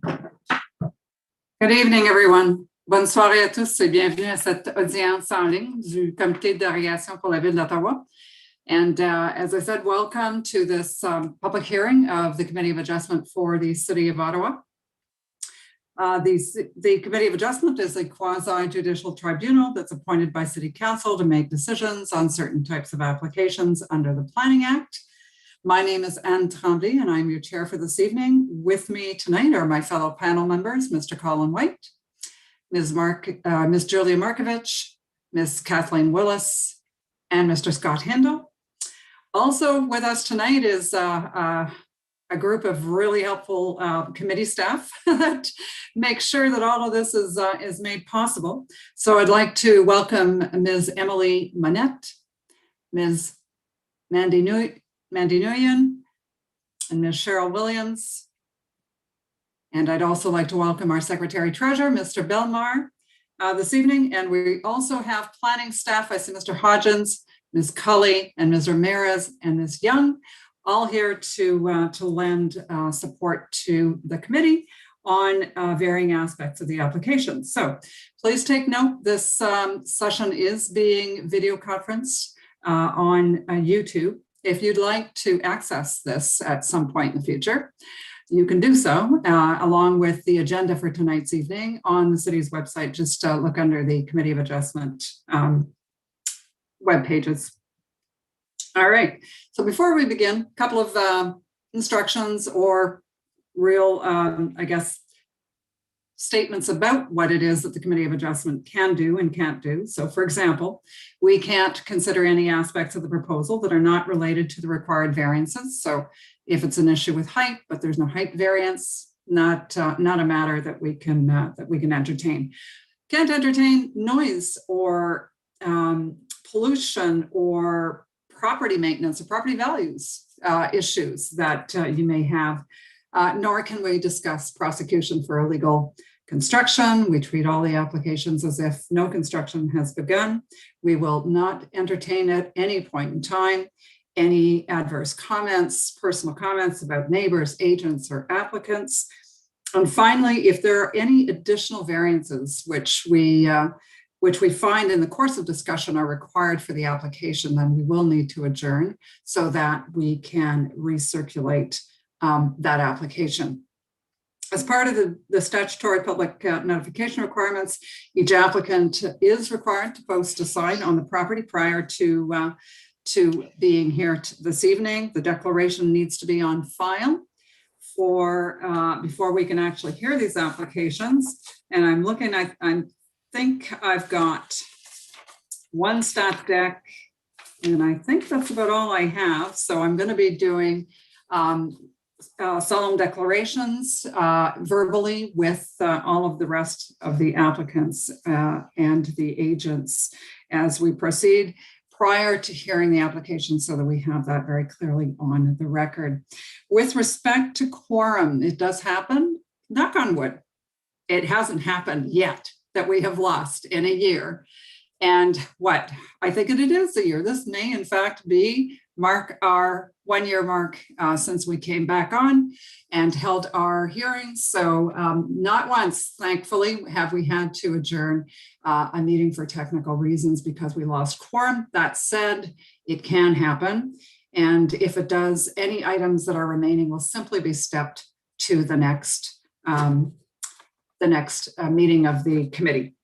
Good evening, everyone. Bonne soirée à tous et bienvenue à cette audience en ligne du Comité de dérogation pour la Ville d'Ottawa. And as I said, welcome to this public hearing of the Committee of Adjustment for the City of Ottawa. The Committee of Adjustment is a quasi-judicial tribunal that's appointed by City Council to make decisions on certain types of applications under the Planning Act. My name is Anne Tremblay, and I'm your chair for this evening. With me tonight are my fellow panel members, Mr. Colin White, Ms. Julia Markovich, Ms. Kathleen Willis, and Mr. Scott Hindle. Also with us tonight is a group of really helpful committee staff that make sure that all of this is made possible. So I'd like to welcome Ms. Emily Manette, Ms. Mandy Nguyen, and Ms. Cheryl Williams. And I'd also like to welcome our Secretary Treasurer, Mr. Belmar, this evening. And we also have planning staff. I see Mr. Hodgins, Ms. Cully, and Ms. Ramirez, and Ms. Young, all here to lend support to the committee on varying aspects of the application. So please take note, this session is being video conferenced on YouTube. If you'd like to access this at some point in the future, you can do so along with the agenda for tonight's evening on the city's website. Just look under the Committee of Adjustment web pages. All right, so before we begin, a couple of instructions or real, I guess, statements about what it is that the Committee of Adjustment can do and can't do. So for example, we can't consider any aspects of the proposal that are not related to the required variances. So if it's an issue with height, but there's no height variance, not a matter that we can entertain. Can't entertain noise or pollution or property maintenance or property values issues that you may have, nor can we discuss prosecution for illegal construction. We treat all the applications as if no construction has begun. We will not entertain at any point in time any adverse comments, personal comments about neighbors, agents, or applicants. And finally, if there are any additional variances which we find in the course of discussion are required for the application, then we will need to adjourn so that we can recirculate that application. As part of the statutory public notification requirements, each applicant is required to post a sign on the property prior to being here this evening. The declaration needs to be on file before we can actually hear these applications. And I'm looking at, I think I've got one stat deck, and I think that's about all I have. So I'm going to be doing solemn declarations verbally with all of the rest of the applicants and the agents as we proceed prior to hearing the application, so that we have that very clearly on the record. With respect to quorum, it does happen, knock on wood, it hasn't happened yet that we have lost in a year. And what I think it is a year. This may in fact mark our 1 year mark since we came back on and held our hearings. So not once, thankfully, have we had to adjourn a meeting for technical reasons because we lost quorum. That said, it can happen. And if it does, any items that are remaining will simply be stepped to the next meeting of the committee.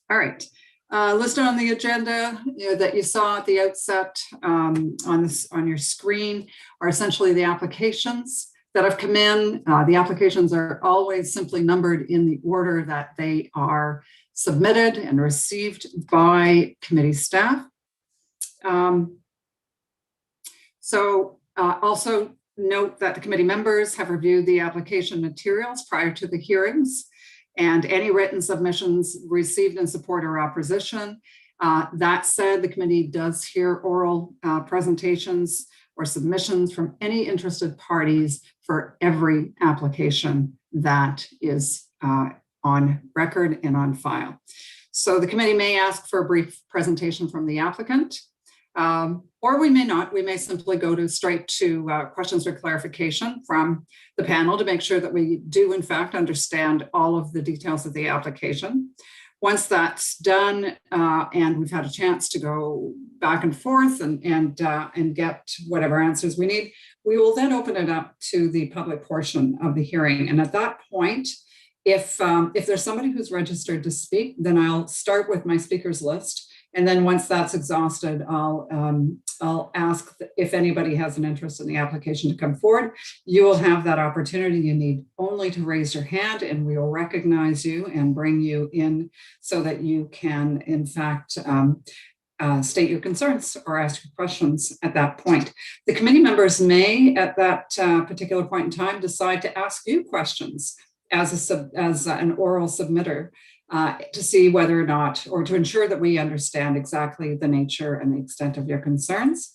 All right. Listed on the agenda that you saw at the outset on your screen are essentially the applications that have come in. The applications are always simply numbered in the order that they are submitted and received by committee staff. Also note that the committee members have reviewed the application materials prior to the hearings, and any written submissions received in support or opposition. That said, the committee does hear oral presentations or submissions from any interested parties for every application that is on record and on file. So the committee may ask for a brief presentation from the applicant. Or we may not. We may simply go straight to questions or clarification from the panel to make sure that we do, in fact, understand all of the details of the application. Once that's done and we've had a chance to go back and forth and get whatever answers we need, we will then open it up to the public portion of the hearing. And at that point, if there's somebody who's registered to speak, then I'll start with my speakers list. And then once that's exhausted, I'll ask if anybody has an interest in the application to come forward. You will have that opportunity. You need only to raise your hand and we will recognize you and bring you in so that you can, in fact, state your concerns or ask your questions at that point. The committee members may, at that particular point in time, decide to ask you questions as an oral submitter. To see whether or not, or to ensure that we understand exactly the nature and the extent of your concerns.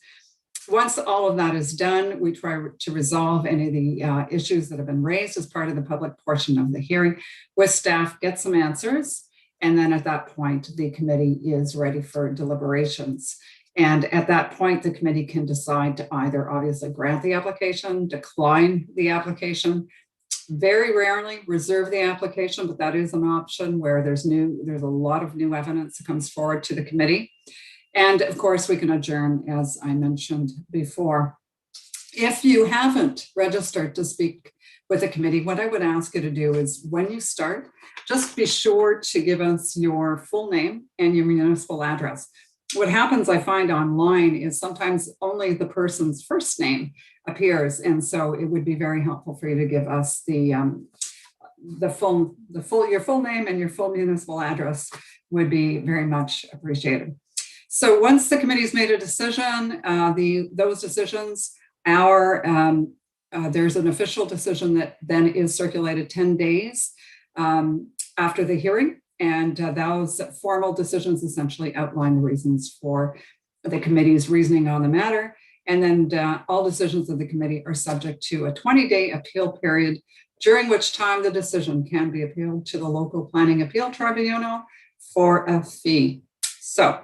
Once all of that is done, we try to resolve any of the issues that have been raised as part of the public portion of the hearing with staff, get some answers, and then at that point, the committee is ready for deliberations. And at that point, the committee can decide to either obviously grant the application, decline the application, very rarely reserve the application, but that is an option where there's a lot of new evidence that comes forward to the committee. And of course, we can adjourn, as I mentioned before. If you haven't registered to speak with the committee, what I would ask you to do is when you start, just be sure to give us your full name and your municipal address. What happens, I find online, is sometimes only the person's first name appears, and so it would be very helpful for you to give us your full name and your full municipal address would be very much appreciated. So once the committee's made a decision, those decisions, there's an official decision that then is circulated 10 days after the hearing. And those formal decisions essentially outline the reasons for the committee's reasoning on the matter. And then all decisions of the committee are subject to a 20-day appeal period, during which time the decision can be appealed to the local planning appeal tribunal for a fee. So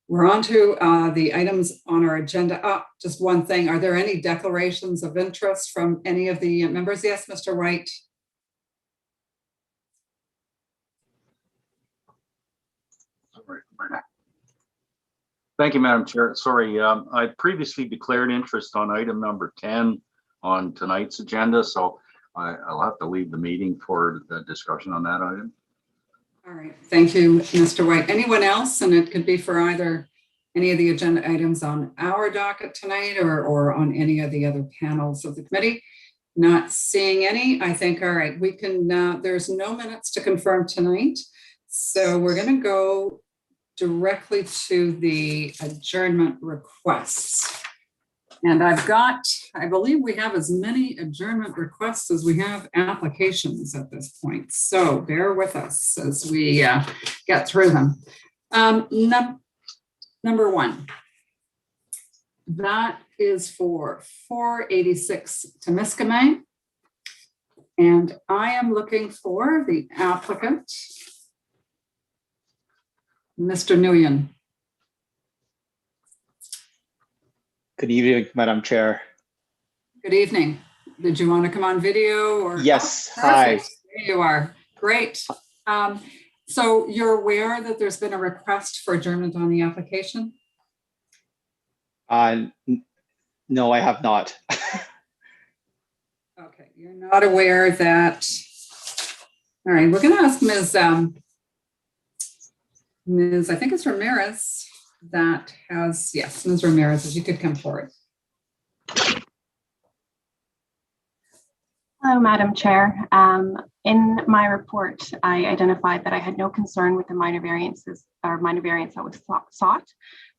we're on to the items on our agenda. Just one thing. Are there any declarations of interest from any of the members? Yes, Mr. White. Thank you, Madam Chair. Sorry, I previously declared interest on item number 10 on tonight's agenda, so I'll have to leave the meeting for the discussion on that item. All right, thank you, Mr. White. Anyone else? And it could be for either any of the agenda items on our docket tonight or on any of the other panels of the committee. Not seeing any, I think, all right, we can, there's no minutes to confirm tonight. So we're going to go directly to the adjournment requests. And I believe we have as many adjournment requests as we have applications at this point. So bear with us as we get through them. Number one, that is for 486 Temiskaming. And I am looking for the applicant, Mr. Nguyen. Good evening, Madam Chair. Good evening. Did you want to come on video or? Yes, Hi. hi. There you are. Great. So you're aware that there's been a request for adjournment on the application? No, I have not. Okay, you're not aware that. All right, we're going to ask Ms. I think it's Ramirez that has, yes, Ms. Ramirez, if you could come forward. Hello, Madam Chair. In my report, I identified that I had no concern with the minor variances or minor variance that was sought,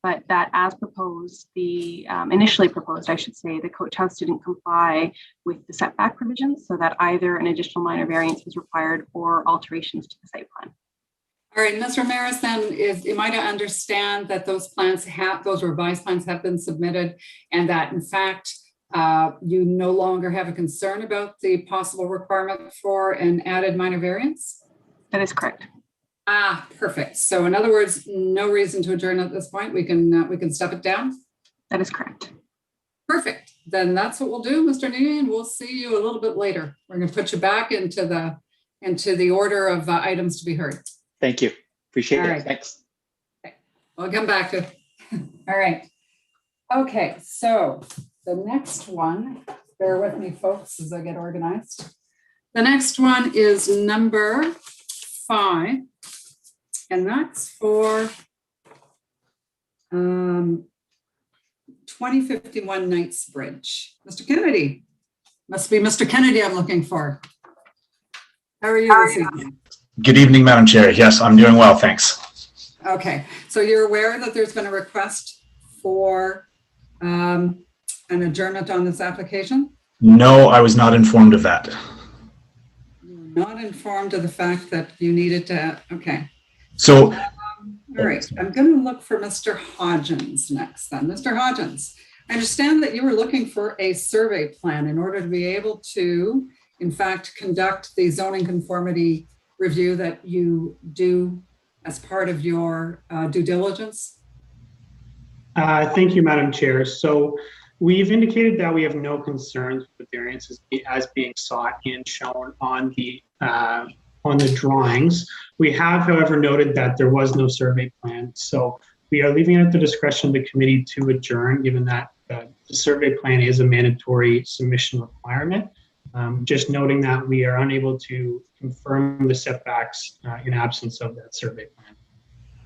but that as proposed, initially proposed, I should say, the coach house didn't comply with the setback provisions, so that either an additional minor variance was required or alterations to the site plan. All right, Ms. Ramirez, then, am I to understand that those revised plans have been submitted and that, in fact, you no longer have a concern about the possible requirement for an added minor variance? That is correct. Ah, perfect. So in other words, no reason to adjourn at this point. We can step it down. That is correct. Perfect. Then that's what we'll do, Mr. Neely, and we'll see you a little bit later. We're going to put you back into the order of items to be heard. Thank you. Appreciate All it. right. Thanks. We'll come back to. All right. Okay, so the next one, bear with me, folks, as I get organized. The next one is number 5, and that's for 2051 Knights Bridge. Mr. Kennedy, must be Mr. Kennedy I'm looking for. How are you this evening? Good evening, Madam Chair. Yes, I'm doing well, thanks. Okay, so you're aware that there's been a request for an adjournment on this application? No, I was not informed of that. You're not informed of the fact that you needed to, okay. So, All right, I'm going to look for Mr. Hodgins next then. Mr. Hodgins, I understand that you were looking for a survey plan in order to be able to, in fact, conduct the zoning conformity review that you do as part of your due diligence. Thank you, Madam Chair. So we've indicated that we have no concerns with the variances as being sought and shown on the drawings. We have, however, noted that there was no survey plan. So we are leaving it at the discretion of the committee to adjourn, given that the survey plan is a mandatory submission requirement. Just noting that we are unable to confirm the setbacks in absence of that survey plan.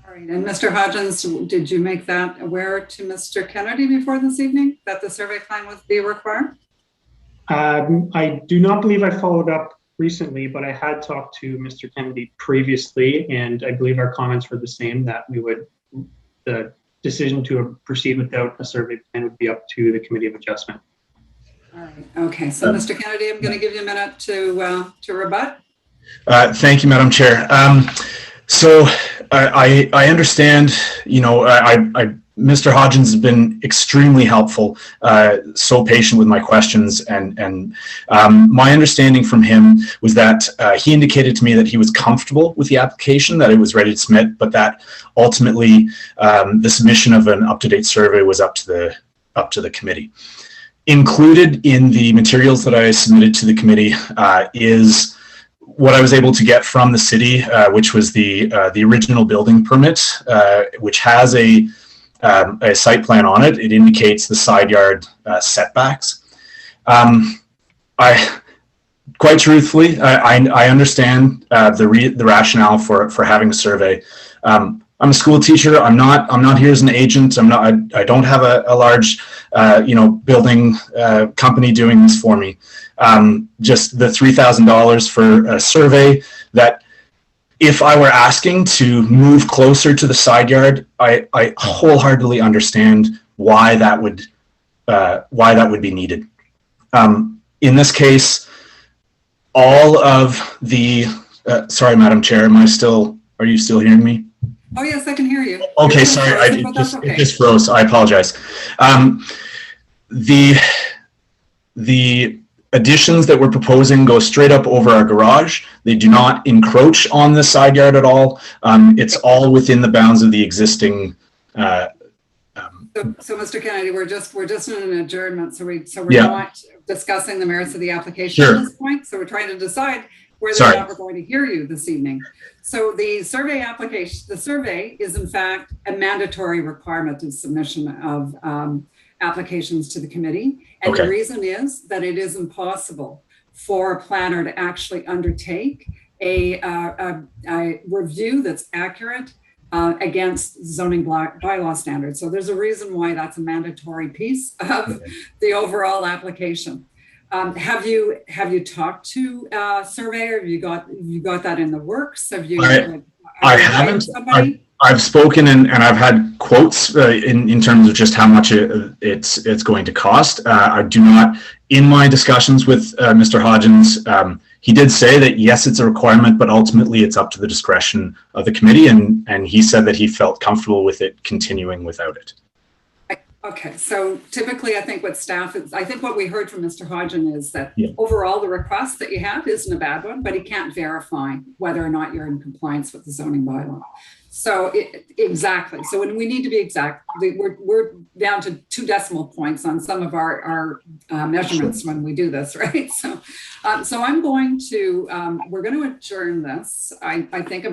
All right, and Mr. Hodgins, did you make that aware to Mr. Kennedy before this evening that the survey plan would be required? I do not believe I followed up recently, but I had talked to Mr. Kennedy previously, and I believe our comments were the same, that the decision to proceed without a survey plan would be up to the Committee of Adjustment. All right, okay, so Mr. Kennedy, I'm going to give you a minute to rebut. thank you, Madam Chair. So I understand, Mr. Hodgins has been extremely helpful, so patient with my questions, and my understanding from him was that he indicated to me that he was comfortable with the application, that it was ready to submit, but that ultimately the submission of an up-to-date survey was up to the committee. Included in the materials that I submitted to the committee is what I was able to get from the city, which was the original building permit, which has a site plan on it. It indicates the side yard setbacks. Quite truthfully, I understand the rationale for having a survey. I'm a school teacher. I'm not here as an agent. I don't have a large, building company doing this for me. Just the $3,000 for a survey that, if I were asking to move closer to the side yard, I wholeheartedly understand why that would be needed. In this case, all of the sorry, Madam Chair, are you still hearing me? Oh, yes, I can hear you. Okay, sorry, it just froze. I apologize. The additions that we're proposing go straight up over our garage. They do not encroach on the side yard at all. It's all within the bounds of the existing. So, Mr. Kennedy, we're just in an adjournment, so we're Yeah. not discussing the merits of the application Sure. at this point. So we're trying to decide whether Sorry. or not we're going to hear you this evening. So the survey is in fact a mandatory requirement of submission of applications to the committee. And Okay. the reason is that it is impossible for a planner to actually undertake a review that's accurate against zoning bylaw standards. So there's a reason why that's a mandatory piece of the overall application. Have you talked to a surveyor? Have you got that in the works? Have you? I haven't. Somebody? I've spoken and I've had quotes in terms of just how much it's going to cost. I do not, in my discussions with Mr. Hodgins, he did say that yes, it's a requirement, but ultimately it's up to the discretion of the committee, and he said that he felt comfortable with it continuing without it. Okay, so typically I think what staff is, I think what we heard from Mr. Hodgen is that Yeah. overall the request that you have isn't a bad one, but he can't verify whether or not you're in compliance with the zoning bylaw. So exactly. So when we need to be exact, we're down to 2 decimal points on some of our measurements when we do this, right? So I'm going to, we're going to adjourn this. I think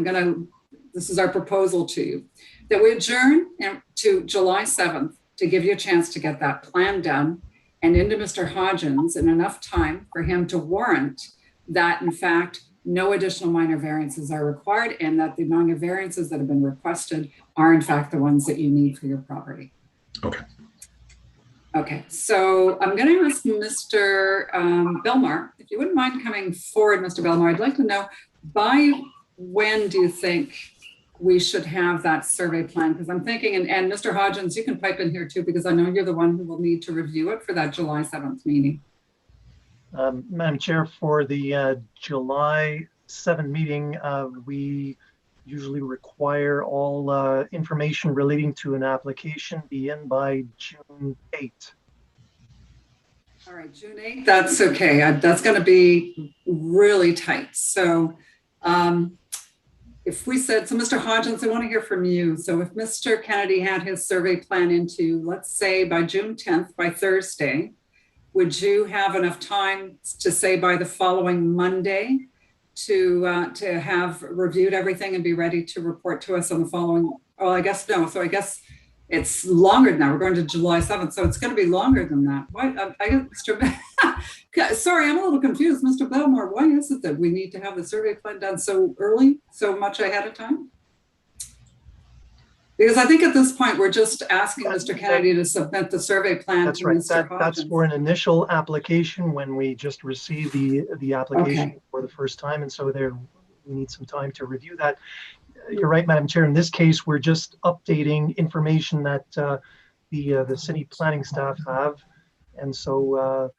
this is our proposal to you, that we adjourn to July 7th to give you a chance to get that plan done and into Mr. Hodgins in enough time for him to warrant that, in fact, no additional minor variances are required and that the minor variances that have been requested are in fact the ones that you need for your property. Okay. Okay, so I'm going to ask Mr. Belmar, if you wouldn't mind coming forward, Mr. Belmar, I'd like to know by when do you think we should have that survey plan? Because I'm thinking, and Mr. Hodgins, you can pipe in here too, because I know you're the one who will need to review it for that July 7th meeting. Madam Chair, for the July 7 meeting, we usually require all information relating to an application be in by June 8th. All right, June 8th, that's okay. That's going to be really tight. So if we said, so Mr. Hodgins, I want to hear from you. So if Mr. Kennedy had his survey plan into, let's say by June 10th, by Thursday, would you have enough time to say by the following Monday to have reviewed everything and be ready to report to us on the following? Oh, I guess no. So I guess it's longer than that. We're going to July 7th, so it's going to be longer than that. Why? I guess, Mr. Sorry, I'm a little confused, Mr. Belmar. Why is it that we need to have the survey plan done so early, so much ahead of time? Because I think at this point, we're just asking Mr. Kennedy to submit the survey plan That's to right. Mr. Hodgins. That's for an initial application when we just receive the application Okay. for the first time. And so we need some time to review that. You're right, Madam Chair. In this case, we're just updating information that the city planning staff have. And so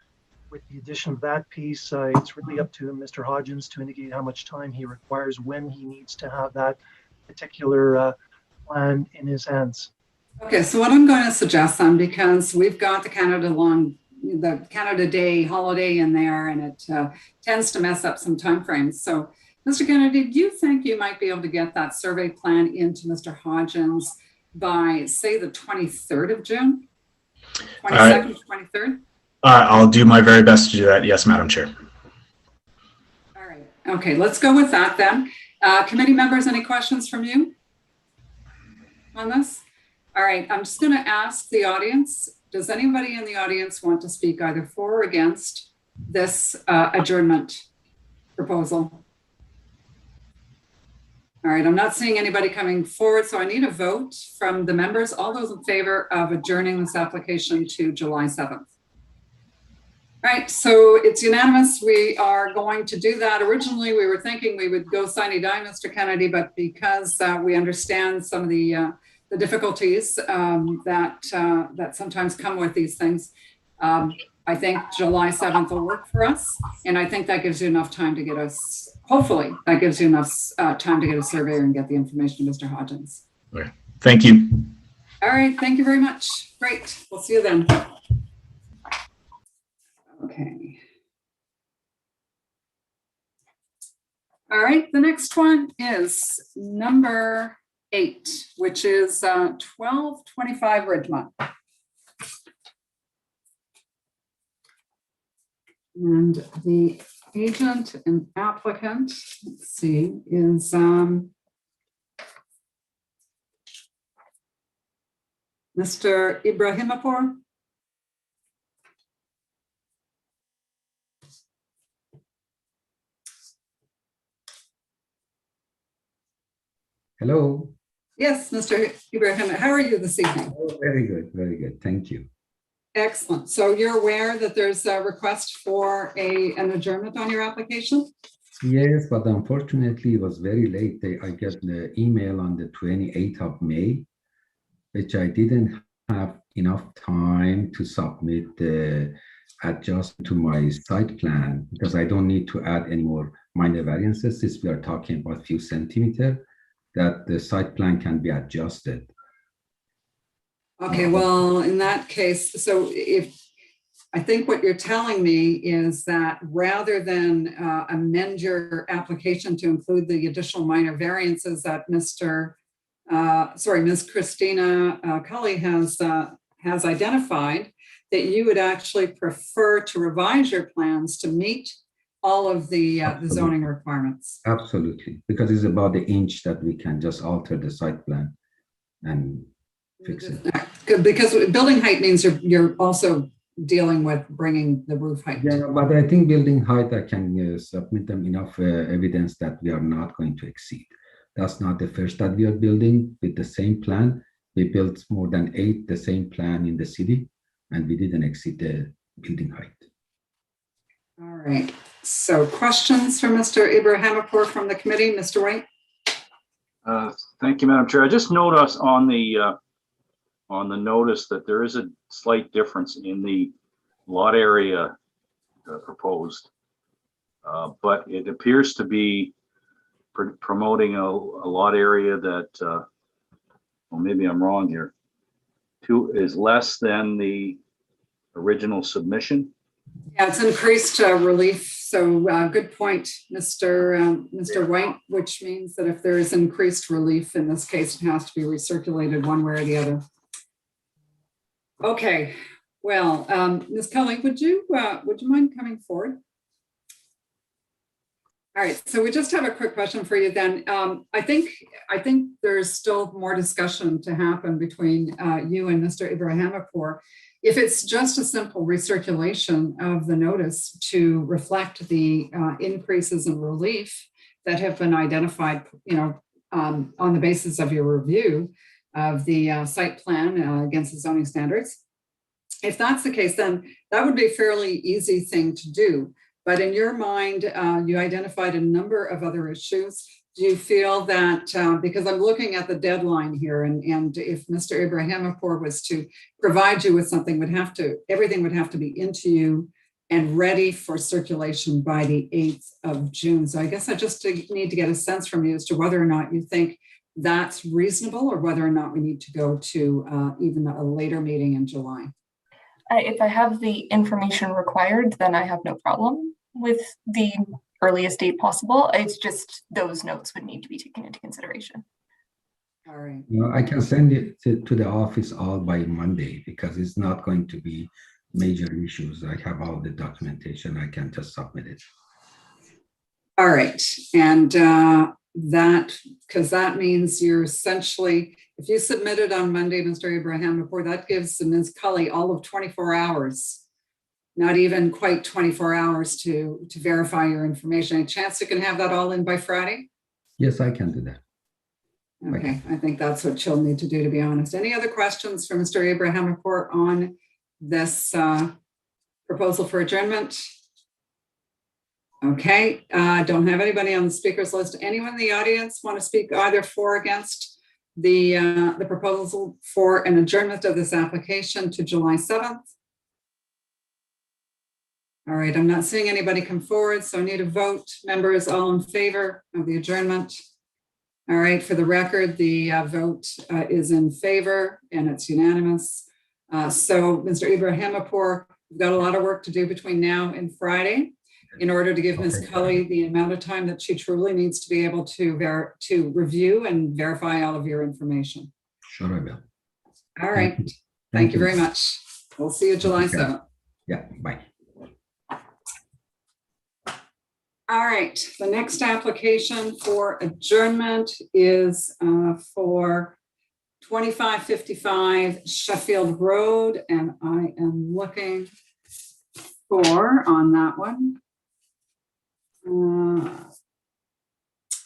with the addition of that piece, it's really up to Mr. Hodgins to indicate how much time he requires when he needs to have that particular plan in his hands. Okay, so what I'm going to suggest then, because we've got the Canada Day holiday in there, and it tends to mess up some timeframes. So, Mr. Kennedy, do you think you might be able to get that survey plan into Mr. Hodgins by, say, the 23rd of June? 22nd, 23rd? I'll do my very best to do that. Yes, Madam Chair. All right. Okay, let's go with that then. Committee members, any questions from you on this? All right, I'm just going to ask the audience, does anybody in the audience want to speak either for or against this adjournment proposal? All right, I'm not seeing anybody coming forward, so I need a vote from the members. All those in favor of adjourning this application to July 7th. All right, so it's unanimous. We are going to do that. Originally, we were thinking we would go sine die, Mr. Kennedy, but because we understand some of the difficulties that sometimes come with these things, I think July 7th will work for us. And I think that gives you enough time to get us, hopefully, that gives you enough time to get a surveyor and get the information to Mr. Hodgins. Okay. Thank you. All right, thank you very much. Great, we'll see you then. Okay. All right, the next one is number 8, which is 1225 Ridgemont. And the agent and applicant, let's see, is Mr. Ibrahimapur. Hello. Yes, Mr. Ibrahim, how are you this evening? Oh, very good, very good. Thank you. Excellent. So you're aware that there's a request for an adjournment on your application? Yes, but unfortunately it was very late. I got the email on the 28th of May, which I didn't have enough time to submit the adjustment to my site plan because I don't need to add any more minor variances since we are talking about a few centimeters, that the site plan can be adjusted. Okay, well, in that case, so if, I think what you're telling me is that rather than amend your application to include the additional minor variances that Ms. Christina Cully has identified, that you would actually prefer to revise your plans to meet all of the zoning requirements. Absolutely, because it's about the inch that we can just alter the site plan and fix it. Good, because building height means you're also dealing with bringing the roof height. Yeah, but I think building height, I can submit them enough evidence that we are not going to exceed. That's not the first that we are building with the same plan. We built more than 8 the same plan in the city, and we didn't exceed the building height. All right. So questions for Mr. Ibrahimopour from the committee, Mr. White? Thank you, Madam Chair. I just noticed on the notice that there is a slight difference in the lot area proposed, but it appears to be promoting a lot area that, well, maybe I'm wrong here, is less than the original submission. Yeah, it's increased relief. So good point, Mr. White, which means that if there is increased relief, in this case, it has to be recirculated one way or the other. Okay, well, Ms. Cully, would you mind coming forward? All right, so we just have a quick question for you then. I think there's still more discussion to happen between you and Mr. Ibrahimopour. If it's just a simple recirculation of the notice to reflect the increases in relief that have been identified, on the basis of your review of the site plan against the zoning standards. If that's the case, then that would be a fairly easy thing to do. But in your mind, you identified a number of other issues. Do you feel that, because I'm looking at the deadline here, and if Mr. Ibrahimopour was to provide you with something, everything would have to be into you and ready for circulation by the 8th of June. So I guess I just need to get a sense from you as to whether or not you think that's reasonable, or whether or not we need to go to even a later meeting in July. If I have the information required, then I have no problem with the earliest date possible. It's just those notes would need to be taken into consideration. All right. I can send it to the office all by Monday, because it's not going to be major issues. I have all the documentation. I can just submit it. All right. And because that means you're essentially, if you submit it on Monday, Mr. Ibrahimopour, that gives Ms. Cully all of 24 hours, not even quite 24 hours to verify your information. Any chance you can have that all in by Friday? Yes, I can do that. Okay, I think that's what she'll need to do, to be honest. Any other questions for Mr. Ibrahimopour on this proposal for adjournment? Okay, don't have anybody on the speakers list. Anyone in the audience want to speak either for or against the proposal for an adjournment of this application to July 7th? All right, I'm not seeing anybody come forward, so I need a vote. Members, all in favor of the adjournment? All right, for the record, the vote is in favor, and it's unanimous. So, Mr. Ibrahimopour, we've got a lot of work to do between now and Friday in order to give Ms. Cully the amount of time that she truly needs to be able to review and verify all of your information. Sure, I will. All right. Thank you very much. We'll see you July 7th. Yeah, bye. All right, the next application for adjournment is for 2555 Sheffield Road, and I am looking for, on that one,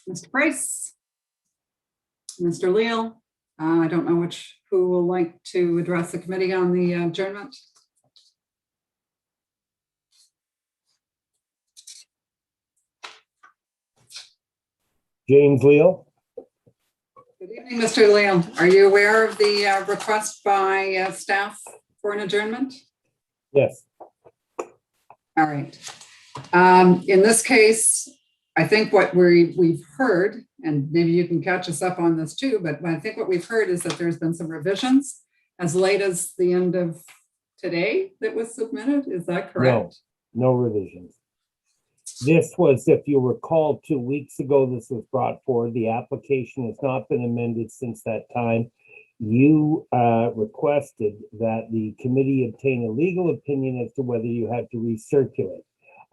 Mr. Price, Mr. Leal. I don't know who will like to address the committee on the adjournment. James Leal. Good evening, Mr. Leal. Are you aware of the request by staff for an adjournment? Yes. All right. In this case, I think what we've heard, and maybe you can catch us up on this too, but I think what we've heard is that there's been some revisions as late as the end of today that was submitted. Is that correct? No revisions. This was, if you recall, 2 weeks ago, this was brought forward. The application has not been amended since that time. You requested that the committee obtain a legal opinion as to whether you had to recirculate.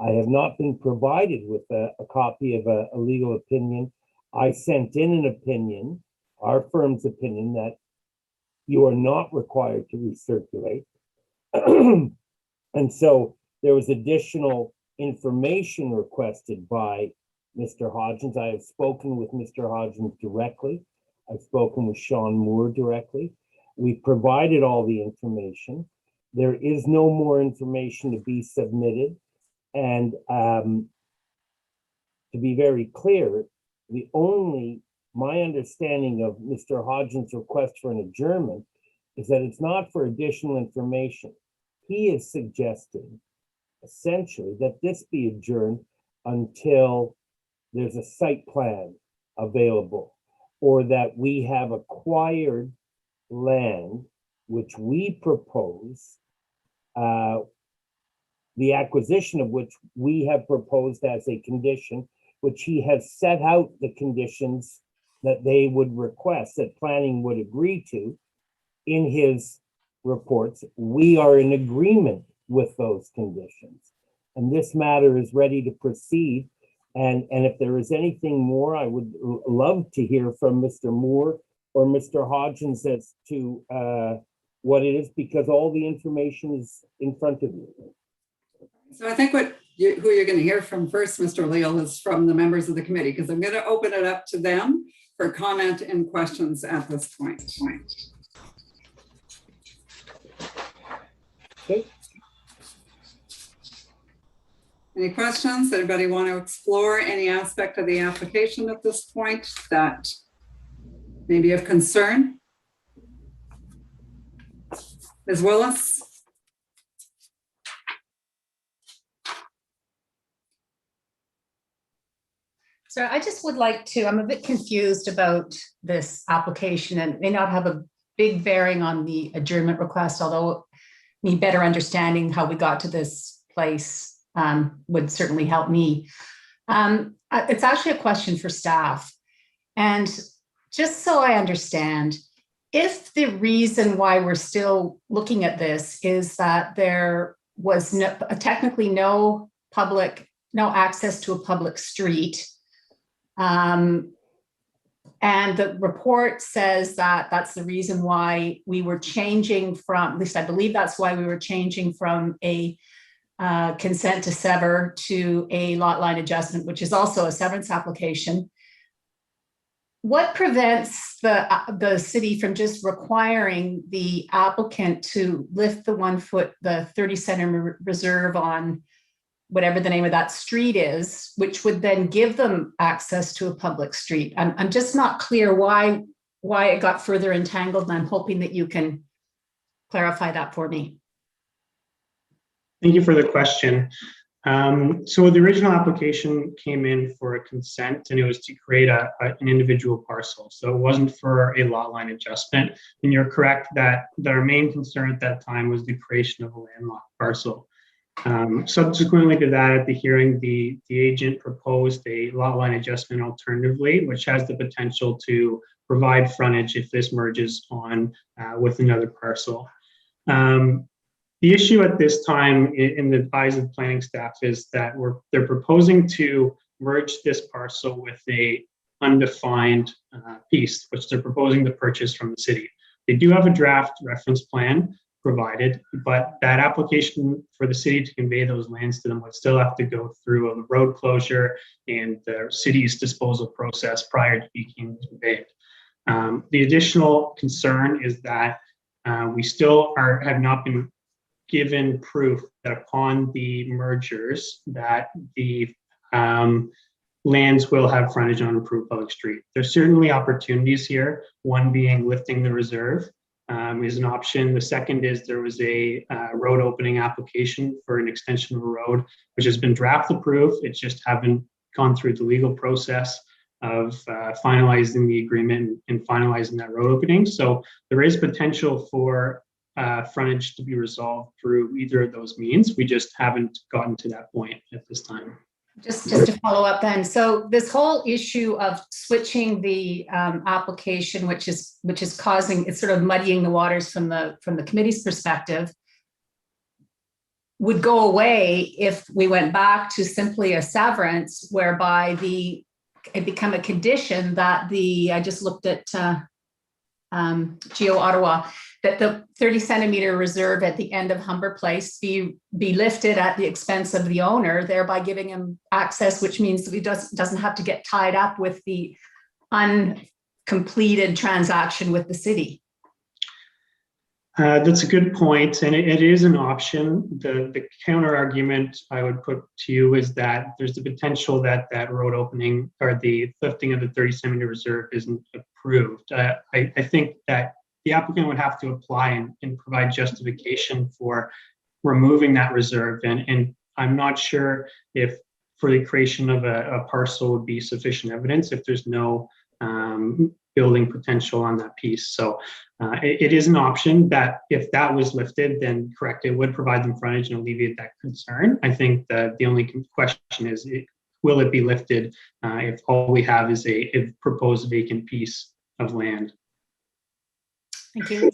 I have not been provided with a copy of a legal opinion. I sent in an opinion, our firm's opinion, that you are not required to recirculate. And so there was additional information requested by Mr. Hodgins. I have spoken with Mr. Hodgins directly. I've spoken with Sean Moore directly. We provided all the information. There is no more information to be submitted. And to be very clear, my understanding of Mr. Hodgins' request for an adjournment is that it's not for additional information. He is suggesting essentially that this be adjourned until there's a site plan available, or that we have acquired land, which we propose, the acquisition of which we have proposed as a condition, which he has set out the conditions that they would request, that planning would agree to in his reports. We are in agreement with those conditions. And this matter is ready to proceed. And if there is anything more, I would love to hear from Mr. Moore or Mr. Hodgins as to what it is, because all the information is in front of you. So I think who you're going to hear from first, Mr. Leal, is from the members of the committee, because I'm going to open it up to them for comment and questions at this point. Okay. Any questions? Anybody want to explore any aspect of the application at this point that may be of concern? Ms. Willis? So I just would like to, I'm a bit confused about this application, and may not have a big bearing on the adjournment request, although me better understanding how we got to this place would certainly help me. It's actually a question for staff. And just so I understand, if the reason why we're still looking at this is that there was technically no access to a public street, and the report says that that's the reason why we were changing from, at least I believe that's why we were changing from a consent to sever to a lot line adjustment, which is also a severance application. What prevents the city from just requiring the applicant to lift the 30 centimeter reserve on whatever the name of that street is, which would then give them access to a public street? I'm just not clear why it got further entangled, and I'm hoping that you can clarify that for me. Thank you for the question. So the original application came in for a consent, and it was to create an individual parcel. So it wasn't for a lot line adjustment. And you're correct that our main concern at that time was the creation of a landlocked parcel. Subsequently to that, at the hearing, the agent proposed a lot line adjustment alternatively, which has the potential to provide frontage if this merges on with another parcel. The issue at this time in the eyes of planning staff is that they're proposing to merge this parcel with a undefined piece, which they're proposing to purchase from the city. They do have a draft reference plan provided, but that application for the city to convey those lands to them would still have to go through a road closure and the city's disposal process prior to being conveyed. The additional concern is that we still have not been given proof that upon the mergers that the lands will have frontage on approved public street. There's certainly opportunities here, one being lifting the reserve is an option. The second is there was a road opening application for an extension of a road, which has been draft approved. It's just haven't gone through the legal process. finalizing the agreement and finalizing that road opening. So there is potential for frontage to be resolved through either of those means. We just haven't gotten to that point at this time. Just to follow up then, so this whole issue of switching the application, which is causing, it's sort of muddying the waters from the committee's perspective, would go away if we went back to simply a severance whereby it become a condition that I just looked at Geo Ottawa, that the 30 centimeter reserve at the end of Humber Place be lifted at the expense of the owner, thereby giving him access, which means that he doesn't have to get tied up with the uncompleted transaction with the city. That's a good point, and it is an option. The counter argument I would put to you is that there's the potential that that road opening or the lifting of the 30 centimeter reserve isn't approved. I think that the applicant would have to apply and provide justification for removing that reserve, and I'm not sure if for the creation of a parcel would be sufficient evidence if there's no building potential on that piece. So it is an option that if that was lifted, then correct, it would provide them frontage and alleviate that concern. I think that the only question is, will it be lifted if all we have is a proposed vacant piece of land? Thank you.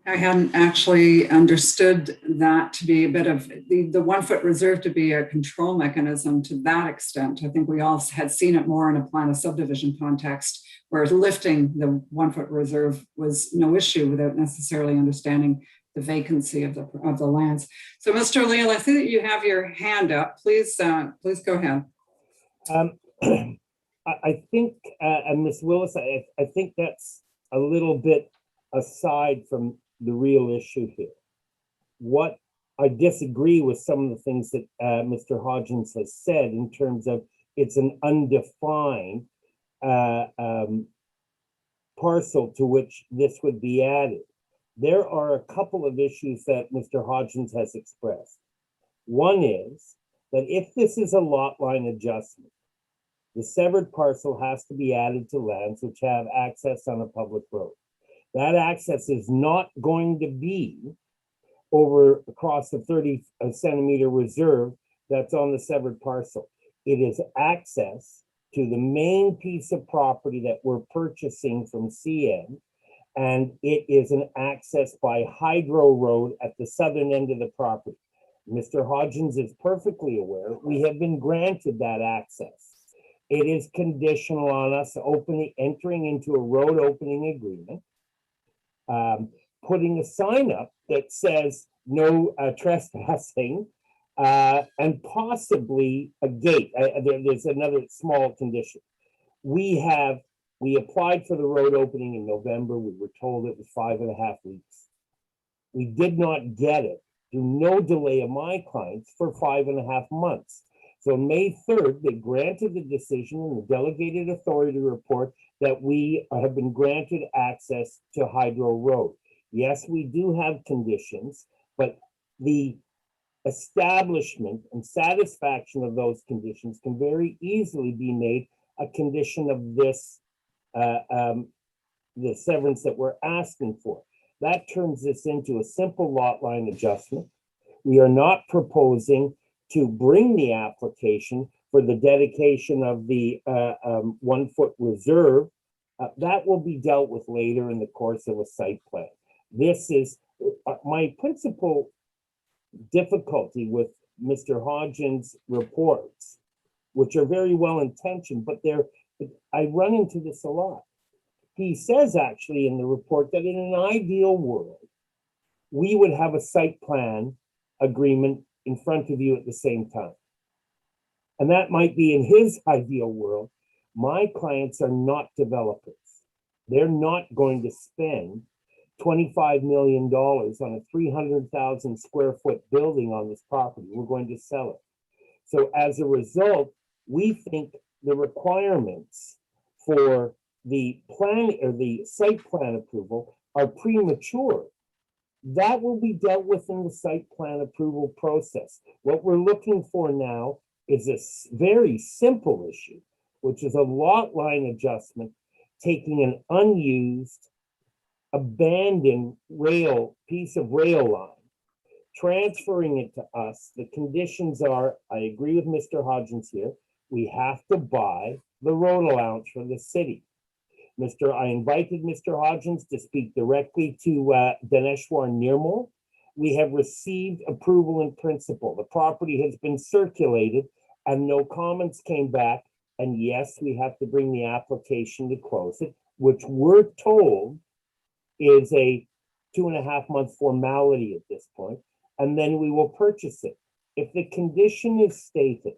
I hadn't actually understood that to be a bit of the 1 foot reserve to be a control mechanism to that extent. I think we all had seen it more in a plan of subdivision context, where lifting the 1 foot reserve was no issue without necessarily understanding the vacancy of the lands. So, Mr. Leal, I see that you have your hand up. Please go ahead. I think, and Ms. Willis, I think that's a little bit aside from the real issue here. What I disagree with some of the things that Mr. Hodgins has said in terms of it's an undefined parcel to which this would be added. There are a couple of issues that Mr. Hodgins has expressed. One is that if this is a lot line adjustment, the severed parcel has to be added to lands which have access on a public road. That access is not going to be across the 30 centimeter reserve that's on the severed parcel. It is access to the main piece of property that we're purchasing from CN, and it is an access by Hydro Road at the southern end of the property. Mr. Hodgins is perfectly aware we have been granted that access. It is conditional on us entering into a road opening agreement, putting a sign up that says no trespassing, and possibly a gate. There's another small condition. We applied for the road opening in November. We were told it was 5.5 weeks. We did not get it through no delay of my clients for 5.5 months. So May 3rd, they granted the decision and the delegated authority report that we have been granted access to Hydro Road. Yes, we do have conditions, but the establishment and satisfaction of those conditions can very easily be made a condition of this, the severance that we're asking for. That turns this into a simple lot line adjustment. We are not proposing to bring the application for the dedication of the 1 foot reserve. That will be dealt with later in the course of a site plan. This is my principal difficulty with Mr. Hodgins' reports, which are very well intentioned, but I run into this a lot. He says actually in the report that in an ideal world, we would have a site plan agreement in front of you at the same time. And that might be in his ideal world. My clients are not developers. They're not going to spend $25 million on a 300,000 square foot building on this property. We're going to sell it. So as a result, we think the requirements for the plan or the site plan approval are premature. That will be dealt with in the site plan approval process. What we're looking for now is a very simple issue which is a lot line adjustment, taking an unused, abandoned piece of rail line, transferring it to us. The conditions are, I agree with Mr. Hodgins here, we have to buy the road allowance for the city. I invited Mr. Hodgins to speak directly to Daneshwar Nirmal. We have received approval in principle. The property has been circulated and no comments came back. And yes, we have to bring the application to close it, which we're told is a 2.5-month formality at this point, and then we will purchase it. If the condition is stated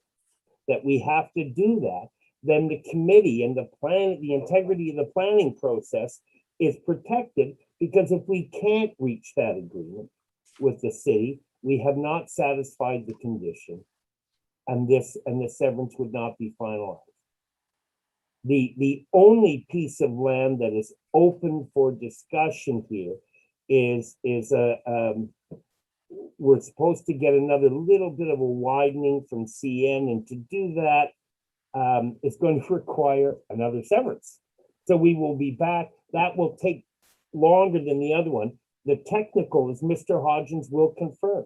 that we have to do that, then the committee and the integrity of the planning process is protected, because if we can't reach that agreement with the city, we have not satisfied the condition, and the severance would not be finalized. The only piece of land that is open for discussion here is we're supposed to get another little bit of a widening from CN, and to do that, it's going to require another severance. So we will be back. That will take longer than the other one. The technical, as Mr. Hodgins will confirm,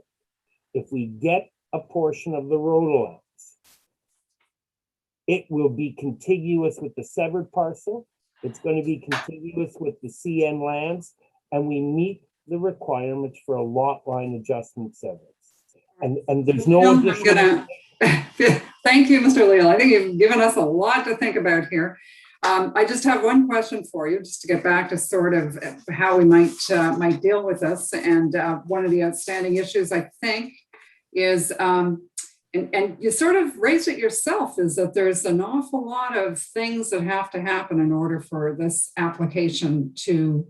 if we get a portion of the road allowance, it will be contiguous with the severed parcel. It's going to be contiguous with the CN lands, and we meet the requirements for a lot line adjustment severance. And there's no additional. Thank you, Mr. Leal. I think you've given us a lot to think about here. I just have one question for you, just to get back to sort of how we might deal with this. And one of the outstanding issues, I think, is, and you sort of raised it yourself, is that there's an awful lot of things that have to happen in order for this application to,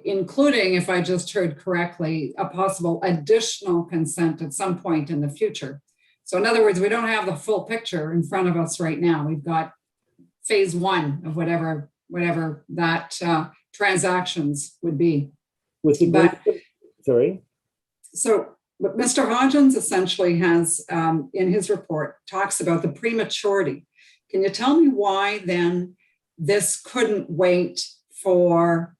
including, if I just heard correctly, a possible additional consent at some point in the future. So in other words, we don't have the full picture in front of us right now. We've got phase one of whatever that transactions would be. Sorry. So what Mr. Hodgins essentially has in his report talks about the prematurity. Can you tell me why then this couldn't wait for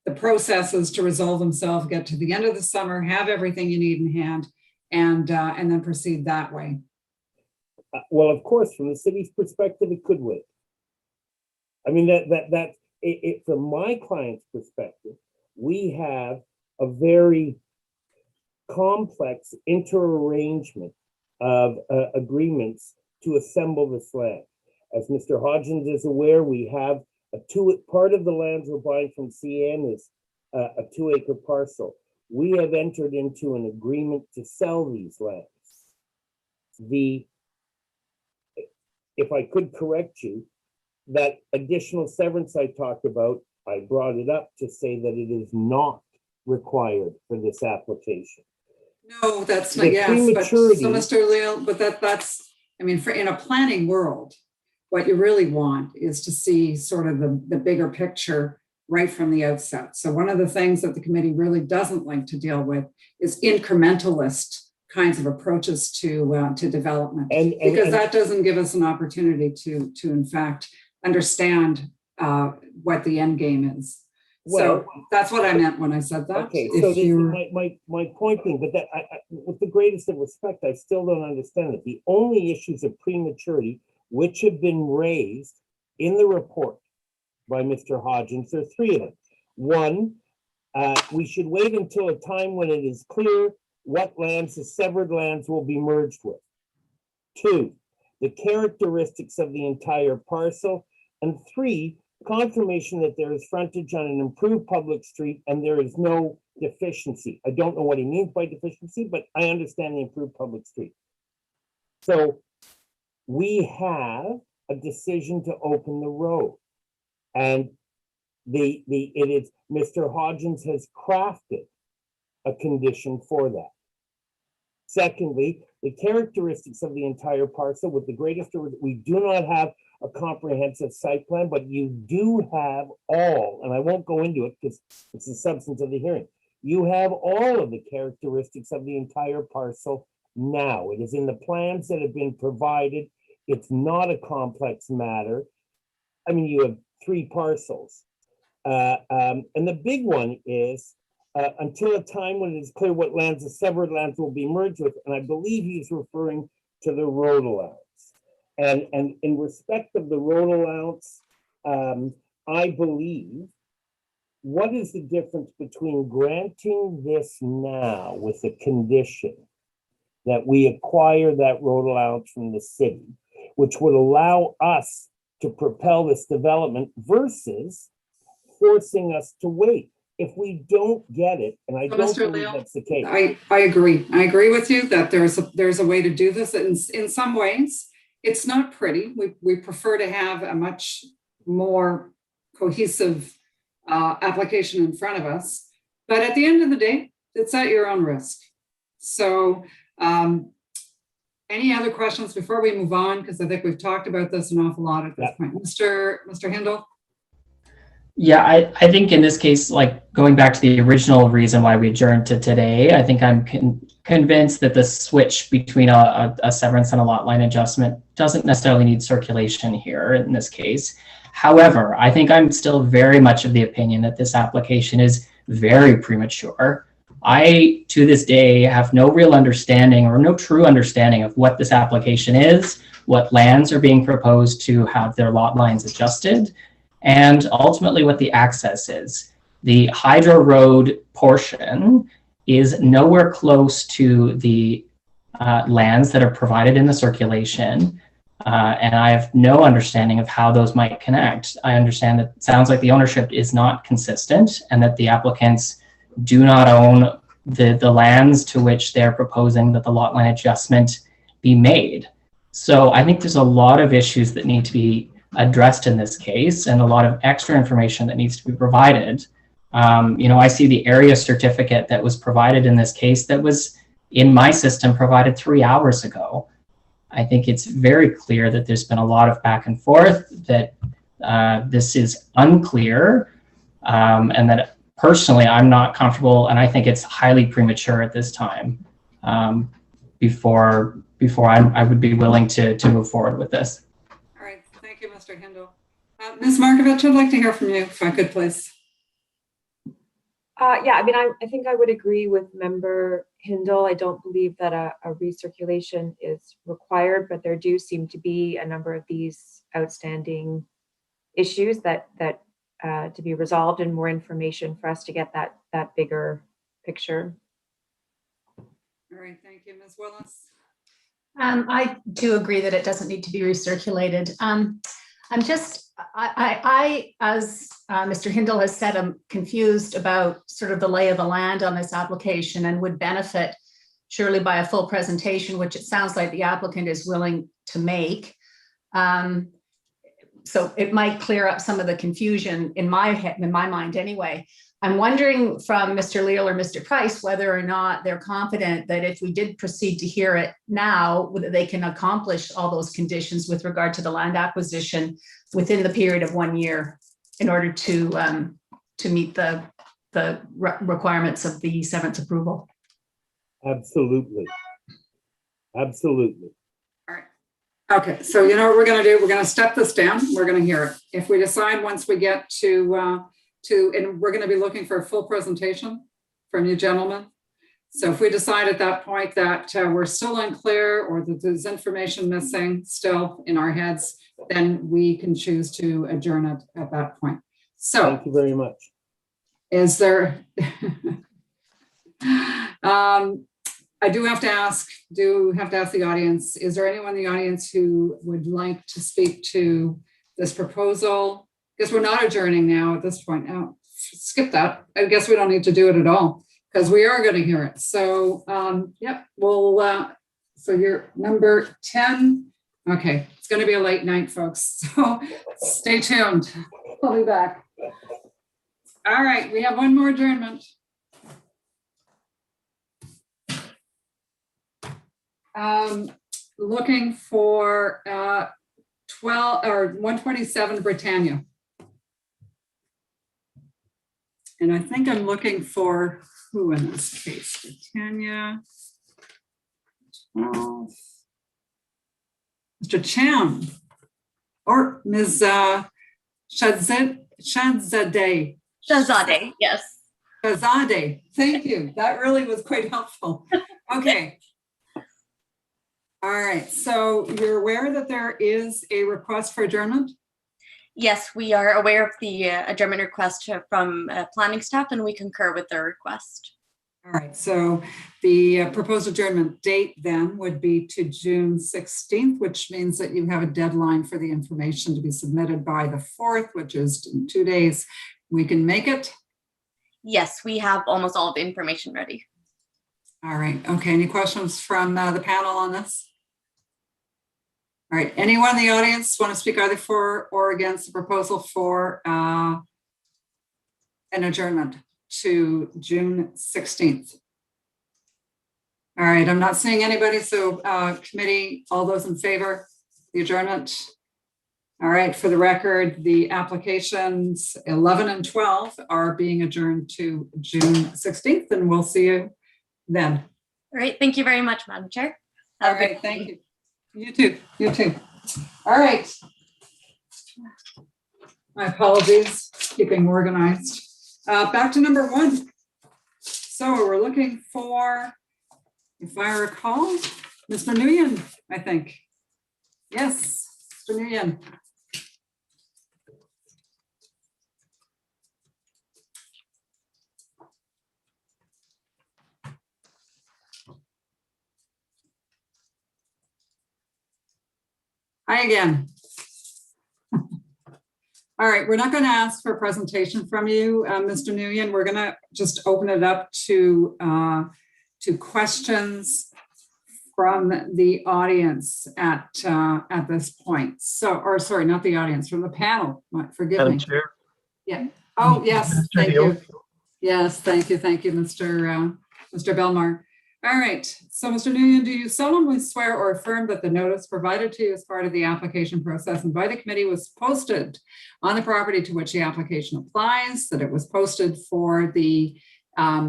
the processes to resolve themselves, get to the end of the summer, have everything you need in hand, and then proceed that way? Well, of course, from the city's perspective, it could wait. I mean, from my client's perspective, we have a very complex interarrangement of agreements to assemble this land. As Mr. Hodgins is aware, we have part of the lands we're buying from CN is a 2-acre parcel. We have entered into an agreement to sell these lands. If I could correct you, that additional severance I talked about, I brought it up to say that it is not required for this application. No, that's not, yes, but so Mr. Leal, but that's, I mean, in a planning world, what you really want is to see sort of the bigger picture right from the outset. So one of the things that the committee really doesn't like to deal with is incrementalist kinds of approaches to development, because that doesn't give us an opportunity to in fact understand what the end game is. Well, so that's what I meant when I said that. Okay, so this is my point being, but that with the greatest of respect, I still don't understand it. The only issues of prematurity which have been raised in the report by Mr. Hodgins, there are 3 of them. 1, we should wait until a time when it is clear what lands the severed lands will be merged with. 2, the characteristics of the entire parcel. And 3, confirmation that there is frontage on an improved public street and there is no deficiency. I don't know what he means by deficiency, but I understand the improved public street. So we have a decision to open the road, and it is Mr. Hodgins has crafted a condition for that. Secondly, the characteristics of the entire parcel, with the greatest, we do not have a comprehensive site plan, but you do have all, and I won't go into it because it's the substance of the hearing. You have all of the characteristics of the entire parcel now. It is in the plans that have been provided. It's not a complex matter. I mean, you have 3 parcels. And the big one is until a time when it is clear what lands the severed lands will be merged with, and I believe he's referring to the road allowance. And in respect of the road allowance, I believe, what is the difference between granting this now with the condition that we acquire that road allowance from the city, which would allow us to propel this development, versus forcing us to wait if we don't get it? And I So, don't Mr. believe Leo, that's the case. I agree. I agree with you that there's a way to do this. In some ways, it's not pretty. We prefer to have a much more cohesive application in front of us. But at the end of the day, it's at your own risk. So any other questions before we move on? Because I think we've talked about this an awful lot at this point. Mr. Hindle? Yeah, I think in this case, like going back to the original reason why we adjourned to today, I think I'm convinced that the switch between a severance and a lot line adjustment doesn't necessarily need circulation here in this case. However, I think I'm still very much of the opinion that this application is very premature. I, to this day, have no real understanding or no true understanding of what this application is, what lands are being proposed to have their lot lines adjusted, and ultimately what the access is. The Hydro Road portion is nowhere close to the lands that are provided in the circulation. And I have no understanding of how those might connect. I understand that it sounds like the ownership is not consistent and that the applicants do not own the lands to which they're proposing that the lot line adjustment be made. So I think there's a lot of issues that need to be addressed in this case and a lot of extra information that needs to be provided. I see the area certificate that was provided in this case that was in my system provided 3 hours ago. I think it's very clear that there's been a lot of back and forth, that this is unclear, and that personally I'm not comfortable, and I think it's highly premature at this time before I would be willing to move forward with this. All right, thank you, Mr. Hindle. Ms. Markovich, I'd like to hear from you, if I could, please. Yeah, I mean, I think I would agree with Member Hindle. I don't believe that a recirculation is required, but there do seem to be a number of these outstanding issues that to be resolved, and more information for us to get that bigger picture. All right, thank you, Ms. Willis. I do agree that it doesn't need to be recirculated. As Mr. Hindle has said, I'm confused about sort of the lay of the land on this application, and would benefit surely by a full presentation, which it sounds like the applicant is willing to make. So it might clear up some of the confusion in my mind anyway. I'm wondering from Mr. Leal or Mr. Price whether or not they're confident that if we did proceed to hear it now, whether they can accomplish all those conditions with regard to the land acquisition within the period of 1 year in order to meet the requirements of the severance approval. Absolutely. Absolutely. All right. Okay, so you know what we're going to do? We're going to step this down. We're going to hear it. If we decide once we get to and we're going to be looking for a full presentation from you gentlemen. So if we decide at that point that we're still unclear or that there's information missing still in our heads, then we can choose to adjourn it at that point. So thank you very much. Is there, I do have to ask the audience, is there anyone in the audience who would like to speak to this proposal? Because we're not adjourning now at this point. Now, skip that. I guess we don't need to do it at all because we are going to hear it. So, yep, we'll, so you're number 10. Okay, it's going to be a late night, folks. So stay tuned. We'll be back. All right, we have one more adjournment. Looking for 127 Britannia. And I think I'm looking for who in this case? Britannia. 12. Mr. Cham, or Ms. Shahzadeh. Shahzadeh, yes. Shahzadeh, thank you. That really was quite helpful. Okay. All right, so you're aware that there is a request for adjournment? Yes, we are aware of the adjournment request from planning staff, and we concur with their request. All right, so the proposed adjournment date then would be to June 16th, which means that you have a deadline for the information to be submitted by the 4th, which is in 2 days. We can make it? Yes, we have almost all of the information ready. All right, okay, any questions from the panel on this? All right, anyone in the audience want to speak either for or against the proposal for an adjournment to June 16th? All right, I'm not seeing anybody, so committee, all those in favor, the adjournment? All right, for the record, the applications 11 and 12 are being adjourned to June 16th, and we'll see you then. All right, thank you very much, Madam Chair. All right, thank you. You too, you too. All right. My apologies, keeping organized. Back to number 1. So we're looking for, if I recall, Mr. Nguyen, I think. Yes, Mr. Nguyen. Hi again. All right, we're not going to ask for a presentation from you, Mr. Nguyen. We're going to just open it up to questions from the audience at this point. So, or sorry, not the audience, from the panel. Forgive Madam me. Chair. Yeah. Oh, yes. Thank you. Yes, thank you, Mr. Belmar. All right. So, Mr. Nguyen, do you solemnly swear or affirm that the notice provided to you as part of the application process and by the committee was posted on the property to which the application applies, that it was posted for the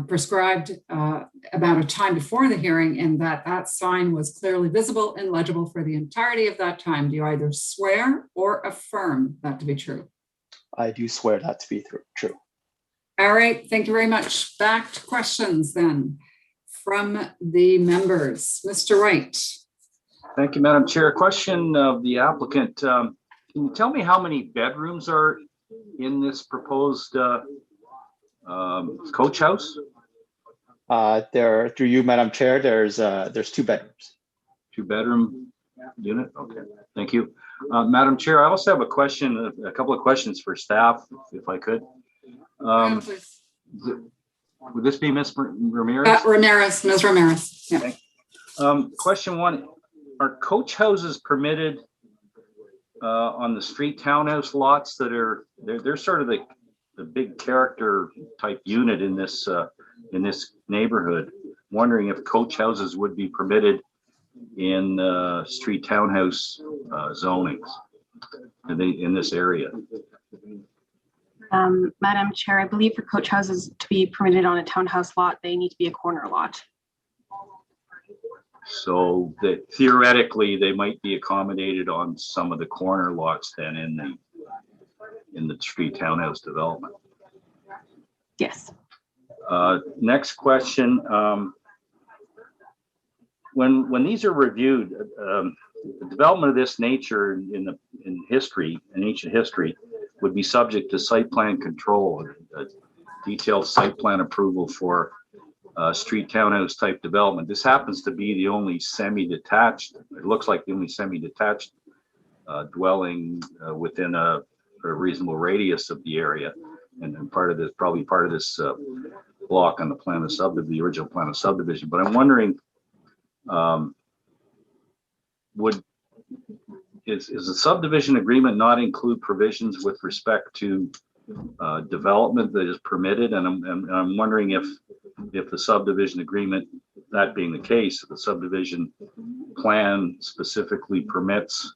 prescribed amount of time before the hearing, and that that sign was clearly visible and legible for the entirety of that time? Do you either swear or affirm that to be true? I do swear that to be true. All right. Thank you very much. Back to questions then from the members. Mr. Wright. Thank you, Madam Chair. Question of the applicant. Can you tell me how many bedrooms are in this proposed coach house? There, through you, Madam Chair, there's 2 bedrooms. 2-bedroom unit? Okay, thank you. Madam Chair, I also have a question, a couple of questions for staff, if I could. Would this be Ms. Ramirez? Ramirez, Ms. Ramirez. Yeah. Question 1, are coach houses permitted on the street townhouse lots that are, they're sort of the big character type unit in this neighborhood? Wondering if coach houses would be permitted in street townhouse zonings in this area. Madam Chair, I believe for coach houses to be permitted on a townhouse lot, they need to be a corner lot. So that theoretically they might be accommodated on some of the corner lots then in the street townhouse development. Yes. Next question. When these are reviewed, the development of this nature in ancient history, would be subject to site plan control, a detailed site plan approval for street townhouse type development. This happens to be the only semi-detached, it looks like the only semi-detached dwelling within a reasonable radius of the area. And then probably part of this block on the plan of the original plan of subdivision. But I'm wondering, is the subdivision agreement not include provisions with respect to development that is permitted? And I'm wondering if the subdivision agreement, that being the case, the subdivision plan specifically permits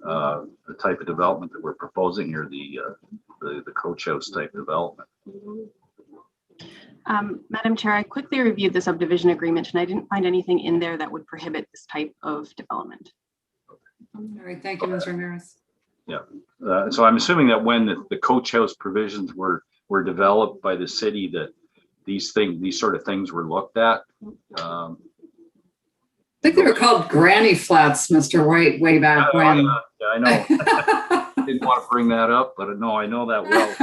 the type of development that we're proposing here, the coach house type development. Madam Chair, I quickly reviewed the subdivision agreement and I didn't find anything in there that would prohibit this type of development. All right, thank you, Mr. Ramirez. So I'm assuming that when the coach house provisions were developed by the city, that these sort of things were looked at. I think they were called granny flats, Mr. White, way back when. Yeah, I know. Didn't want to bring that up, but no, I know that well.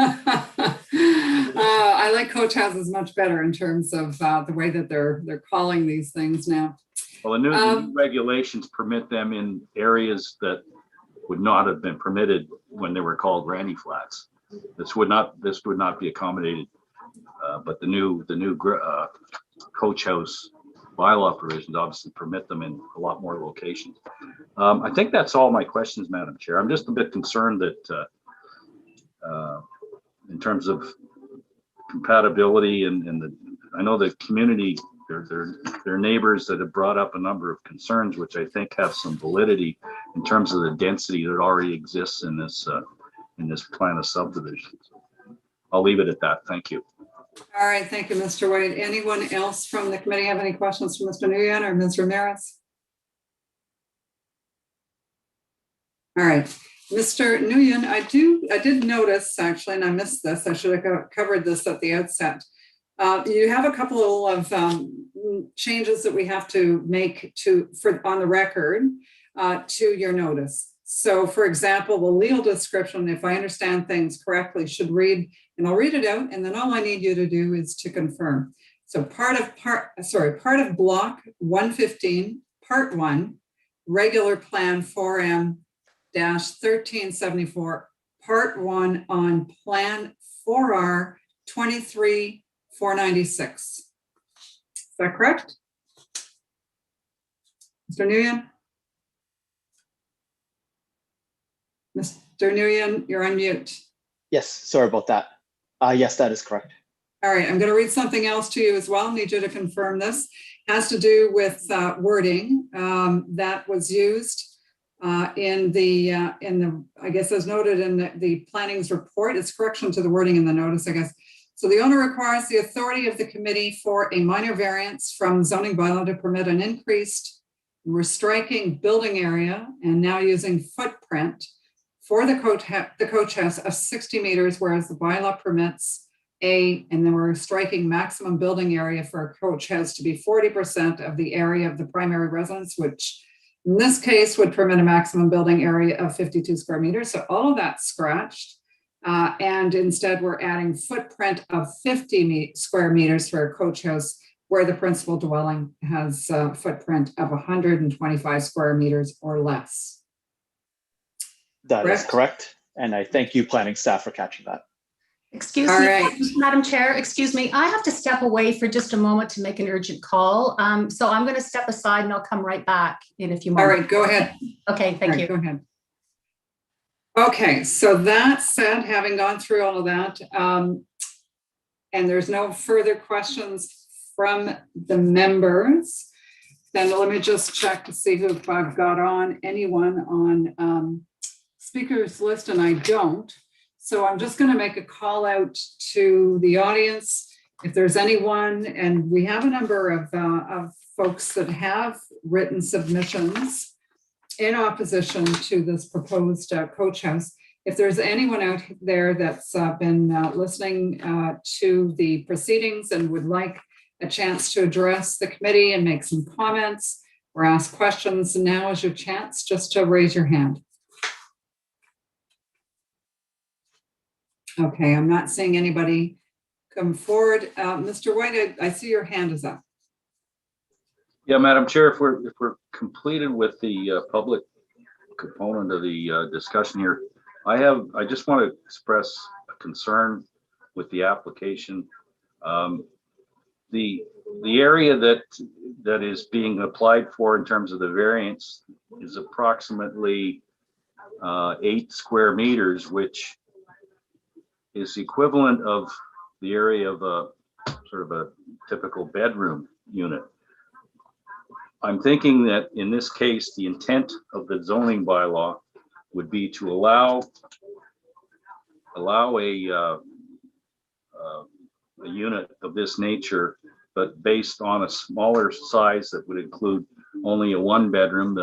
I like coach houses much better in terms of the way that they're calling these things now. Well, the new regulations permit them in areas that would not have been permitted when they were called granny flats. This would not be accommodated, but the new coach house bylaw provisions obviously permit them in a lot more locations. I think that's all my questions, Madam Chair. I'm just a bit concerned that in terms of compatibility and I know the community, their neighbors that have brought up a number of concerns, which I think have some validity in terms of the density that already exists in this plan of subdivision. I'll leave it at that. Thank you. All right, thank you, Mr. White. Anyone else from the committee have any questions for Mr. Nguyen or Ms. Ramirez? All right, Mr. Nguyen, I did notice actually, and I missed this, I should have covered this at the outset. You have a couple of changes that we have to make on the record to your notice. So for example, the legal description, if I understand things correctly, should read, and I'll read it out, and then all I need you to do is to confirm. So part of block 115, part 1, regular plan 4M-1374, part 1 on plan 4R 23-496. Is that correct? Mr. Nguyen? Mr. Nguyen, you're on mute. Yes, sorry about that. Yes, that is correct. All right, I'm going to read something else to you as well. I need you to confirm this. It has to do with wording that was used in the I guess as noted in the planning's report. It's correction to the wording in the notice, I guess. So the owner requires the authority of the committee for a minor variance from zoning bylaw to permit an increased, we're striking building area and now using footprint for the coach house of 60 meters, whereas the bylaw permits and then we're striking maximum building area for a coach house to be 40% of the area of the primary residence, which in this case would permit a maximum building area of 52 square meters. So all of that's scratched. And instead we're adding footprint of 50 square meters for a coach house where the principal dwelling has a footprint of 125 square meters or less. That is correct. And I thank you, planning staff, for catching that. Excuse me, Madam Chair, excuse me. I have to step away for just a moment to make an urgent call. So I'm going to step aside and I'll come right back in a few moments. All right, go ahead. Okay, thank you. Go ahead. Okay, so that said, having gone through all of that, and there's no further questions from the members, then let me just check to see if I've got on anyone on speakers list, and I don't. So I'm just going to make a call out to the audience. If there's anyone, and we have a number of folks that have written submissions in opposition to this proposed coach house. If there's anyone out there that's been listening to the proceedings and would like a chance to address the committee and make some comments or ask questions, now is your chance just to raise your hand. Okay, I'm not seeing anybody come forward. Mr. White, I see your hand is up. Yeah, Madam Chair, if we're completed with the public component of the discussion here, I just want to express a concern with the application. The area that is being applied for in terms of the variance is approximately 8 square meters, which is the equivalent of the area of a sort of a typical bedroom unit. I'm thinking that in this case, the intent of the zoning bylaw would be to allow a unit of this nature, but based on a smaller size that would include only a 1 bedroom.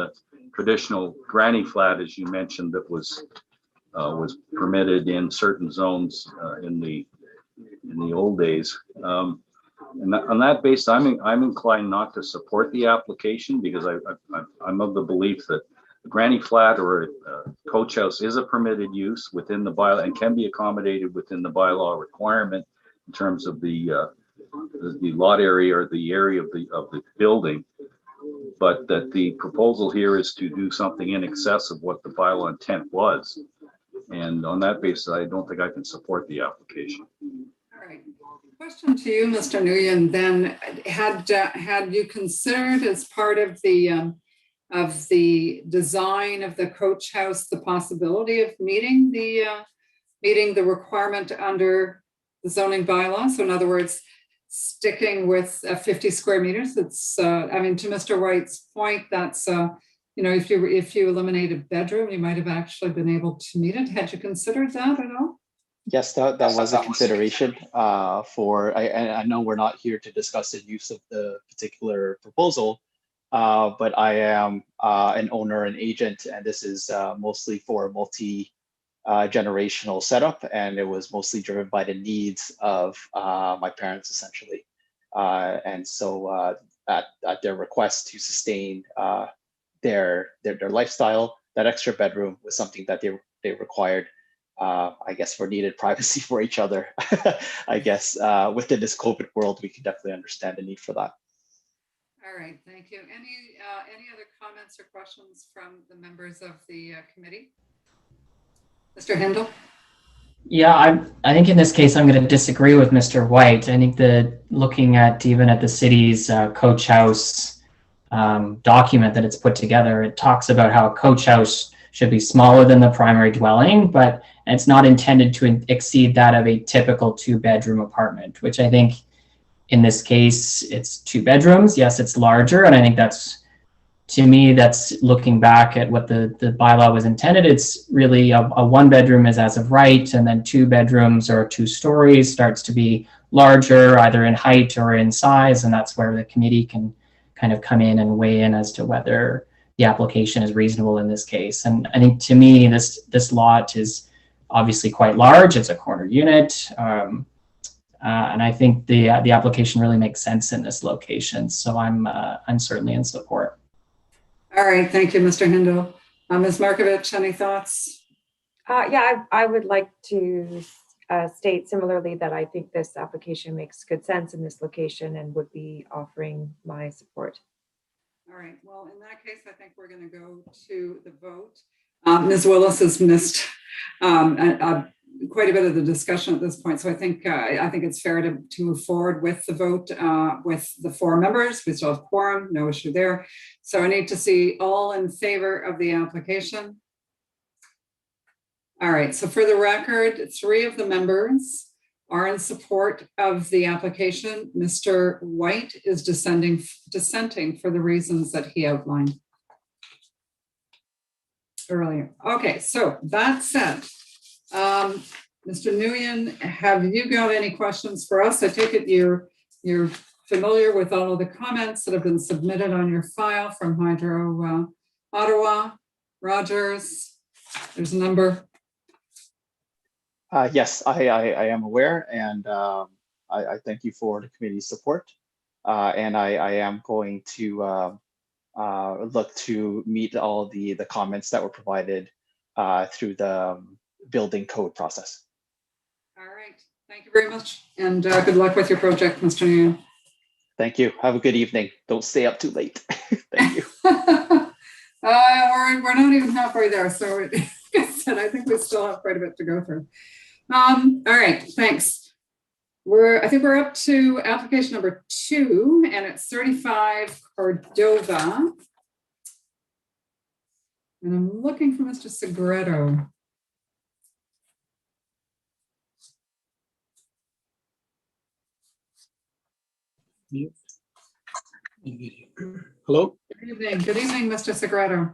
traditional granny flat, as you mentioned, that was permitted in certain zones in the old days. And on that basis, I'm inclined not to support the application because I'm of the belief that a granny flat or a coach house is a permitted use within the bylaw and can be accommodated within the bylaw requirement in terms of the lot area or the area of the building. But that the proposal here is to do something in excess of what the bylaw intent was. And on that basis, I don't think I can support the application. All right. Question to you, Mr. Nguyen, then, had you considered as part of the design of the coach house the possibility of meeting the requirement under the zoning bylaw? So in other words, sticking with 50 square meters. It's I mean, to Mr. White's point, that's if you eliminate a bedroom, you might have actually been able to meet it. Had you considered that at all? Yes, that was a consideration I know we're not here to discuss the use of the particular proposal, but I am an owner and agent, and this is mostly for a multi-generational setup, and it was mostly driven by the needs of my parents, essentially. And so at their request to sustain their lifestyle, that extra bedroom was something that they required. I guess for needed privacy for each other. I guess within this COVID world, we can definitely understand the need for that. All right, thank you. Any other comments or questions from the members of the committee? Mr. Hindle? Yeah, I think in this case, I'm going to disagree with Mr. White. I think that looking at even at the city's coach house document that it's put together, it talks about how a coach house should be smaller than the primary dwelling, but it's not intended to exceed that of a typical 2-bedroom apartment, which I think in this case, it's 2 bedrooms. Yes, it's larger. And I think that's, to me, that's looking back at what the bylaw was intended. It's really a 1-bedroom is as of right. And then 2 bedrooms or 2 stories starts to be larger, either in height or in size. And that's where the committee can kind of come in and weigh in as to whether the application is reasonable in this case. And I think to me, this lot is obviously quite large. It's a corner unit. And I think the application really makes sense in this location. So I'm certainly in support. All right, thank you, Mr. Hindle. Ms. Markovich, any thoughts? Yeah, I would like to state similarly that I think this application makes good sense in this location and would be offering my support. All right, well, in that case, I think we're going to go to the vote. Ms. Willis has missed quite a bit of the discussion at this point, so I think it's fair to move forward with the vote with the 4 members. We still have quorum, no issue there. So I need to see all in favor of the application. All right, so for the record, 3 of the members are in support of the application. Mr. White is dissenting for the reasons that he outlined earlier. Okay, so that said, Mr. Nguyen, have you got any questions for us? I take it you're familiar with all of the comments that have been submitted on your file from Hydro Ottawa, Rogers. There's a number. Yes, I am aware, and I thank you for the committee's support. And I am going to look to meet all the comments that were provided through the building code process. All right, thank you very much, and good luck with your project, Mr. Nguyen. Thank you. Have a good evening. Don't stay up too late. Thank you. We're not even halfway there, so like I said, I think we still have quite a bit to go through. All right, thanks. I think we're up to application number 2, and it's 35 Cordova. And I'm looking for Mr. Segreto. Hello. Good evening, Mr. Segreto.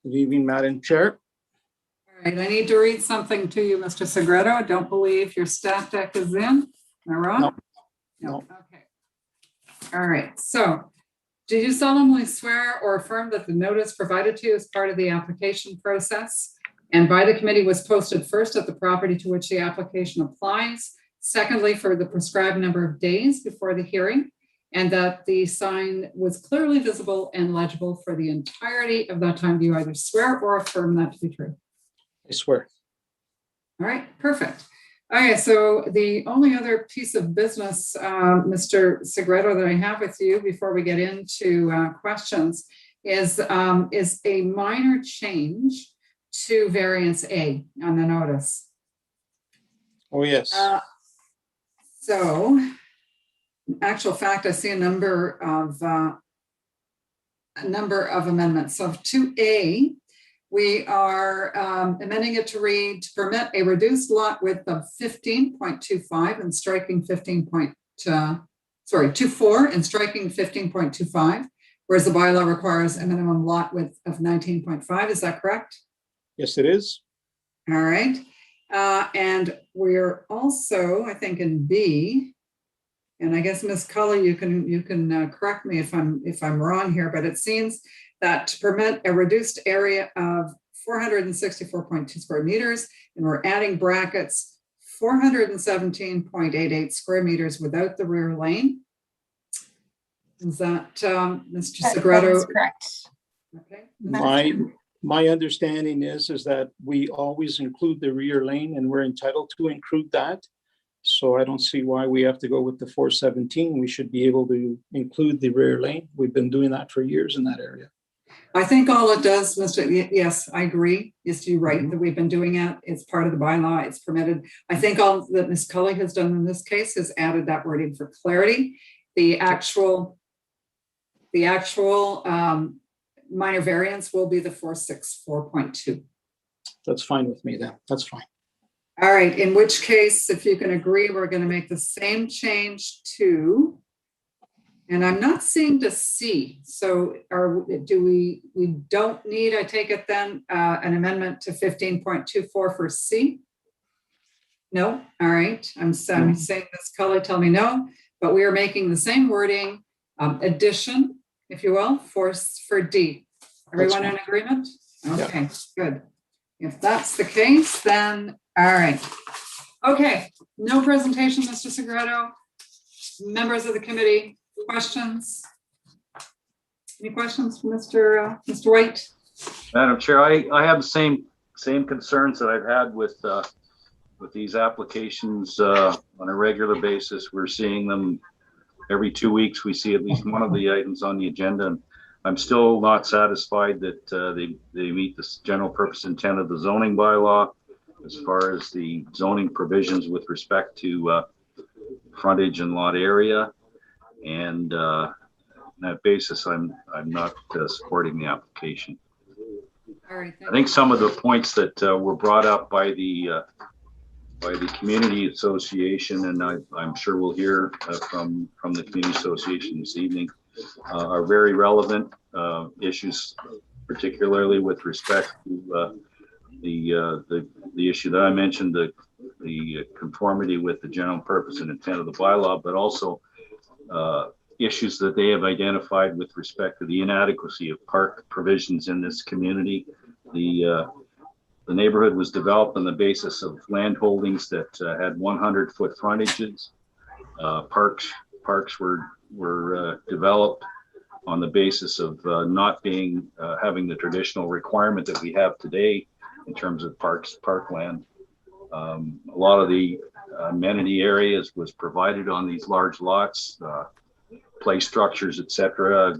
Good evening, Madam Chair. All right, I need to read something to you, Mr. Segreto. I don't believe your staff deck is in. Am I wrong? No. Okay. All right, so Do you solemnly swear or affirm that the notice provided to you as part of the application process and by the committee was posted first at the property to which the application applies, secondly, for the prescribed number of days before the hearing, and that the sign was clearly visible and legible for the entirety of that time? Do you either swear or affirm that to be true? I swear. All right, perfect. Okay, so the only other piece of business, Mr. Segreto, that I have with you before we get into questions is a minor change to variance A on the notice. Oh, yes. So, in actual fact, I see a number of amendments. So 2A, we are amending it to read, to permit a reduced lot width of 15.25 and striking 24 and striking 15.25, whereas the bylaw requires a minimum lot width of 19.5. Is that correct? Yes, it is. All right. And we're also, I think, in B, and I guess Ms. Cully, you can correct me if I'm wrong here, but it seems that to permit a reduced area of 464.2 square meters, and we're adding brackets 417.88 square meters without the rear lane. Is that Mr. Segreto? That's correct. Okay. My understanding is that we always include the rear lane and we're entitled to include that. So I don't see why we have to go with the 417. We should be able to include the rear lane. We've been doing that for years in that area. I think all it does, yes, I agree. Yes, you're right, that we've been doing it. It's part of the bylaw. It's permitted. I think all that Ms. Cully has done in this case is added that wording for clarity. The actual minor variance will be the 464.2. That's fine with me then. That's fine. All right, in which case, if you can agree, we're going to make the same change to, and I'm not seeing to C. So we don't need, I take it then, an amendment to 15.24 for C? No? All right. I'm saying this color, tell me no, but we are making the same wording, addition, if you will, for D. Everyone in agreement? Okay, good. If that's the case, then, all right. Okay, no presentation, Mr. Segreto. Members of the committee, questions? Any questions from Mr. White? Madam Chair, I have the same concerns that I've had with these applications on a regular basis. We're seeing them every 2 weeks. We see at least one of the items on the agenda. And I'm still not satisfied that they meet the general purpose intent of the zoning bylaw as far as the zoning provisions with respect to frontage and lot area. And on that basis, I'm not supporting the application. All right, I think some of the points that were brought up by the community association, and I'm sure we'll hear from the community association this evening, are very relevant issues, particularly with respect to the issue that I mentioned, the conformity with the general purpose and intent of the bylaw, but also issues that they have identified with respect to the inadequacy of park provisions in this community. The neighborhood was developed on the basis of land holdings that had 100-foot frontages. Parks were developed on the basis of not being having the traditional requirement that we have today in terms of parkland. A lot of the amenity areas was provided on these large lots, play structures, etc.,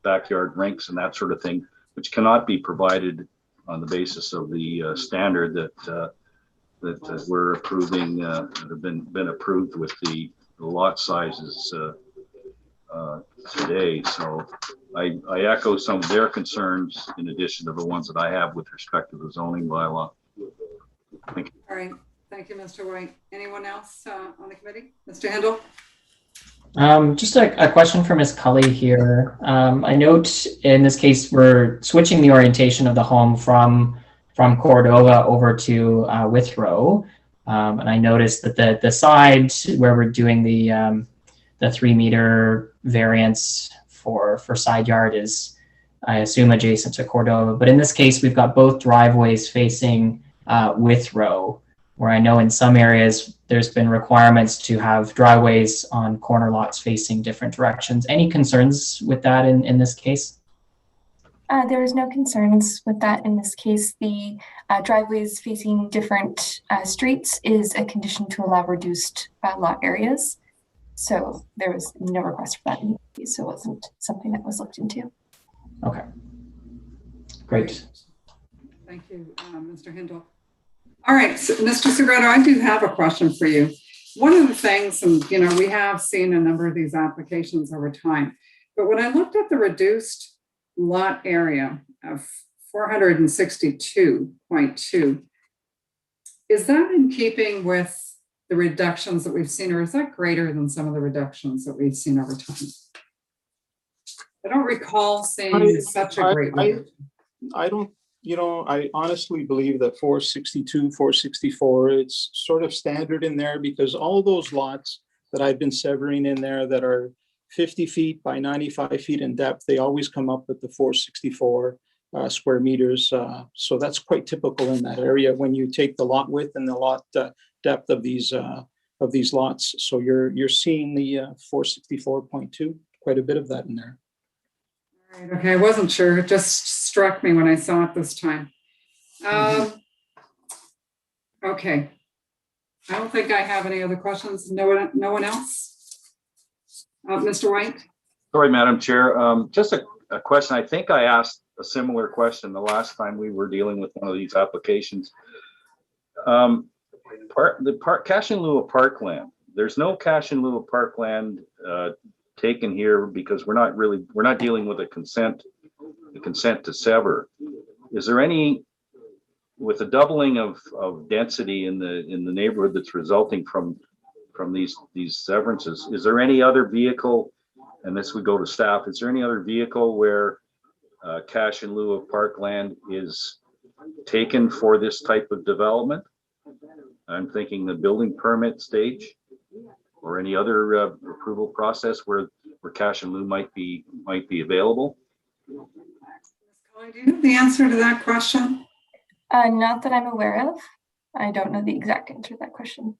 backyard rinks and that sort of thing, which cannot be provided on the basis of the standard that we're approving, that have been approved with the lot sizes today. So I echo some of their concerns in addition to the ones that I have with respect to the zoning bylaw. Thank you. All right, thank you, Mr. White. Anyone else on the committee? Mr. Handel? Just a question for Ms. Cully here. I note in this case, we're switching the orientation of the home from Cordova over to Withrow. And I noticed that the side where we're doing the 3 meter variance for side yard is, I assume, adjacent to Cordova. But in this case, we've got both driveways facing with row, where I know in some areas there's been requirements to have driveways on corner lots facing different directions. Any concerns with that in this case? There is no concerns with that in this case. The driveways facing different streets is a condition to allow reduced lot areas. So there was no request for that in the case, so it wasn't something that was looked into. Okay, great. Thank you, Mr. Hindle. All right, so Mr. Segreto, I do have a question for you. One of the things, and we have seen a number of these applications over time, but when I looked at the reduced lot area of 462.2, is that in keeping with the reductions that we've seen, or is that greater than some of the reductions that we've seen over time? I don't recall seeing such a great reduction. I don't, I honestly believe that 462, 464, it's sort of standard in there, because all those lots that I've been severing in there that are 50 feet by 95 feet in depth, they always come up with the 464 square meters. So that's quite typical in that area when you take the lot width and the lot depth of these lots. So you're seeing the 464.2, quite a bit of that in there. All right, okay, I wasn't sure. It just struck me when I saw it this time. Okay. I don't think I have any other questions. No one else? Mr. White? Sorry, Madam Chair. Just a question. I think I asked a similar question the last time we were dealing with one of these applications. Cash in lieu of parkland. There's no cash in lieu of parkland taken here because we're not dealing with the consent to sever. Is there any, with the doubling of density in the neighborhood that's resulting from these severances, is there any other vehicle, and this would go to staff, is there any other vehicle where cash in lieu of parkland is taken for this type of development? I'm thinking the building permit stage or any other approval process where cash in lieu might be available. Do you know the answer to that question? Not that I'm aware of. I don't know the exact answer to that question.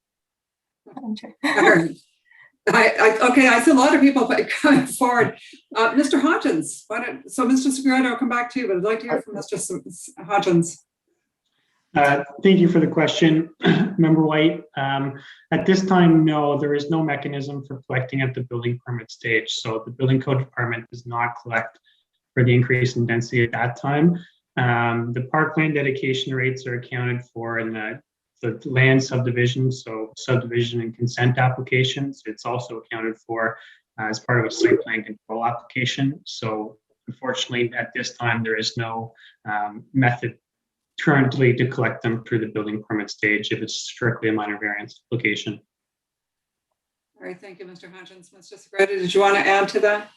I'm sure. Okay, I see a lot of people coming forward. Mr. Hodgins, so Mr. Segreto, I'll come back to you, but I'd like to hear from Mr. Hodgins. Thank you for the question, Member White. At this time, no, there is no mechanism for collecting at the building permit stage. So the building code department does not collect for the increase in density at that time. The parkland dedication rates are accounted for in the land subdivision, so subdivision and consent applications. It's also accounted for as part of a site plan control application. So unfortunately, at this time, there is no method currently to collect them through the building permit stage if it's strictly a minor variance application. All right, thank you, Mr. Hodgins. Mr. Segreto, did you want to add to that?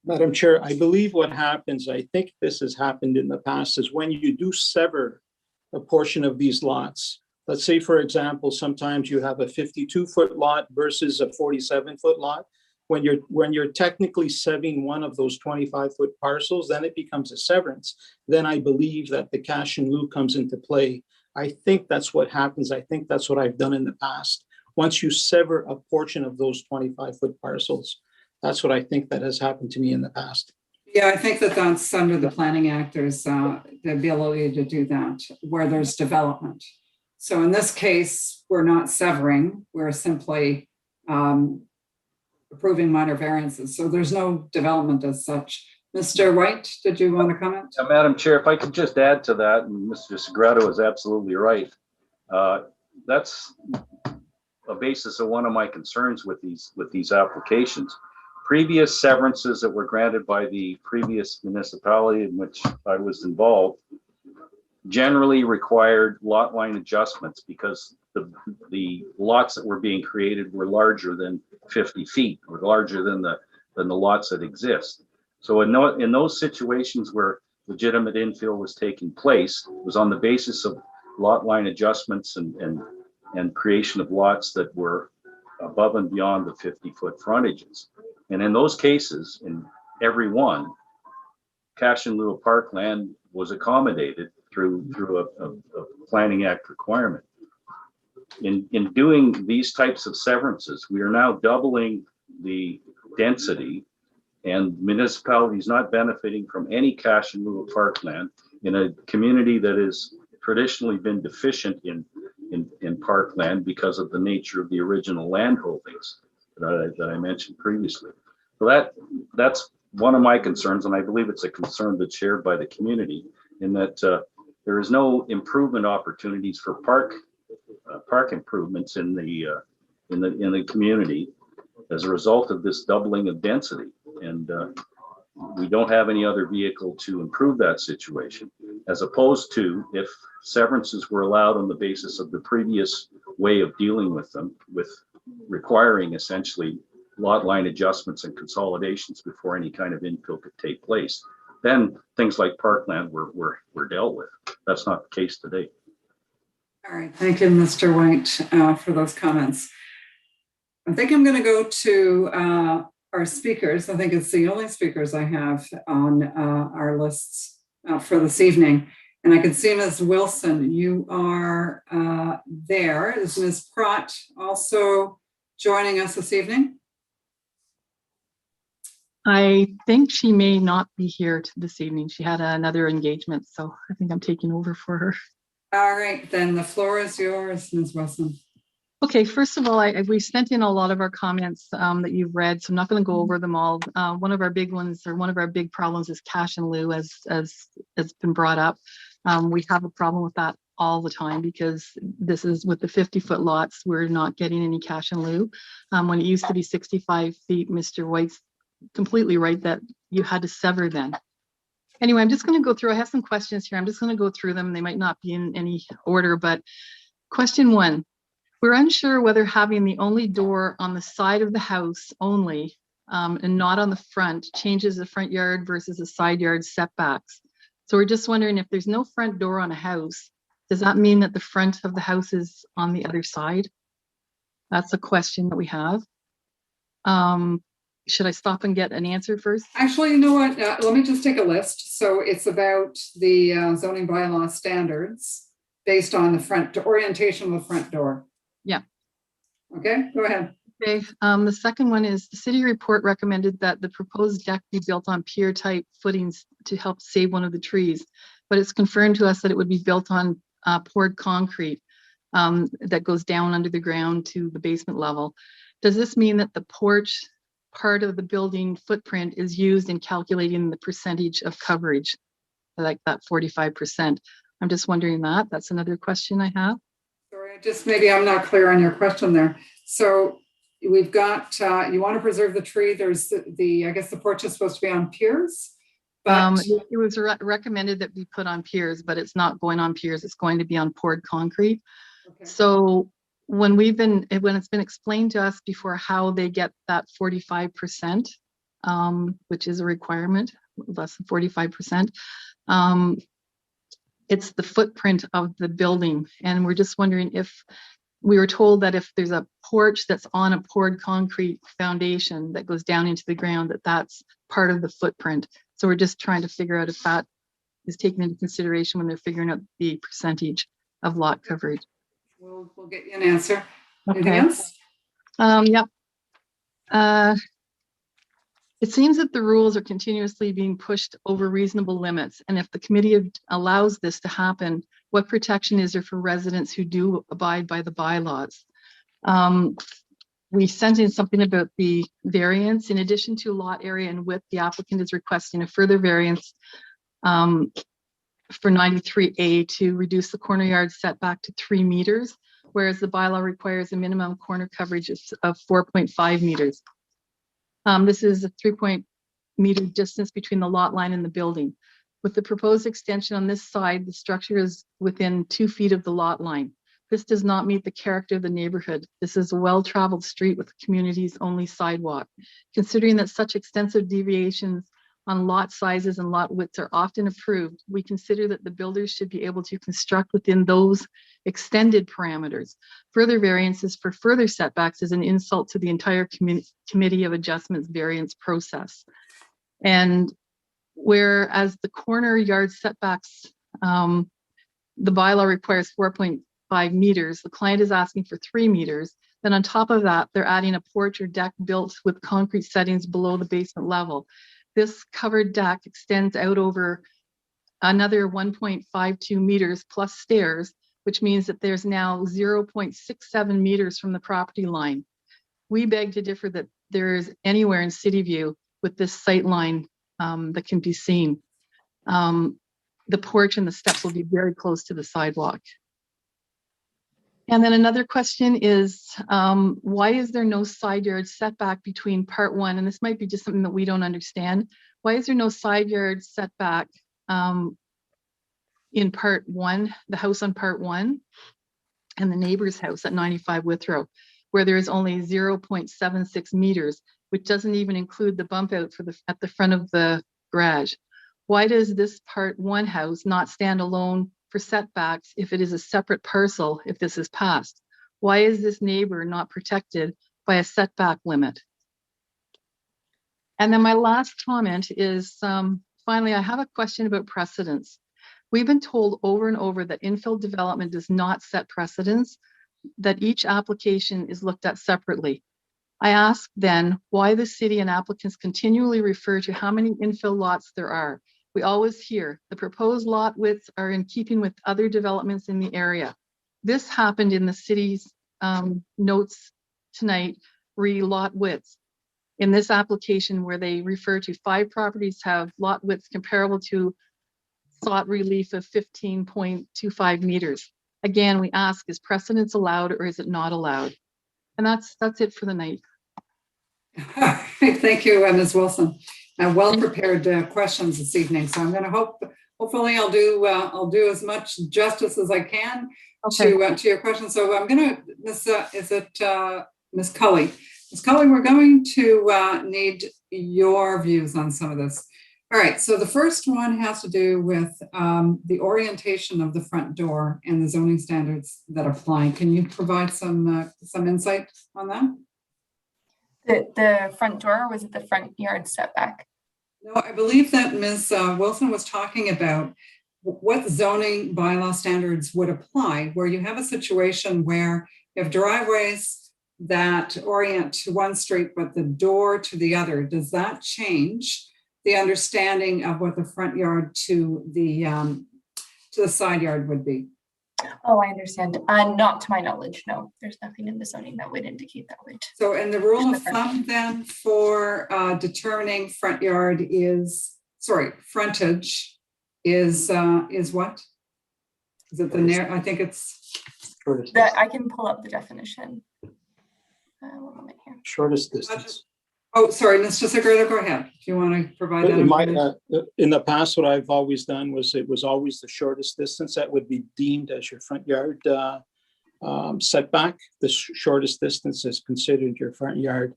Madam Chair, I believe what happens, I think this has happened in the past, is when you do sever a portion of these lots, let's say, for example, sometimes you have a 52-foot lot versus a 47-foot lot. When you're technically severing one of those 25-foot parcels, then it becomes a severance. Then I believe that the cash in lieu comes into play. I think that's what happens. I think that's what I've done in the past. Once you sever a portion of those 25-foot parcels, that's what I think that has happened to me in the past. Yeah, I think that's under the Planning Act. There's the ability to do that where there's development. So in this case, we're not severing, we're simply approving minor variances. So there's no development as such. Mr. White, did you want to comment? Yeah, Madam Chair, if I could just add to that, and Mr. Segreto is absolutely right. That's a basis of one of my concerns with these applications. Previous severances that were granted by the previous municipality in which I was involved generally required lot line adjustments because the lots that were being created were larger than 50 feet or larger than the lots that exist. So in those situations where legitimate infill was taking place, it was on the basis of lot line adjustments and creation of lots that were above and beyond the 50-foot frontages. And in those cases, everyone, cash in lieu of parkland was accommodated through a Planning Act requirement. In doing these types of severances, we are now doubling the density, and municipalities not benefiting from any cash in lieu of parkland in a community that has traditionally been deficient in parkland because of the nature of the original land holdings that I mentioned previously. So that's one of my concerns, and I believe it's a concern that's shared by the community, in that there is no improvement opportunities for park improvements in the community as a result of this doubling of density. And we don't have any other vehicle to improve that situation, as opposed to if severances were allowed on the basis of the previous way of dealing with them, with requiring essentially lot line adjustments and consolidations before any kind of infill could take place. Then things like parkland were dealt with. That's not the case today. All right, thank you, Mr. White, for those comments. I think I'm going to go to our speakers. I think it's the only speakers I have on our lists for this evening. And I can see Ms. Wilson, you are there. Is Ms. Pratt also joining us this evening? I think she may not be here this evening. She had another engagement, so I think I'm taking over for her. All right, then the floor is yours, Ms. Wilson. Okay, first of all, we sent in a lot of our comments that you've read, so I'm not going to go over them all. One of our big ones, or one of our big problems, is cash in lieu, as has been brought up. We have a problem with that all the time, because this is with the 50-foot lots, we're not getting any cash in lieu. When it used to be 65 feet, Mr. White's completely right that you had to sever then. Anyway, I'm just going to go through, I have some questions here. I'm just going to go through them. They might not be in any order, but question one, we're unsure whether having the only door on the side of the house only and not on the front changes the front yard versus the side yard setbacks. So we're just wondering, if there's no front door on a house, does that mean that the front of the house is on the other side? That's a question that we have. Should I stop and get an answer first? Actually, you know what? Let me just take a list. So it's about the zoning bylaw standards based on the front orientation of the front door. Yeah. Okay, go ahead. Okay. The second one is the city report recommended that the proposed deck be built on pier type footings to help save one of the trees, but it's confirmed to us that it would be built on poured concrete that goes down under the ground to the basement level. Does this mean that the porch part of the building footprint is used in calculating the percentage of coverage, like that 45%? I'm just wondering that. That's another question I have. Sorry, just maybe I'm not clear on your question there. So we've got, you want to preserve the tree. There's I guess the porch is supposed to be on piers. But it was recommended that we put on piers, but it's not going on piers. It's going to be on poured concrete. Okay. So when it's been explained to us before how they get that 45%, which is a requirement, less than 45%, it's the footprint of the building. And we're just wondering, if we were told that if there's a porch that's on a poured concrete foundation that goes down into the ground, that's part of the footprint. So we're just trying to figure out if that is taken into consideration when they're figuring out the percentage of lot coverage. We'll get you an answer. Okay. Anything else? Yep. It seems that the rules are continuously being pushed over reasonable limits. And if the committee allows this to happen, what protection is there for residents who do abide by the bylaws? We sent in something about the variance. In addition to lot area and width, the applicant is requesting a further variance for 93A to reduce the corner yard setback to 3 meters, whereas the bylaw requires a minimum corner coverage of 4.5 meters. This is a 3-meter distance between the lot line and the building. With the proposed extension on this side, the structure is within 2 feet of the lot line. This does not meet the character of the neighborhood. This is a well-traveled street with the community's only sidewalk. Considering that such extensive deviations on lot sizes and lot widths are often approved, we consider that the builders should be able to construct within those extended parameters. Further variances for further setbacks is an insult to the entire committee of adjustments variance process. And whereas the corner yard setbacks, the bylaw requires 4.5 meters, the client is asking for 3 meters. Then on top of that, they're adding a porch or deck built with concrete settings below the basement level. This covered deck extends out over another 1.52 meters plus stairs, which means that there's now 0.67 meters from the property line. We beg to differ that there is anywhere in City View with this sight line that can be seen. The porch and the steps will be very close to the sidewalk. And then another question is, why is there no side yard setback between part 1? And this might be just something that we don't understand. Why is there no side yard setback in part 1, the house on part 1, and the neighbor's house at 95 Withrow, where there is only 0.76 meters, which doesn't even include the bump out at the front of the garage? Why does this part 1 house not stand alone for setbacks if it is a separate parcel if this is passed? Why is this neighbor not protected by a setback limit? And then my last comment is, finally, I have a question about precedence. We've been told over and over that infill development does not set precedents, that each application is looked at separately. I ask then why the city and applicants continually refer to how many infill lots there are. We always hear the proposed lot widths are in keeping with other developments in the area. This happened in the city's notes tonight, re-lot widths. In this application where they refer to 5 properties have lot widths comparable to sought relief of 15.25 meters. Again, we ask, is precedence allowed or is it not allowed? And that's it for the night. Thank you, Ms. Wilson. Well-prepared questions this evening. So I'm going to hopefully I'll do as much justice as I can to your questions. So I'm going to, Ms. Cully? Ms. Cully, we're going to need your views on some of this. All right, so the first one has to do with the orientation of the front door and the zoning standards that apply. Can you provide some insight on that? The front door, or was it the front yard setback? No, I believe that Ms. Wilson was talking about what zoning bylaw standards would apply, where you have a situation where you have driveways that orient to one street, but the door to the other. Does that change the understanding of what the front yard to the side yard would be? Oh, I understand. Not to my knowledge, no. There's nothing in the zoning that would indicate that would. So, and the rule of thumb then for determining frontage is what? Is it the I think it's that I can pull up the definition. One moment here. Shortest distance. Oh, sorry, Mr. Segredo, go ahead. If you want to provide that. In the past, what I've always done was it was always the shortest distance that would be deemed as your front yard setback. The shortest distance is considered your front yard.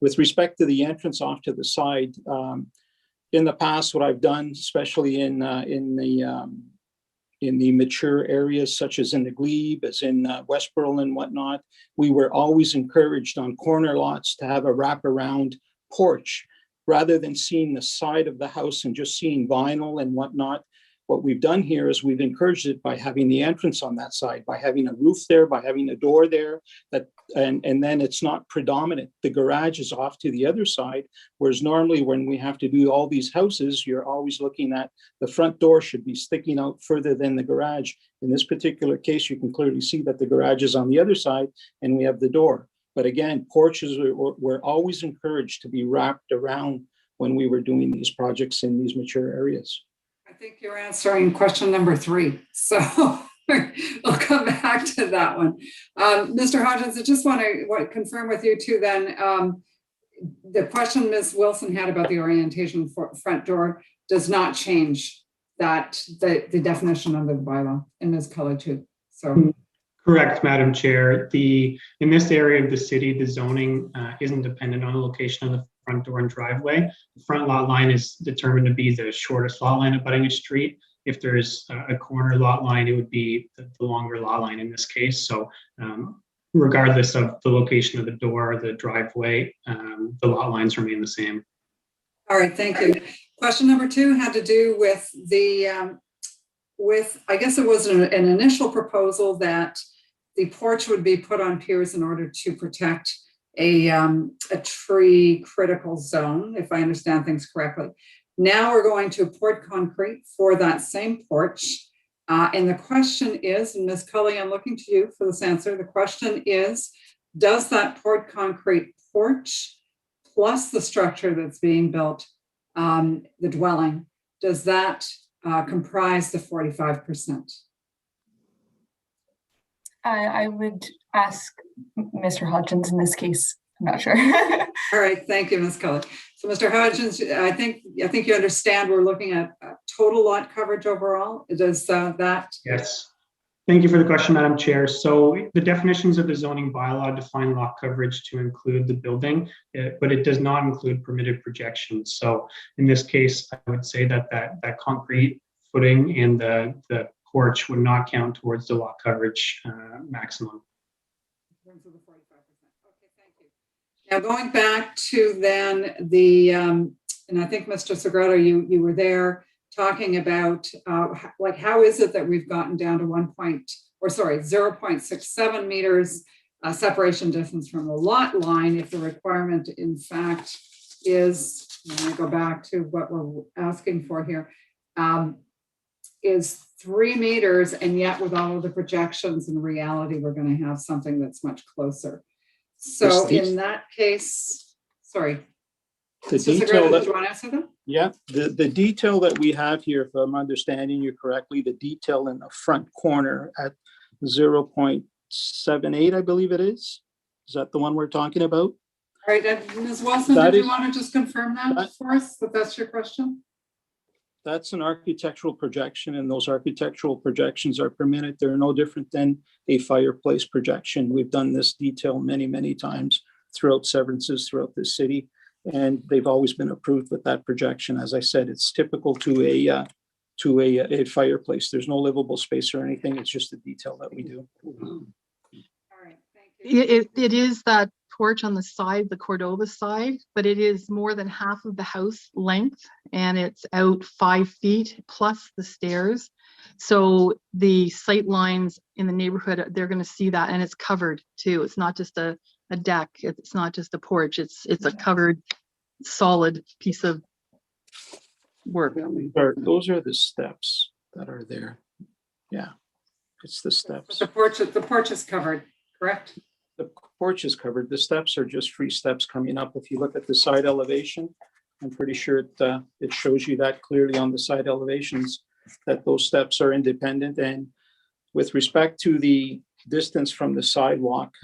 With respect to the entrance off to the side, in the past, what I've done, especially in the mature areas, such as in the Glebe, as in Westboro and whatnot, we were always encouraged on corner lots to have a wraparound porch rather than seeing the side of the house and just seeing vinyl and whatnot. What we've done here is we've encouraged it by having the entrance on that side, by having a roof there, by having a door there, and then it's not predominant. The garage is off to the other side, whereas normally when we have to do all these houses, you're always looking at the front door should be sticking out further than the garage. In this particular case, you can clearly see that the garage is on the other side and we have the door. But again, porches were always encouraged to be wrapped around when we were doing these projects in these mature areas. I think you're answering question number 3. So I'll come back to that one. Mr. Hodgins, I just want to confirm with you too then, the question Ms. Wilson had about the orientation for front door does not change that the definition under the bylaw, and Ms. Cully too. So correct, Madam Chair. In this area of the city, the zoning isn't dependent on the location of the front door and driveway. The front lot line is determined to be the shortest lot line abutting a street. If there's a corner lot line, it would be the longer lot line in this case. So regardless of the location of the door or the driveway, the lot lines remain the same. All right, thank you. Question number 2 had to do with I guess it was an initial proposal that the porch would be put on piers in order to protect a tree critical zone, if I understand things correctly. Now we're going to pour concrete for that same porch. And the question is, and Ms. Cully, I'm looking to you for this answer. The question is, does that poured concrete porch plus the structure that's being built, the dwelling, does that comprise the 45%? I would ask Mr. Hodgins in this case. I'm not sure. All right, thank you, Ms. Cully. So, Mr. Hodgins, I think you understand we're looking at total lot coverage overall. Does that? Yes. Thank you for the question, Madam Chair. So the definitions of the zoning bylaw define lot coverage to include the building, but it does not include permitted projections. So in this case, I would say that concrete footing and the porch would not count towards the lot coverage maximum. In terms of the 45%. Okay, thank you. Now going back to then the, and I think Mr. Segreto, you were there talking about like how is it that we've gotten down to 0.67 meters separation distance from the lot line if the requirement in fact is, and I go back to what we're asking for here, is 3 meters, and yet with all of the projections in reality, we're going to have something that's much closer. So in that case, sorry. The detail that, do you want to answer that? Yeah, the detail that we have here, if I'm understanding you correctly, the detail in the front corner at 0.78, I believe it is. Is that the one we're talking about? All right, and Ms. Wilson, did you want to just confirm that for us, that that's your question? That's an architectural projection, and those architectural projections are permitted. They're no different than a fireplace projection. We've done this detail many, many times throughout severances throughout the city, and they've always been approved with that projection. As I said, it's typical to a fireplace. There's no livable space or anything. It's just a detail that we do. All right, thank you. It is that porch on the side, the Cordova side, but it is more than half of the house length, and it's out 5 feet plus the stairs. So the sight lines in the neighborhood, they're going to see that, and it's covered too. It's not just a deck. It's not just a porch. It's a covered, solid piece of work. Those are the steps that are there. Yeah, it's the steps. The porch is covered, correct? The porch is covered. The steps are just free steps coming up. If you look at the side elevation, I'm pretty sure it shows you that clearly on the side elevations, that those steps are independent. And with respect to the distance from the sidewalk,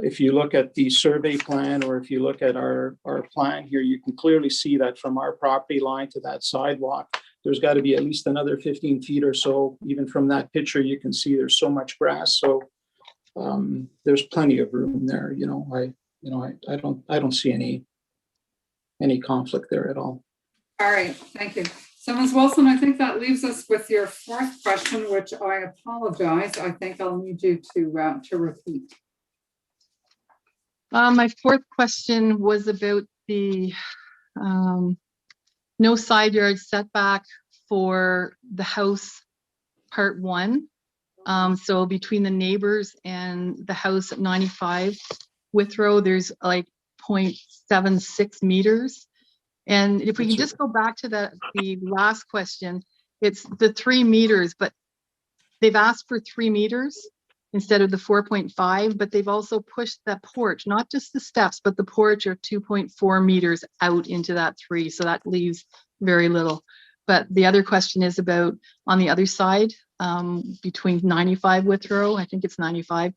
if you look at the survey plan, or if you look at our plan here, you can clearly see that from our property line to that sidewalk, there's got to be at least another 15 feet or so. Even from that picture, you can see there's so much grass. So there's plenty of room there. I don't see any conflict there at all. All right, thank you. So Ms. Wilson, I think that leaves us with your 4th question, which I apologize. I think I'll need you to repeat. My 4th question was about the no side yard setback for the house part 1. So between the neighbors and the house at 95 Withrow, there's like 0.76 meters. And if we can just go back to the last question, it's the 3 meters, but they've asked for 3 meters instead of the 4.5, but they've also pushed that porch, not just the steps, but the porch are 2.4 meters out into that 3. So that leaves very little. But the other question is about on the other side, between 95 Withrow, I think it's 95,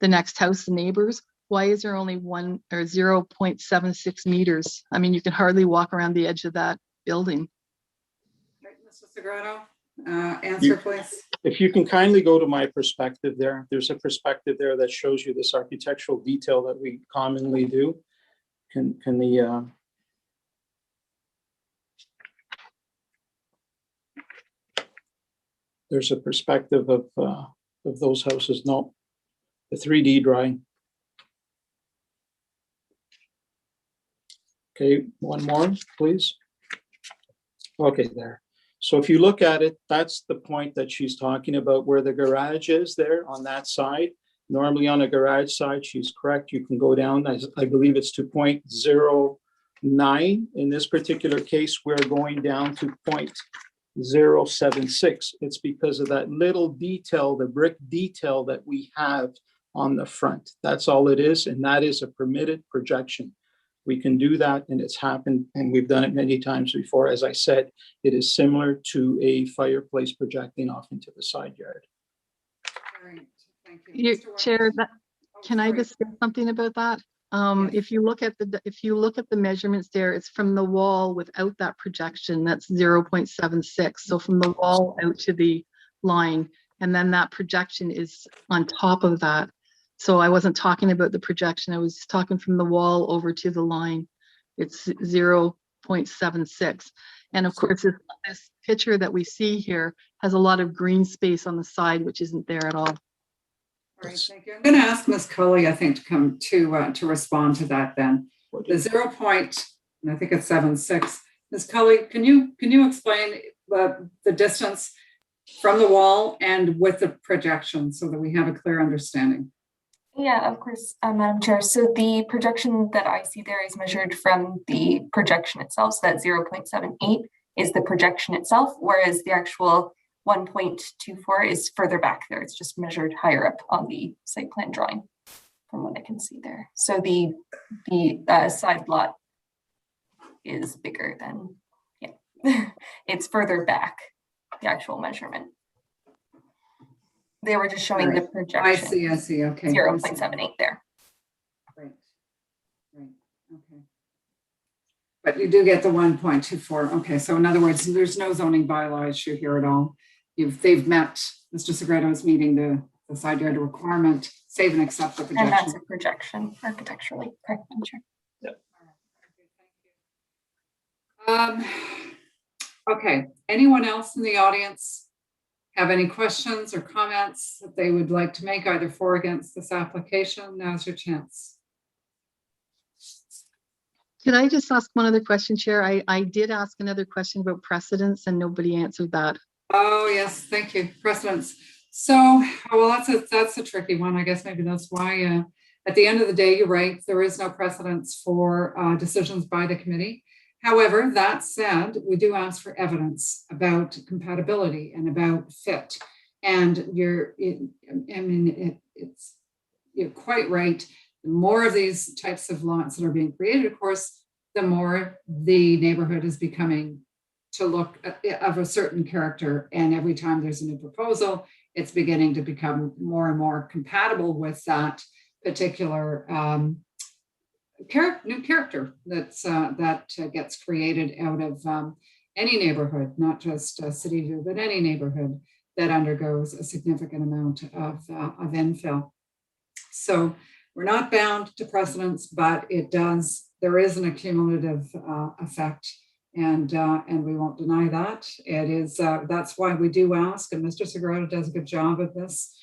the next house, the neighbors, why is there only 0.76 meters? I mean, you can hardly walk around the edge of that building. Right, Mr. Segreto, answer please. If you can kindly go to my perspective there, there's a perspective there that shows you this architectural detail that we commonly do. Can the there's a perspective of those houses. No, the 3D drawing. Okay, one more, please. Okay, there. So if you look at it, that's the point that she's talking about where the garage is there on that side. Normally on a garage side, she's correct. You can go down, I believe it's to 0.09. In this particular case, we're going down to 0.076. It's because of that little detail, the brick detail that we have on the front. That's all it is, and that is a permitted projection. We can do that, and it's happened, and we've done it many times before. As I said, it is similar to a fireplace projecting off into the side yard. All right, thank you. Chair, can I just say something about that? If you look at the measurements there, it's from the wall without that projection, that's 0.76. So from the wall out to the line, and then that projection is on top of that. So I wasn't talking about the projection, I was talking from the wall over to the line. It's 0.76. And of course, this picture that we see here has a lot of green space on the side, which isn't there at all. All right, thank you. I'm going to ask Ms. Cully, I think, to come to respond to that then. The 0.76. Ms. Cully, can you explain the distance from the wall and with the projection so that we have a clear understanding? Yeah, of course, Madam Chair. So the projection that I see there is measured from the projection itself. So that 0.78 is the projection itself, whereas the actual 1.24 is further back there. It's just measured higher up on the site plan drawing from what I can see there. So the side lot is bigger than, yeah, it's further back, the actual measurement. They were just showing the projection. I see, okay. 0.78 there. Right, okay. But you do get the 1.24. Okay, so in other words, there's no zoning bylaw issue here at all. They've met, Mr. Segredo's meeting the side yard requirement, save and accept the projection. And that's a projection architecturally, correct, I'm sure. Yep. Okay, anyone else in the audience have any questions or comments that they would like to make either for or against this application? Now's your chance. Could I just ask one other question, Chair? I did ask another question about precedents and nobody answered that. Oh, yes, thank you. Precedents. So, well, that's a tricky one. I guess maybe that's why at the end of the day, you're right, there is no precedence for decisions by the committee. However, that said, we do ask for evidence about compatibility and about fit. And you're quite right. The more of these types of lots that are being created, of course, the more the neighborhood is becoming to look of a certain character. And every time there's a new proposal, it's beginning to become more and more compatible with that particular new character that gets created out of any neighborhood, not just City View, but any neighborhood that undergoes a significant amount of infill. So we're not bound to precedents, but there is an accumulative effect, and we won't deny that. It is, that's why we do ask, and Mr. Segredo does a good job of this.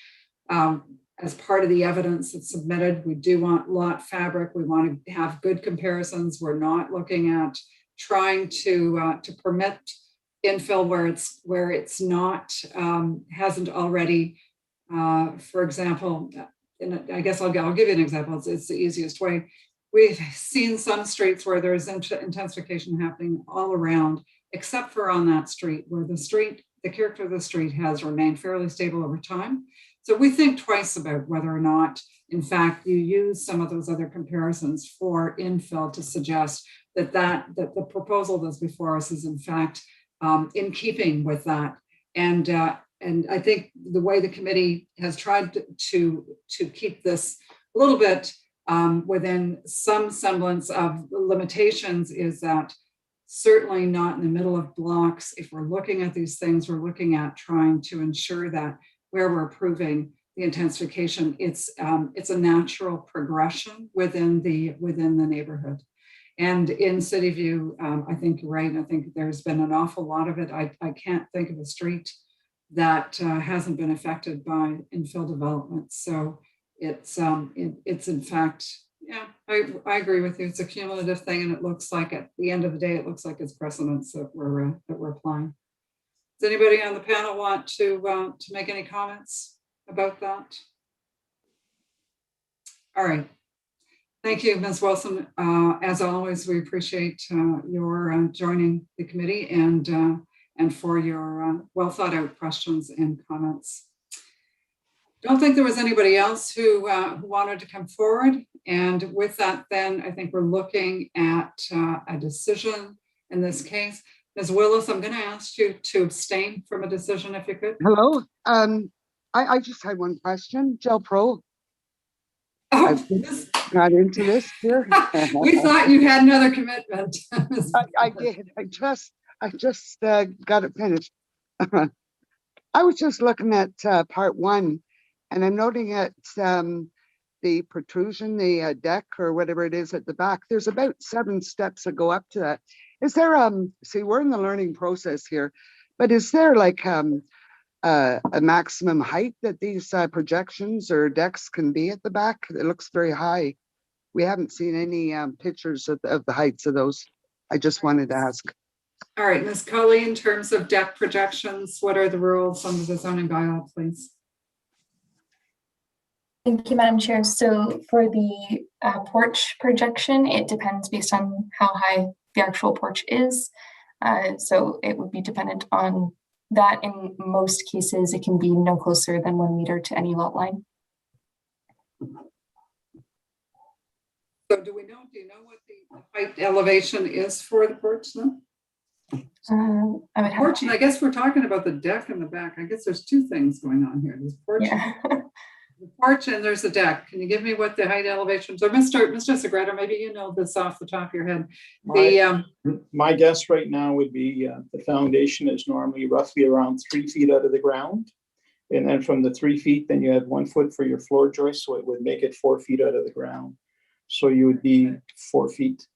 As part of the evidence that's submitted, we do want lot fabric. We want to have good comparisons. We're not looking at trying to permit infill where it's not, hasn't already, for example, and I guess I'll give you an example. It's the easiest way. We've seen some streets where there's intensification happening all around, except for on that street where the character of the street has remained fairly stable over time. So we think twice about whether or not, in fact, you use some of those other comparisons for infill to suggest that the proposal that's before us is in fact in keeping with that. And I think the way the committee has tried to keep this a little bit within some semblance of limitations is that certainly not in the middle of blocks. If we're looking at these things, we're looking at trying to ensure that where we're approving the intensification, it's a natural progression within the neighborhood. And in City View, I think you're right. I think there's been an awful lot of it. I can't think of a street that hasn't been affected by infill development. So it's in fact Yeah, I agree with you. It's a cumulative thing, and it looks like at the end of the day, it looks like it's precedents that we're applying. Does anybody on the panel want to make any comments about that? All right. Thank you, Ms. Wilson. As always, we appreciate your joining the committee and for your well thought out questions and comments. Don't think there was anybody else who wanted to come forward. And with that, then I think we're looking at a decision in this case. Ms. Willis, I'm going to ask you to abstain from a decision if you could. Hello. I just had one question. Jill Pro. Oh, I've got into this here. We thought you had another commitment. I did. I just got it finished. I was just looking at part 1, and I'm noting at the protrusion, the deck or whatever it is at the back. There's about 7 steps that go up to that. Is there see, we're in the learning process here, but is there like a maximum height that these projections or decks can be at the back? It looks very high. We haven't seen any pictures of the heights of those. I just wanted to ask. All right, Ms. Cully, in terms of deck projections, what are the rules under the zoning bylaw, please? Thank you, Madam Chair. So for the porch projection, it depends based on how high the actual porch is. So it would be dependent on that. In most cases, it can be no closer than 1 meter to any lot line. So do you know what the height elevation is for the porch then? I would have porch, and I guess we're talking about the deck in the back. I guess there's 2 things going on here. There's porch, the porch, and there's the deck. Can you give me what the height elevations are? Mr. Segreto, maybe you know this off the top of your head. My guess right now would be the foundation is normally roughly around 3 feet out of the ground. And then from the 3 feet, then you have 1 foot for your floor joist. So it would make it 4 feet out of the ground. So you would be 4 feet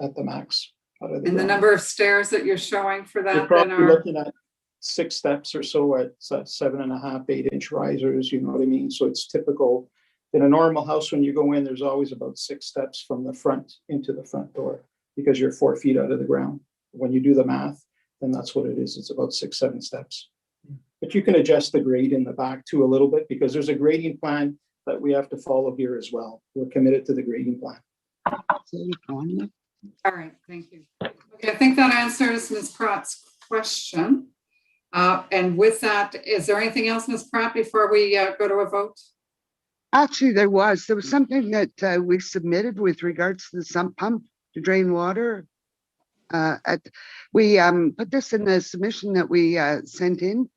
at the max. Out of the ground. The number of stairs that you're showing for that? You're probably looking at 6 steps or so at 7.5, 8-inch risers, you know what I mean? So it's typical. In a normal house, when you go in, there's always about 6 steps from the front into the front door because you're 4 feet out of the ground. When you do the math, then that's what it is. It's about 6, 7 steps. But you can adjust the grade in the back too a little bit because there's a grading plan that we have to follow here as well. We're committed to the grading plan. All right, thank you. Okay, I think that answers Ms. Pratt's question. And with that, is there anything else, Ms. Pratt, before we go to a vote? Actually, there was something that we submitted with regards to the sump pump to drain water. We put this in the submission that we sent in.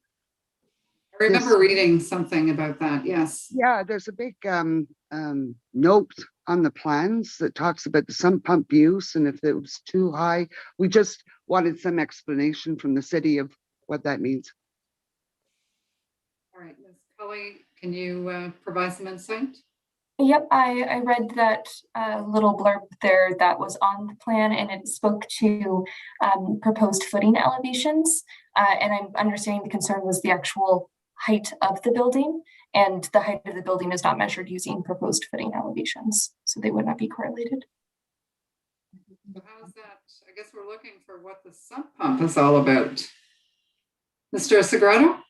I remember reading something about that, yes. Yeah, there's a big note on the plans that talks about the sump pump use and if it was too high. We just wanted some explanation from the city of what that means. All right, Ms. Cully, can you provide some insight? Yep, I read that little blurb there that was on the plan, and it spoke to proposed footing elevations. And I'm understanding the concern was the actual height of the building, and the height of the building is not measured using proposed footing elevations, so they would not be correlated. So how's that? I guess we're looking for what the sump pump is all about. Mr. Segreto?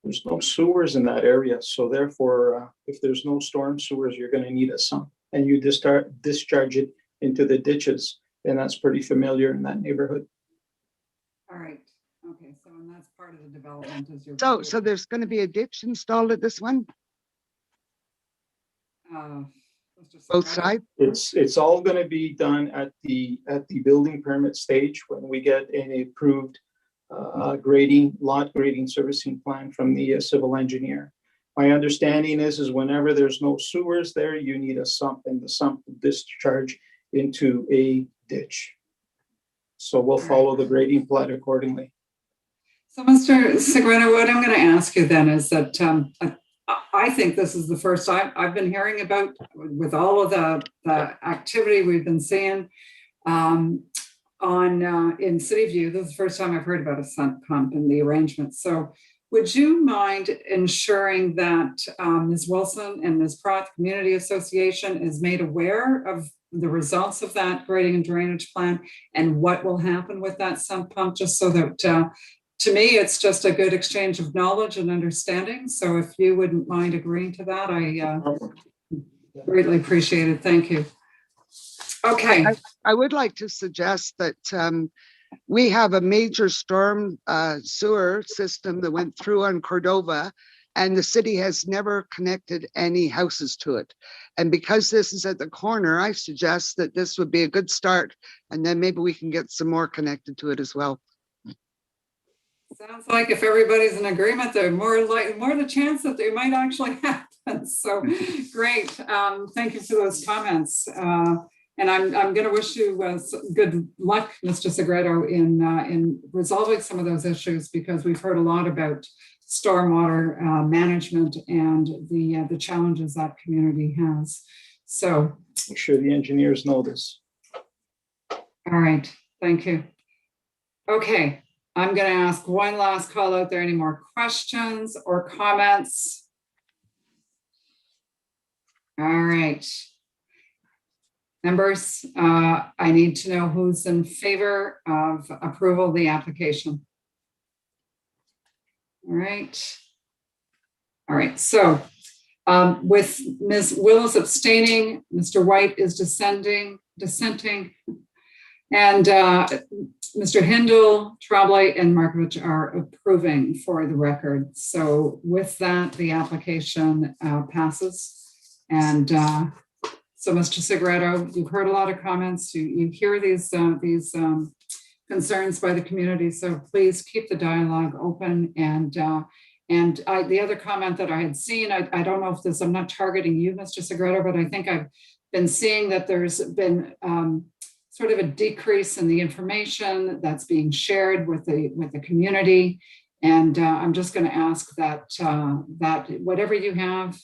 There's no sewers in that area. So therefore, if there's no storm sewers, you're going to need a sump and you discharge it into the ditches. And that's pretty familiar in that neighborhood. All right. Okay. So, and that's part of the development as you're. So there's going to be a ditch installed at this one? Both sides? It's all going to be done at the building permit stage when we get an approved lot grading servicing plan from the civil engineer. My understanding is whenever there's no sewers there, you need a sump, and the sump will discharge into a ditch. So we'll follow the grading plan accordingly. So, Mr. Segreto, what I'm going to ask you then is that I think this is the first I've been hearing about, with all of the activity we've been seeing in City View. This is the first time I've heard about a sump pump and the arrangement. So would you mind ensuring that Ms. Wilson and Ms. Pratt, Community Association, is made aware of the results of that grading and drainage plan and what will happen with that sump pump, just so that, to me, it's just a good exchange of knowledge and understanding. So if you wouldn't mind agreeing to that, I greatly appreciate it. Thank you. Okay. I would like to suggest that we have a major storm sewer system that went through on Cordova, and the city has never connected any houses to it. And because this is at the corner, I suggest that this would be a good start, and then maybe we can get some more connected to it as well. Sounds like if everybody's in agreement, there's more the chance that they might actually happen. So great. Thank you for those comments. And I'm going to wish you good luck, Mr. Segredo, in resolving some of those issues, because we've heard a lot about stormwater management and the challenges that community has. So I'm sure the engineers know this. All right, thank you. Okay, I'm going to ask one last call out there. Any more questions or comments? All right. Members, I need to know who's in favor of approval of the application. All right. All right, so with Ms. Willis abstaining, Mr. White is dissenting, and Mr. Hindle, Tremblay, and Markovich are approving for the record. So with that, the application passes. And so, Mr. Segredo, you've heard a lot of comments. You hear these concerns by the community. So please keep the dialogue open. And the other comment that I had seen, I don't know if this, I'm not targeting you, Mr. Segredo, but I think I've been seeing that there's been sort of a decrease in the information that's being shared with the community. And I'm just going to ask that whatever you have,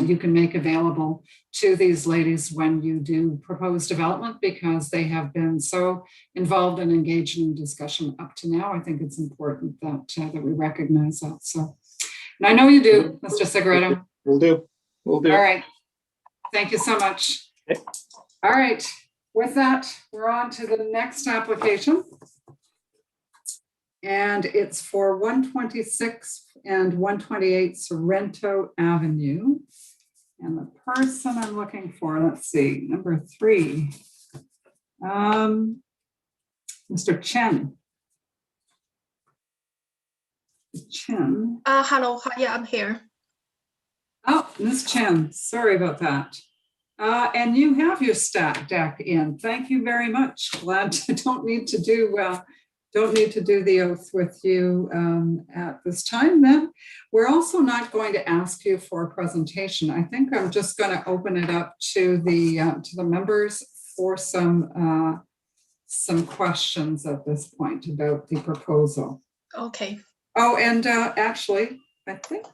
you can make available to these ladies when you do propose development, because they have been so involved and engaged in discussion up to now. I think it's important that we recognize that. So, and I know you do, Mr. Segredo. Will do. Will do. All right. Thank you so much. Okay. All right. With that, we're on to the next application. And it's for 126 and 128 Sorrento Avenue. And the person I'm looking for, let's see, number 3, Mr. Chen. Hello. Yeah, I'm here. Oh, Ms. Chen, sorry about that. And you have your deck in. Thank you very much. Glad to don't need to do the oath with you at this time. Then we're also not going to ask you for a presentation. I think I'm just going to open it up to the members for some questions at this point about the proposal. Okay. Oh, and actually, I think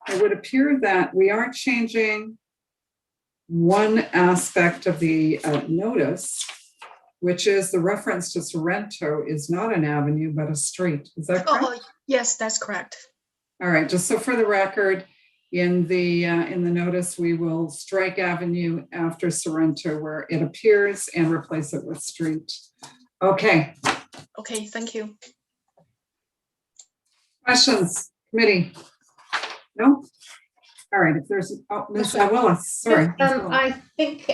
it would appear that we are changing one aspect of the notice, which is the reference to Sorrento is not an avenue, but a street. Is that correct? Oh, yes, that's correct. All right, just so for the record, in the notice, we will strike avenue after Sorrento where it appears and replace it with street. Okay. Okay, thank you. Questions, committee? No? All right, if there's, Ms. Willis, sorry. I think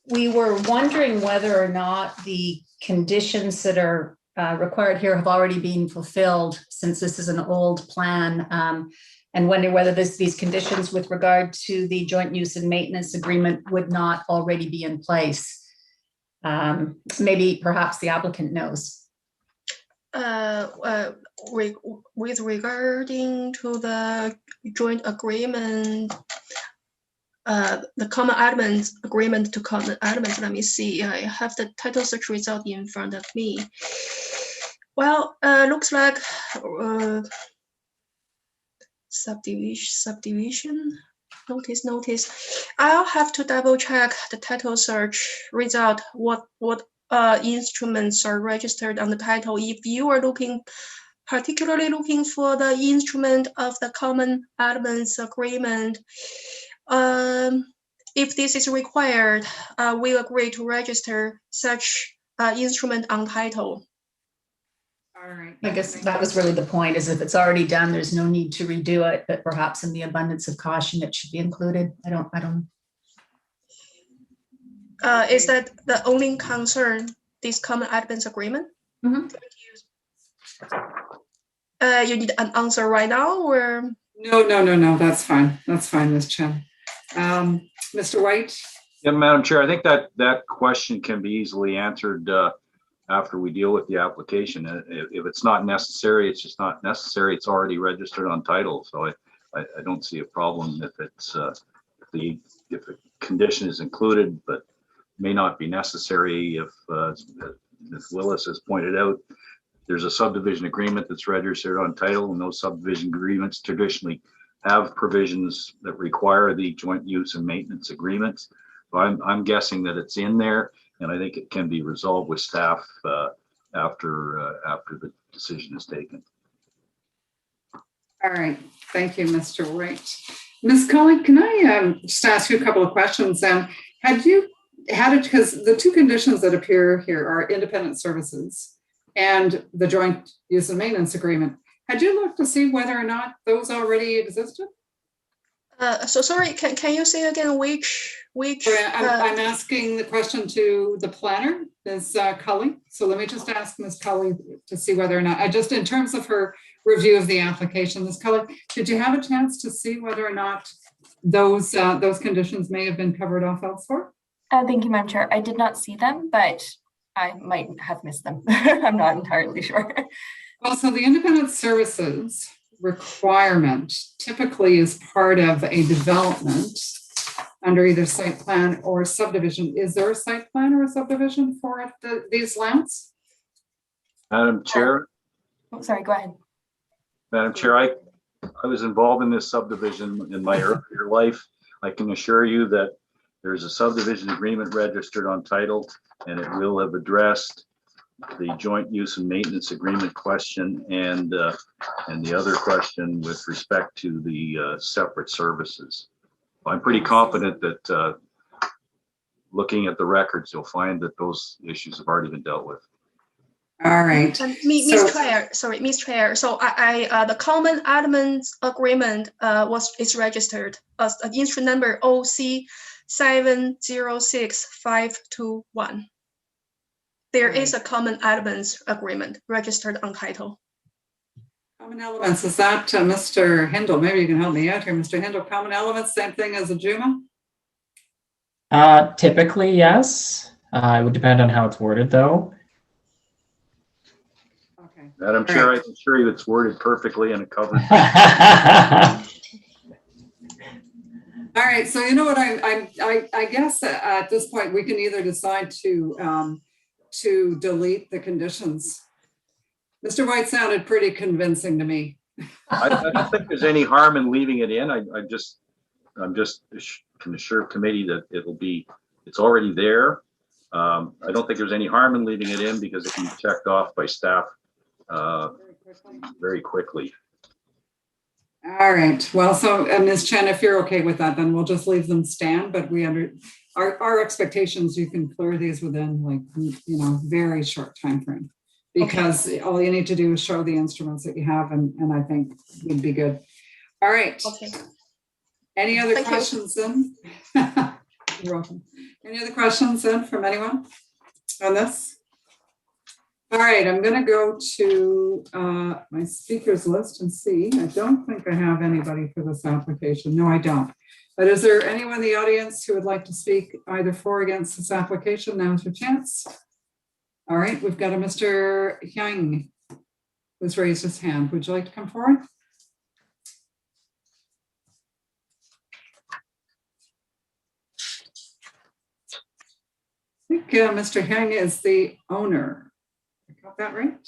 we were wondering whether or not the conditions that are required here have already been fulfilled, since this is an old plan, and wonder whether these conditions with regard to the joint use and maintenance agreement would not already be in place. Maybe perhaps the applicant knows. With regarding to the joint agreement, the common elements agreement to common elements, let me see. I have the title search result in front of me. Well, looks like subdivision notice. I'll have to double check the title search result. What instruments are registered on the title? If you are looking particularly looking for the instrument of the common elements agreement. If this is required, we agree to register such instrument on title. All right. I guess that was really the point, is if it's already done, there's no need to redo it, but perhaps in the abundance of caution, it should be included. I don't. Is that the only concern, this common elements agreement? Mm-hmm. You need an answer right now, or? No, that's fine. That's fine, Ms. Chen. Mr. White? Yeah, Madam Chair, I think that question can be easily answered after we deal with the application. If it's not necessary, it's just not necessary. It's already registered on title. So I don't see a problem if it's if a condition is included, but may not be necessary if Ms. Willis has pointed out, there's a subdivision agreement that's registered on title, and those subdivision agreements traditionally have provisions that require the joint use and maintenance agreements. So I'm guessing that it's in there, and I think it can be resolved with staff after the decision is taken. All right, thank you, Mr. White. Ms. Cully, can I just ask you a couple of questions? Because the two conditions that appear here are independent services and the joint use and maintenance agreement. Had you looked to see whether or not those already existed? So sorry, can you say again which? Sorry, I'm asking the question to the planner, Ms. Cully. So let me just ask Ms. Cully to see whether or not, just in terms of her review of the application, Ms. Cully, did you have a chance to see whether or not those conditions may have been covered off elsewhere? Thank you, Madam Chair. I did not see them, but I might have missed them. I'm not entirely sure. Well, so the independent services requirement typically is part of a development under either site plan or subdivision. Is there a site plan or a subdivision for these lands? Madam Chair. Oh, sorry, go ahead. Madam Chair, I was involved in this subdivision in my earlier life. I can assure you that there's a subdivision agreement registered on title, and it will have addressed the joint use and maintenance agreement question and the other question with respect to the separate services. I'm pretty confident that looking at the records, you'll find that those issues have already been dealt with. All right. Ms. Chair, sorry, Ms. Chair. So the common elements agreement is registered as an instrument number OC 706521. There is a common elements agreement registered on title. Common elements, is that Mr. Hindle? Maybe you can help me out here, Mr. Hindle. Common elements, same thing as a JUMA? Typically, yes. It would depend on how it's worded, though. Okay. Madam Chair, I'm sure it's worded perfectly and it covers. All right, so you know what, I guess at this point we can either decide to delete the conditions. Mr. White sounded pretty convincing to me. I don't think there's any harm in leaving it in. I'm just can assure committee that it's already there. I don't think there's any harm in leaving it in because it can be checked off by staff very quickly. All right. Well, so Ms. Chen, if you're okay with that, then we'll just leave them stand. But our expectations, you can clear these within very short time frame, because all you need to do is show the instruments that you have, and I think we'd be good. All right. Okay. Any other questions then? You're welcome. Any other questions then from anyone on this? All right, I'm going to go to my speakers list and see. I don't think I have anybody for this application. No, I don't. But is there anyone in the audience who would like to speak either for or against this application? Now's your chance. All right, we've got a Mr. Hyang who's raised his hand. Would you like to come forward? I think Mr. Hyang is the owner. Got that right?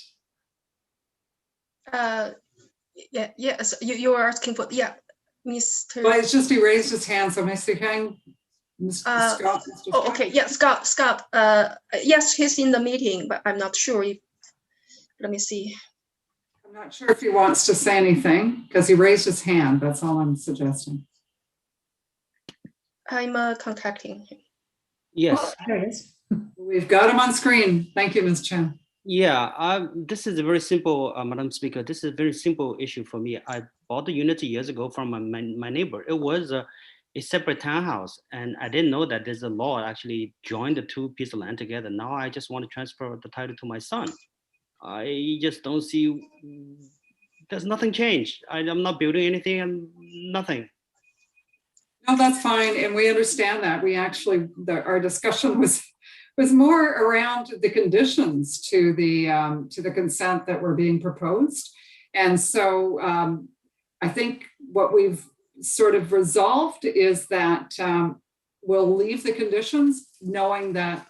Yes, you are asking for, Mr. Well, it's just he raised his hand, so Mr. Hyang, Mr. Scott. Mr. Oh, okay, yeah, Scott. Yes, he's in the meeting, but I'm not sure if. Let me see. I'm not sure if he wants to say anything because he raised his hand. That's all I'm suggesting. I'm contacting him. Yes. Oh, there it is. We've got him on screen. Thank you, Ms. Chen. Yeah, this is a very simple, Madam Speaker, this is a very simple issue for me. I bought the unit years ago from my neighbor. It was a separate townhouse, and I didn't know that there's a law actually joined the two pieces of land together. Now I just want to transfer the title to my son. I just don't see, there's nothing changed. I'm not building anything and nothing. No, that's fine, and we understand that. We actually, our discussion was more around the conditions to the consent that were being proposed. And so I think what we've sort of resolved is that we'll leave the conditions knowing that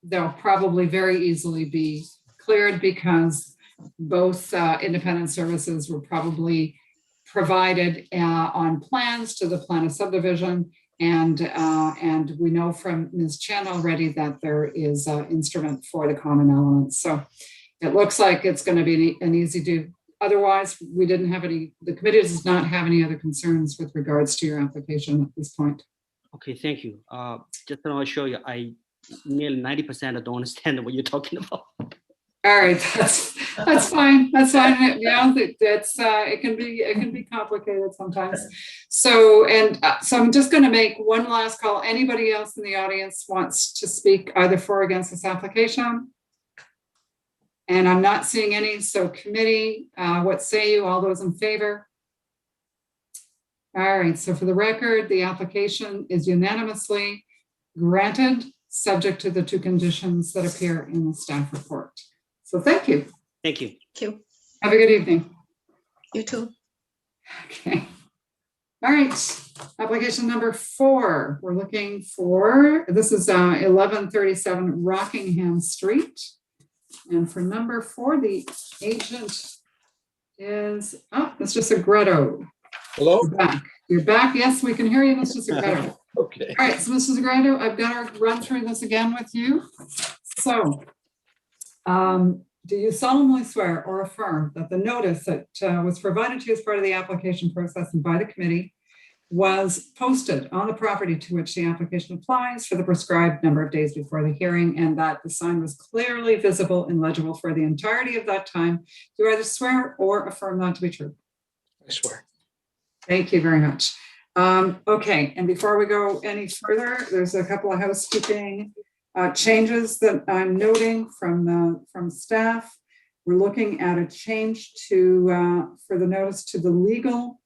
they'll probably very easily be cleared because both independent services were probably provided on plans to the plan of subdivision. And we know from Ms. Chen already that there is an instrument for the common elements. So it looks like it's going to be an easy do. Otherwise, we didn't have any, the committee does not have any other concerns with regards to your application at this point. Okay, thank you. Just want to show you, I nearly 90% don't understand what you're talking about. All right, that's fine. That's fine. Yeah, that's it can be complicated sometimes. So so I'm just going to make one last call. Anybody else in the audience wants to speak either for or against this application? And I'm not seeing any. So committee, what say you? All those in favor? All right. So for the record, the application is unanimously granted, subject to the two conditions that appear in the staff report. So thank you. Thank you. Thank you. Have a good evening. You too. Okay. All right. Application number 4. We're looking for, this is 1137 Rockingham Street. And for number 4, the agent is, Mr. Segreto. Hello? You're back. You're back. Yes, we can hear you, Mr. Segreto. Okay. All right. So Mr. Segreto, I've got to run through this again with you. So, do you solemnly swear or affirm that the notice that was provided to you as part of the application process and by the committee was posted on the property to which the application applies for the prescribed number of days before the hearing, and that the sign was clearly visible and legible for the entirety of that time? Do you either swear or affirm that to be true? I swear. Thank you very much. Okay, and before we go any further, there's a couple of housekeeping changes that I'm noting from staff. We're looking at a change to for the notice to the legal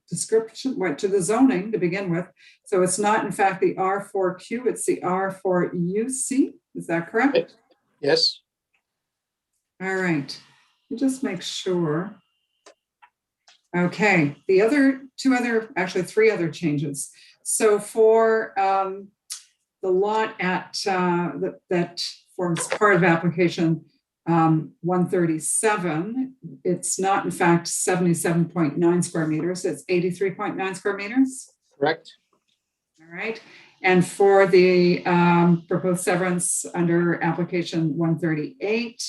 description, to the zoning to begin with. So it's not in fact the R4Q, it's the R4UC. Is that correct? Yes. All right. Let me just make sure. Okay. The other actually 3 other changes. So for the lot at that forms part of application 137, it's not in fact 77.9 square meters, it's 83.9 square meters. Correct. All right. And for the proposed severance under application 138,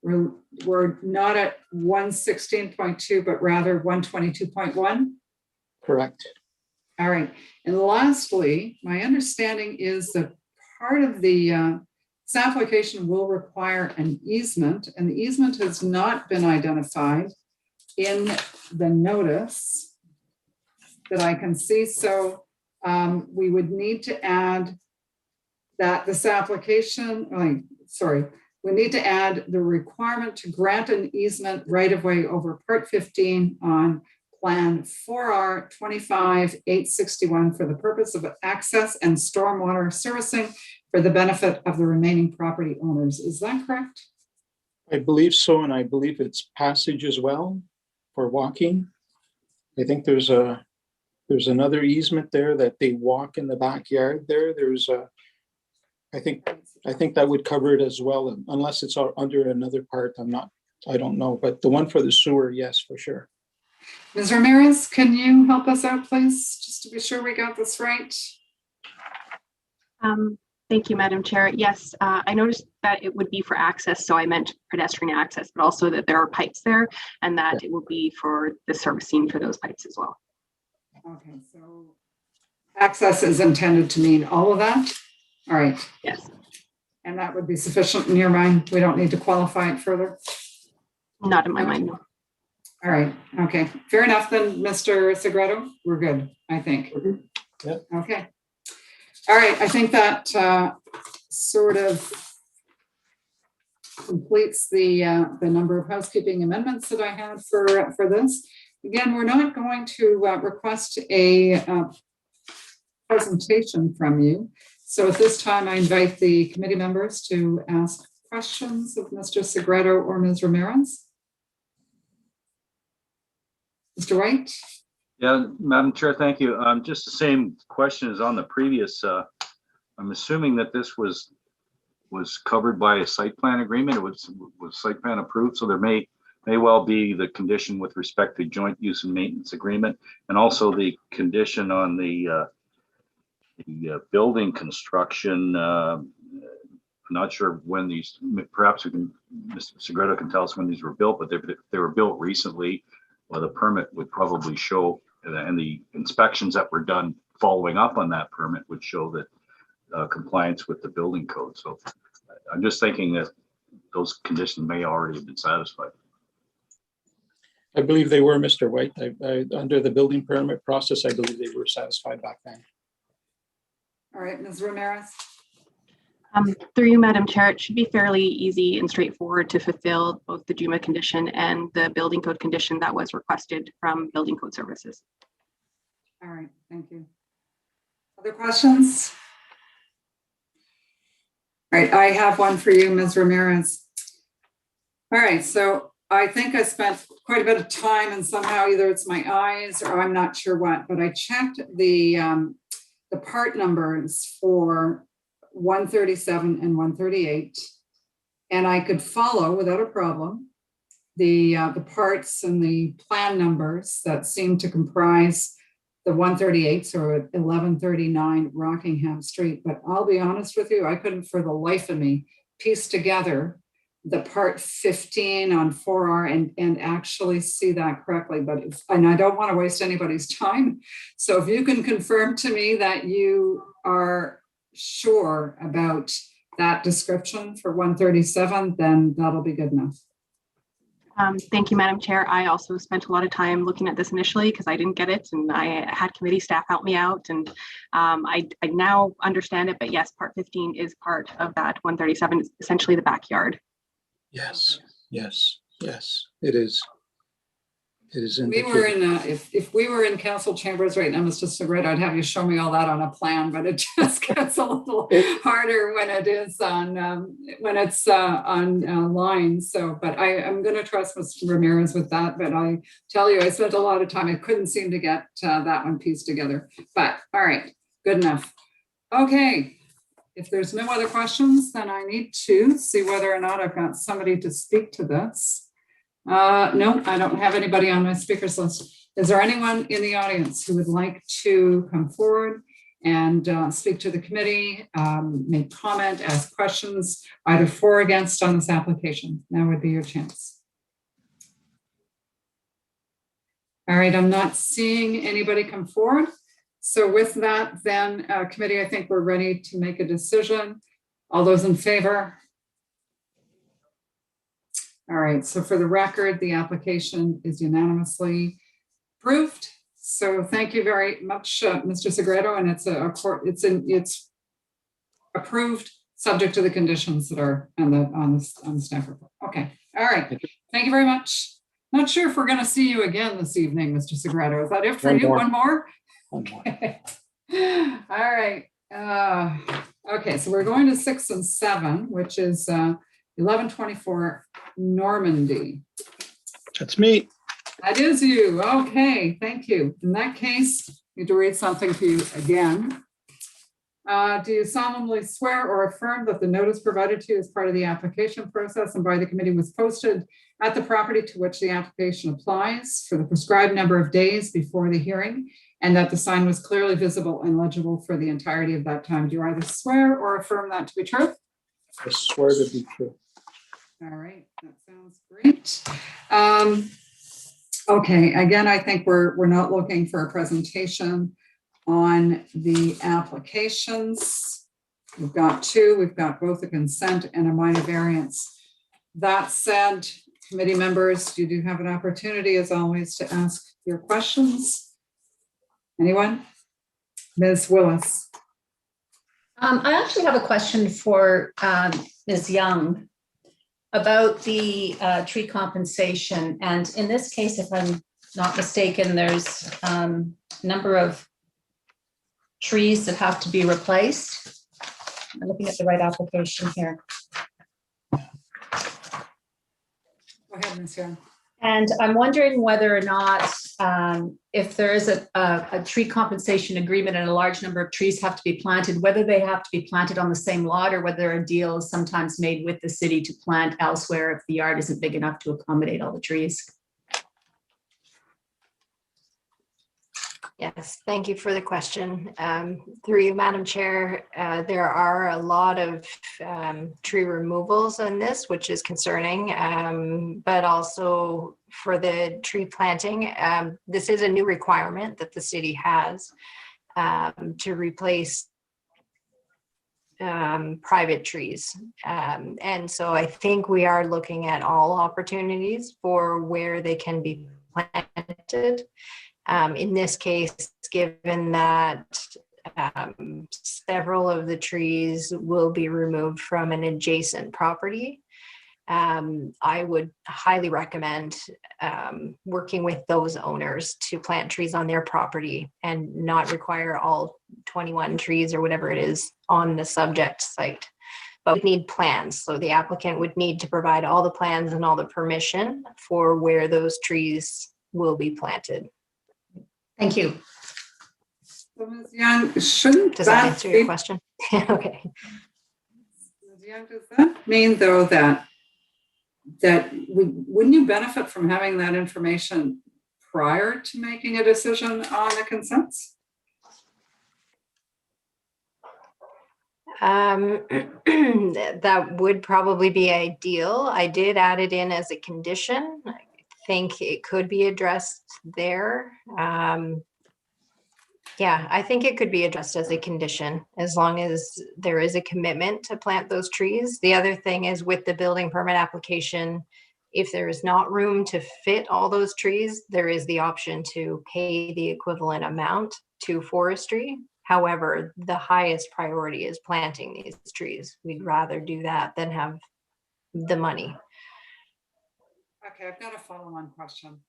we're not at 116.2, but rather 122.1. Correct. All right. And lastly, my understanding is that part of the this application will require an easement, and the easement has not been identified in the notice that I can see. So we would need to add that this application, we need to add the requirement to grant an easement right-of-way over Part 15 on Plan 4R 25-861 for the purpose of access and stormwater servicing for the benefit of the remaining property owners. Is that correct? I believe so, and I believe it's passage as well for walking. I think there's another easement there that they walk in the backyard there. There's I think that would cover it as well, unless it's under another part. I don't know, but the one for the sewer, yes, for sure. Ms. Ramirez, can you help us out, please, just to be sure we got this right? Thank you, Madam Chair. Yes, I noticed that it would be for access, so I meant pedestrian access, but also that there are pipes there and that it will be for the servicing for those pipes as well. Okay, so access is intended to mean all of that? All right. Yes. And that would be sufficient in your mind? We don't need to qualify it further? Not in my mind, no. All right, okay. Fair enough then, Mr. Segreto. We're good, I think. Yeah. Okay. All right, I think that sort of completes the number of housekeeping amendments that I had for this. Again, we're not going to request a presentation from you. So at this time, I invite the committee members to ask questions of Mr. Segreto or Ms. Ramirez. Mr. White? Yeah, Madam Chair, thank you. Just the same question as on the previous. I'm assuming that this was covered by a site plan agreement. It was site plan approved, so there may well be the condition with respect to joint use and maintenance agreement, and also the condition on the building construction. I'm not sure when these. Perhaps we can, Mr. Segreto can tell us when these were built, but if they were built recently, well, the permit would probably show, and the inspections that were done following up on that permit would show that compliance with the building code. So I'm just thinking that those conditions may already have been satisfied. I believe they were, Mr. White. Under the building permit process, I believe they were satisfied back then. All right, Ms. Ramirez. Through you, Madam Chair, it should be fairly easy and straightforward to fulfill both the JUMA condition and the building code condition that was requested from Building Code Services. All right, thank you. Other questions? All right, I have one for you, Ms. Ramirez. All right, so I think I spent quite a bit of time, and somehow either it's my eyes or I'm not sure what, but I checked the part numbers for 137 and 138, and I could follow without a problem the parts and the plan numbers that seem to comprise the 138s or 1139 Rockingham Street. But I'll be honest with you, I couldn't for the life of me piece together the part 15 on 4R and actually see that correctly. But and I don't want to waste anybody's time. So if you can confirm to me that you are sure about that description for 137, then that'll be good enough. Thank you, Madam Chair. I also spent a lot of time looking at this initially because I didn't get it, and I had committee staff help me out, and I now understand it. But yes, part 15 is part of that 137. It's essentially the backyard. Yes, yes, yes, it is. It is. We were in if we were in council chambers right now, Mr. Segreto, I'd have you show me all that on a plan, but it just gets a little harder when it is on line. So, but I'm going to trust Mr. Ramirez with that. But I tell you, I spent a lot of time. I couldn't seem to get that one pieced together. But all right, good enough. Okay. If there's no other questions, then I need to see whether or not I've got somebody to speak to this. No, I don't have anybody on my speakers list. Is there anyone in the audience who would like to come forward and speak to the committee, make comment, ask questions, either for or against on this application? Now would be your chance. All right, I'm not seeing anybody come forward. So with that, then committee, I think we're ready to make a decision. All those in favor? All right, so for the record, the application is unanimously approved. So thank you very much, Mr. Segreto, and it's approved subject to the conditions that are on the staff report. Okay, all right, thank you very much. Not sure if we're going to see you again this evening, Mr. Segreto. Is that it for you? One more? One more. Okay. All right. Okay, so we're going to 6 and 7, which is 1124 Normandy. That's me. That is you. Okay, thank you. In that case, I need to read something to you again. Do you solemnly swear or affirm that the notice provided to you as part of the application process and by the committee was posted at the property to which the application applies for the prescribed number of days before the hearing and that the sign was clearly visible and legible for the entirety of that time. Do you either swear or affirm that to be true? I swear to be true. All right, that sounds great. Okay, again, I think we're not looking for a presentation on the applications. We've got two, we've got both a consent and a minor variance. That said, committee members, you do have an opportunity as always to ask your questions. Anyone? Ms. Willis. I actually have a question for Ms. Young about the tree compensation. And in this case, if I'm not mistaken, there's a number of trees that have to be replaced. I'm looking at the right application here. Go ahead, Ms. Young. And I'm wondering whether or not if there is a tree compensation agreement and a large number of trees have to be planted, whether they have to be planted on the same lot or whether a deal is sometimes made with the city to plant elsewhere if the yard isn't big enough to accommodate all the trees. Yes, thank you for the question. Through you, Madam Chair, there are a lot of tree removals in this, which is concerning, but also for the tree planting. This is a new requirement that the city has to replace private trees. And so I think we are looking at all opportunities for where they can be planted. In this case, given that several of the trees will be removed from an adjacent property, I would highly recommend working with those owners to plant trees on their property and not require all 21 trees or whatever it is on the subject site. But we need plans. So the applicant would need to provide all the plans and all the permission for where those trees will be planted. Thank you. So Ms. Young, shouldn't Does that answer your question? Okay. Ms. Young, does that mean though that wouldn't you benefit from having that information prior to making a decision on the consents? That would probably be ideal. I did add it in as a condition. I think it could be addressed there. Yeah, I think it could be addressed as a condition as long as there is a commitment to plant those trees. The other thing is with the building permit application, if there is not room to fit all those trees, there is the option to pay the equivalent amount to forestry. However, the highest priority is planting these trees. We'd rather do that than have the money. Okay, I've got a follow-on question.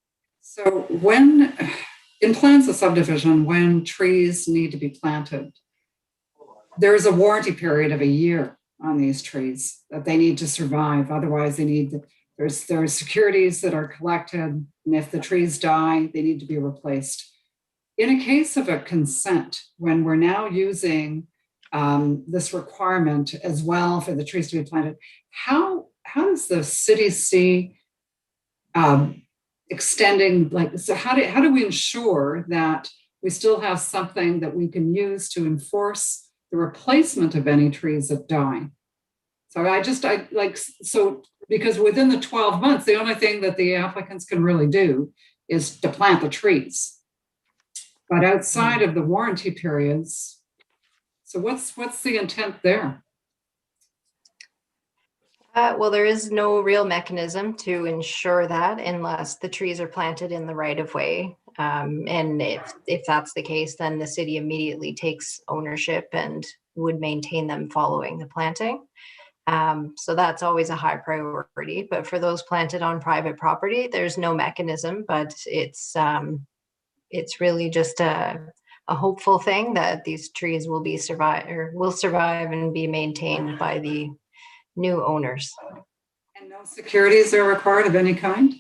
So when, in plans of subdivision, when trees need to be planted, there is a warranty period of a year on these trees that they need to survive. Otherwise, they need, there's securities that are collected, and if the trees die, they need to be replaced. In a case of a consent, when we're now using this requirement as well for the trees to be planted, how does the city see extending, like, so how do we ensure that we still have something that we can use to enforce the replacement of any trees that die? So because within the 12 months, the only thing that the applicants can really do is to plant the trees. But outside of the warranty periods, so what's the intent there? Well, there is no real mechanism to ensure that unless the trees are planted in the right of way. And if that's the case, then the city immediately takes ownership and would maintain them following the planting. So that's always a high priority. But for those planted on private property, there's no mechanism, but it's really just a hopeful thing that these trees will survive and be maintained by the new owners. And no securities are required of any kind?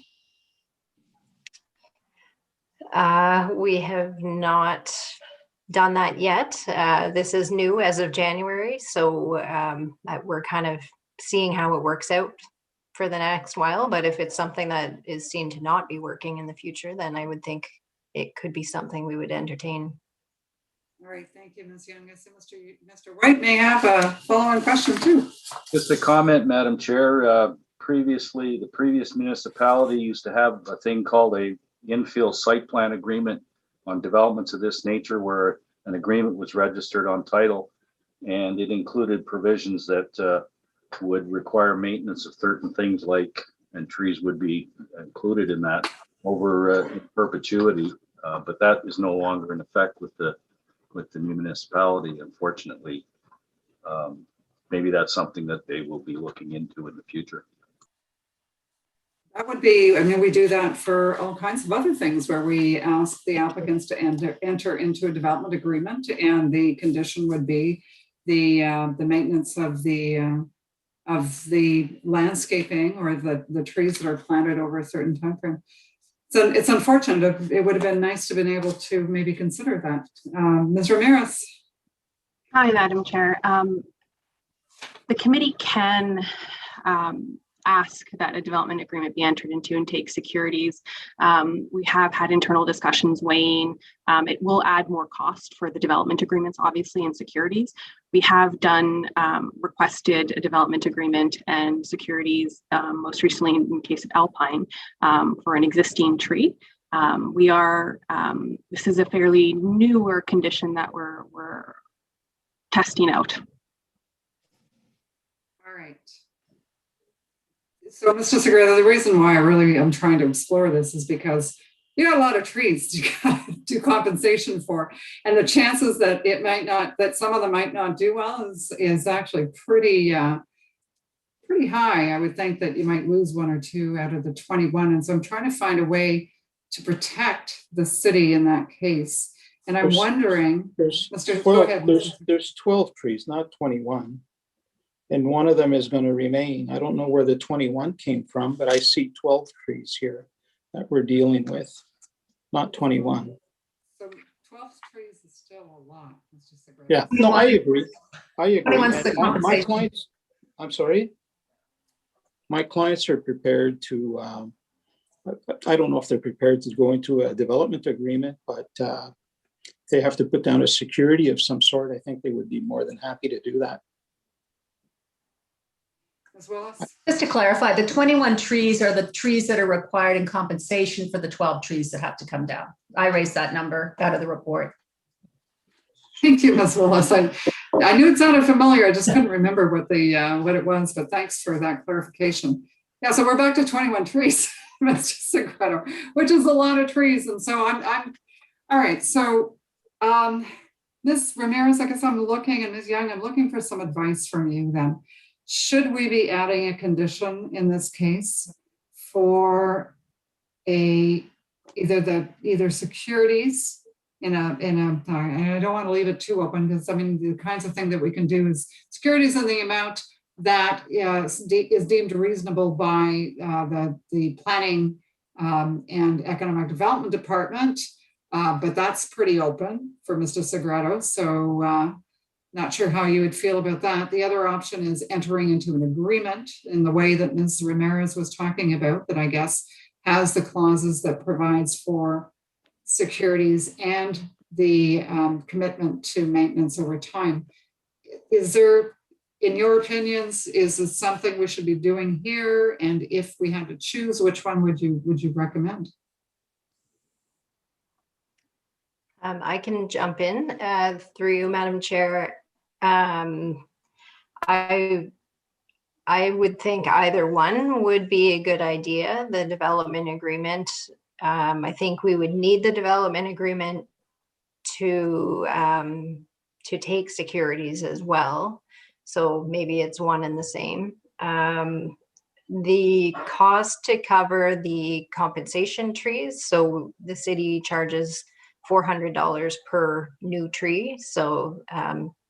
We have not done that yet. This is new as of January, so we're kind of seeing how it works out for the next while. But if it's something that is seen to not be working in the future, then I would think it could be something we would entertain. All right, thank you, Ms. Young. I see Mr. White may have a follow-on question too. Just a comment, Madam Chair. Previously, the previous municipality used to have a thing called a infill site plan agreement on developments of this nature, where an agreement was registered on title, and it included provisions that would require maintenance of certain things, like, and trees would be included in that over in perpetuity. But that is no longer in effect with the new municipality, unfortunately. Maybe that's something that they will be looking into in the future. That would be, I mean, we do that for all kinds of other things where we ask the applicants to enter into a development agreement, and the condition would be the maintenance of the landscaping or the trees that are planted over a certain time frame. So it's unfortunate. It would have been nice to have been able to maybe consider that. Ms. Ramirez. Hi, Madam Chair. The committee can ask that a development agreement be entered into and take securities. We have had internal discussions weighing. It will add more cost for the development agreements, obviously, and securities. We have done requested a development agreement and securities, most recently in the case of Alpine, for an existing tree. This is a fairly newer condition that we're testing out. All right. So, Mr. Segredo, the reason why I'm trying to explore this is because you got a lot of trees to do compensation for, and the chances that some of them might not do well is actually pretty high. I would think that you might lose one or two out of the 21, and so I'm trying to find a way to protect the city in that case. And I'm wondering, go ahead. There's 12 trees, not 21. And one of them is going to remain. I don't know where the 21 came from, but I see 12 trees here that we're dealing with, not 21. So 12 trees is still a lot. Yeah, no, I agree. My clients, I'm sorry. My clients are prepared to, I don't know if they're prepared to go into a development agreement, but they have to put down a security of some sort. I think they would be more than happy to do that. As well as, just to clarify, the 21 trees are the trees that are required in compensation for the 12 trees that have to come down. I raised that number out of the report. Thank you, Ms. Willis. I knew it sounded familiar. I just couldn't remember what it was, but thanks for that clarification. Yeah, so we're back to 21 trees, Mr. Segredo, which is a lot of trees. And so I'm all right. So Ms. Ramirez, I guess I'm looking, and Ms. Young, I'm looking for some advice from you then. Should we be adding a condition in this case for either securities I don't want to leave it too open, because I mean the kinds of thing that we can do is securities in the amount that is deemed reasonable by the planning and economic development department, but that's pretty open for Mr. Segredo. So not sure how you would feel about that. The other option is entering into an agreement in the way that Ms. Ramirez was talking about, that I guess has the clauses that provides for securities and the commitment to maintenance over time. Is there, in your opinions, is this something we should be doing here? And if we had to choose, which one would you recommend? I can jump in through you, Madam Chair. I would think either one would be a good idea. The development agreement, I think we would need the development agreement to take securities as well. So maybe it's one and the same. The cost to cover the compensation trees. So the city charges $400 per new tree. So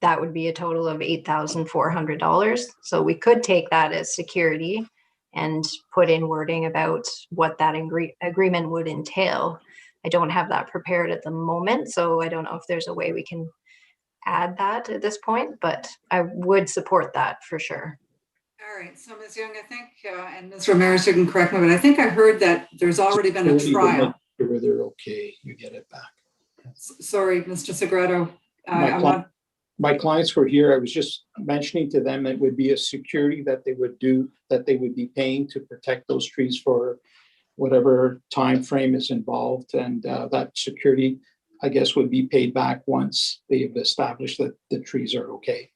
that would be a total of $8,400. So we could take that as security and put in wording about what that agreement would entail. I don't have that prepared at the moment, so I don't know if there's a way we can add that at this point, but I would support that for sure. All right, so Ms. Young, I think, and Ms. Ramirez, you can correct me, but I think I heard that there's already been a trial. after they're okay, you get it back. Sorry, Mr. Segreto. My clients were here. I was just mentioning to them it would be a security that they would be paying to protect those trees for whatever time frame is involved, and that security, I guess, would be paid back once they've established that the trees are okay.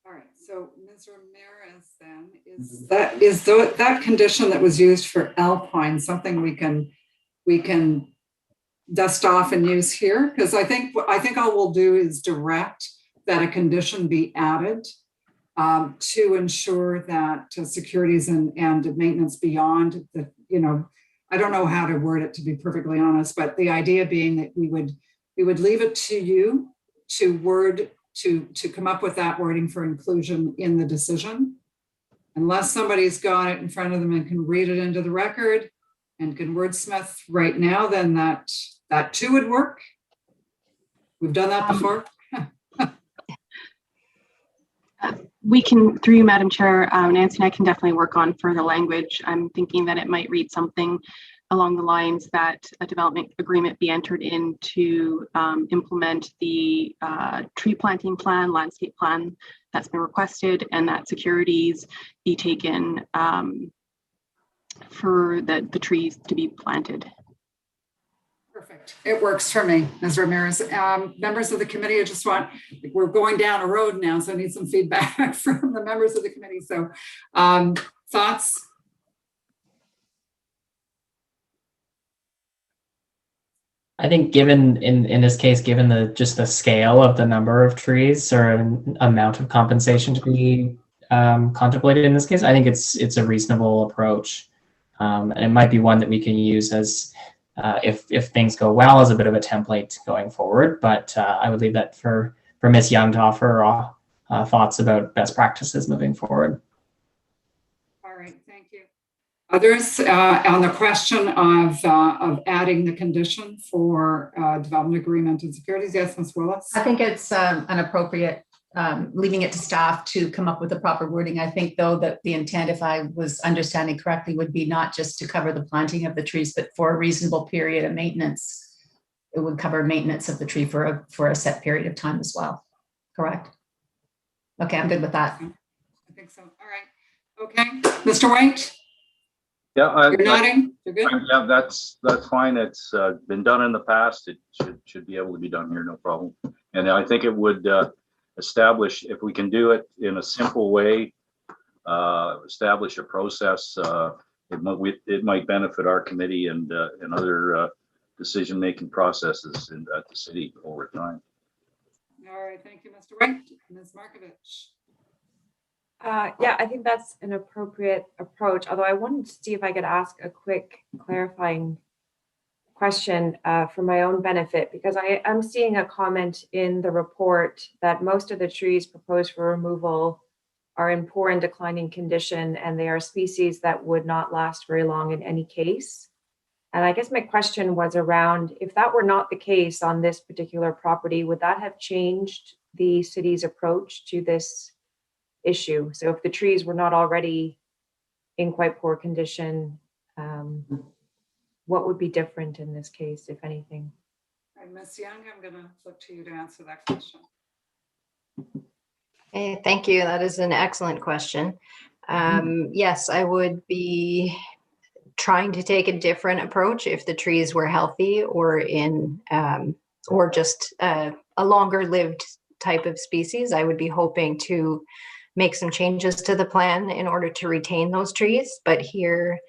All right. So, Ms. Ramirez, then is that condition that was used for Alpine something we can dust off and use here? Because I think all we'll do is direct that a condition be added to ensure that securities and maintenance beyond the, I don't know how to word it, to be perfectly honest, but the idea being that we would leave it to you to come up with that wording for inclusion in the decision. Unless somebody's got it in front of them and can read it into the record and can wordsmith right now, then that too would work. We've done that before. We can, through you, Madam Chair, Nancy and I can definitely work on further language. I'm thinking that it might read something along the lines that a development agreement be entered in to implement the tree planting plan, landscape plan that's been requested, and that securities be taken for the trees to be planted. Perfect. It works for me, Ms. Ramirez. Members of the committee, we're going down a road now, so I need some feedback from the members of the committee. So thoughts? I think given in this case, given the scale of the number of trees or amount of compensation to be contemplated in this case, I think it's a reasonable approach. And it might be one that we can use as if things go well as a bit of a template going forward. But I would leave that for Ms. Young to offer thoughts about best practices moving forward. All right, thank you. Others on the question of adding the condition for development agreement and securities? Yes, Ms. Willis. I think it's an appropriate leaving it to staff to come up with the proper wording. I think, though, that the intent, if I was understanding correctly, would be not just to cover the planting of the trees, but for a reasonable period of maintenance. It would cover maintenance of the tree for a set period of time as well. Correct? Okay, I'm good with that. I think so. All right. Okay, Mr. White. Yeah, you're nodding. You're good. Yeah, that's fine. It's been done in the past. It should be able to be done here, no problem. And I think it would establish, if we can do it in a simple way, establish a process. It might benefit our committee and other decision-making processes at the city over time. All right, thank you, Mr. White. Ms. Markovich. Yeah, I think that's an appropriate approach, although I wanted to see if I could ask a quick clarifying question for my own benefit, because I'm seeing a comment in the report that most of the trees proposed for removal are in poor and declining condition, and they are species that would not last very long in any case. And I guess my question was around, if that were not the case on this particular property, would that have changed the city's approach to this issue? So if the trees were not already in quite poor condition, what would be different in this case, if anything? All right, Ms. Young, I'm going to look to you to answer that question. Hey, thank you. That is an excellent question. Yes, I would be trying to take a different approach if the trees were healthy or or just a longer lived type of species. I would be hoping to make some changes to the plan in order to retain those trees. But here,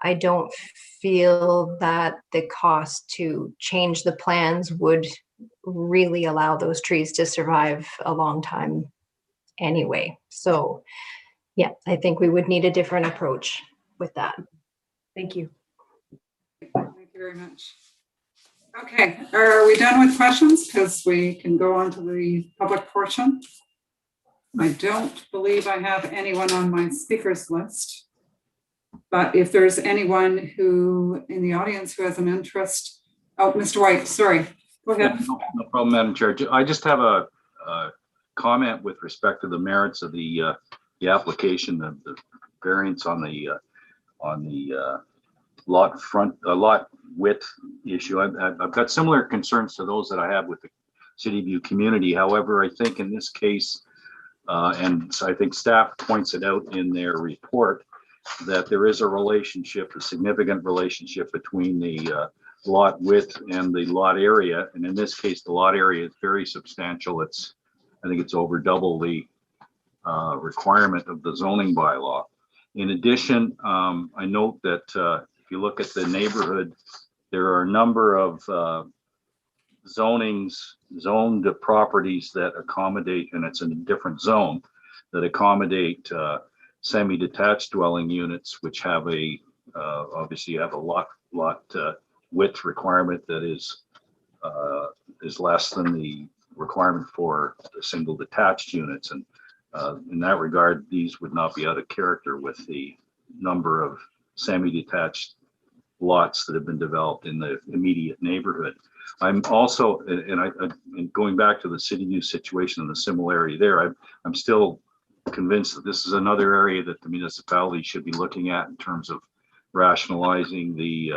I don't feel that the cost to change the plans would really allow those trees to survive a long time anyway. So yeah, I think we would need a different approach with that. Thank you. Thank you very much. Okay, are we done with questions? Because we can go on to the public portion. I don't believe I have anyone on my speakers list, but if there's anyone who in the audience who has an interest. Oh, Mr. White, sorry, go ahead. No problem, Madam Chair. I just have a comment with respect to the merits of the application, the variance on the lot width issue. I've got similar concerns to those that I have with the City View community. However, I think in this case, and so I think staff points it out in their report, that there is a relationship, a significant relationship between the lot width and the lot area. And in this case, the lot area is very substantial. I think it's over double the requirement of the zoning bylaw. In addition, I note that if you look at the neighborhood, there are a number of zoned properties that accommodate, and it's in a different zone, that accommodate semi-detached dwelling units, which have obviously you have a lot width requirement that is less than the requirement for the single detached units. And in that regard, these would not be out of character with the number of semi-detached lots that have been developed in the immediate neighborhood. I'm also, and going back to the City View situation and the similarity there, I'm still convinced that this is another area that the municipality should be looking at in terms of rationalizing the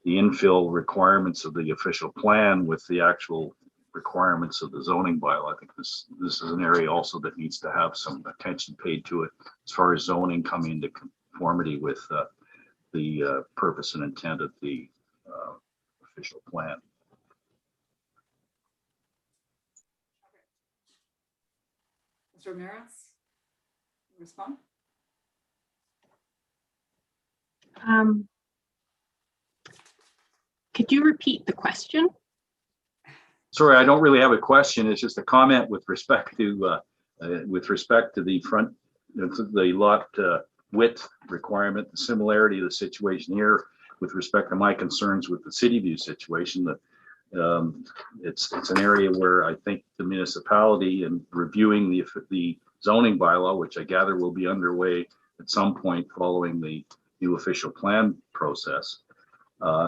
infill requirements of the official plan with the actual requirements of the zoning bylaw. I think this is an area also that needs to have some attention paid to it as far as zoning coming into conformity with the purpose and intent of the official plan. Mr. Ramirez, respond? Could you repeat the question? Sorry, I don't really have a question. It's just a comment with respect to the front, the lot width requirement, the similarity of the situation here with respect to my concerns with the City View situation. That it's an area where I think the municipality, and reviewing the zoning bylaw, which I gather will be underway at some point following the new official plan process.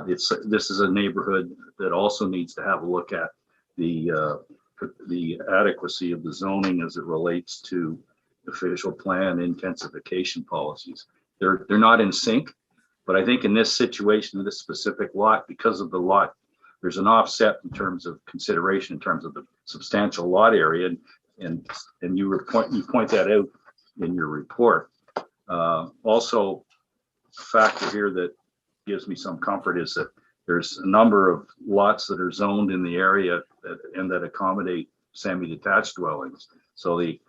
This is a neighborhood that also needs to have a look at the adequacy of the zoning as it relates to official plan intensification policies. They're not in sync, but I think in this situation, this specific lot, because of the lot, there's an offset in terms of consideration in terms of the substantial lot area, and you point that out in your report. Also, a factor here that gives me some comfort is that there's a number of lots that are zoned in the area that accommodate semi-detached dwellings. So the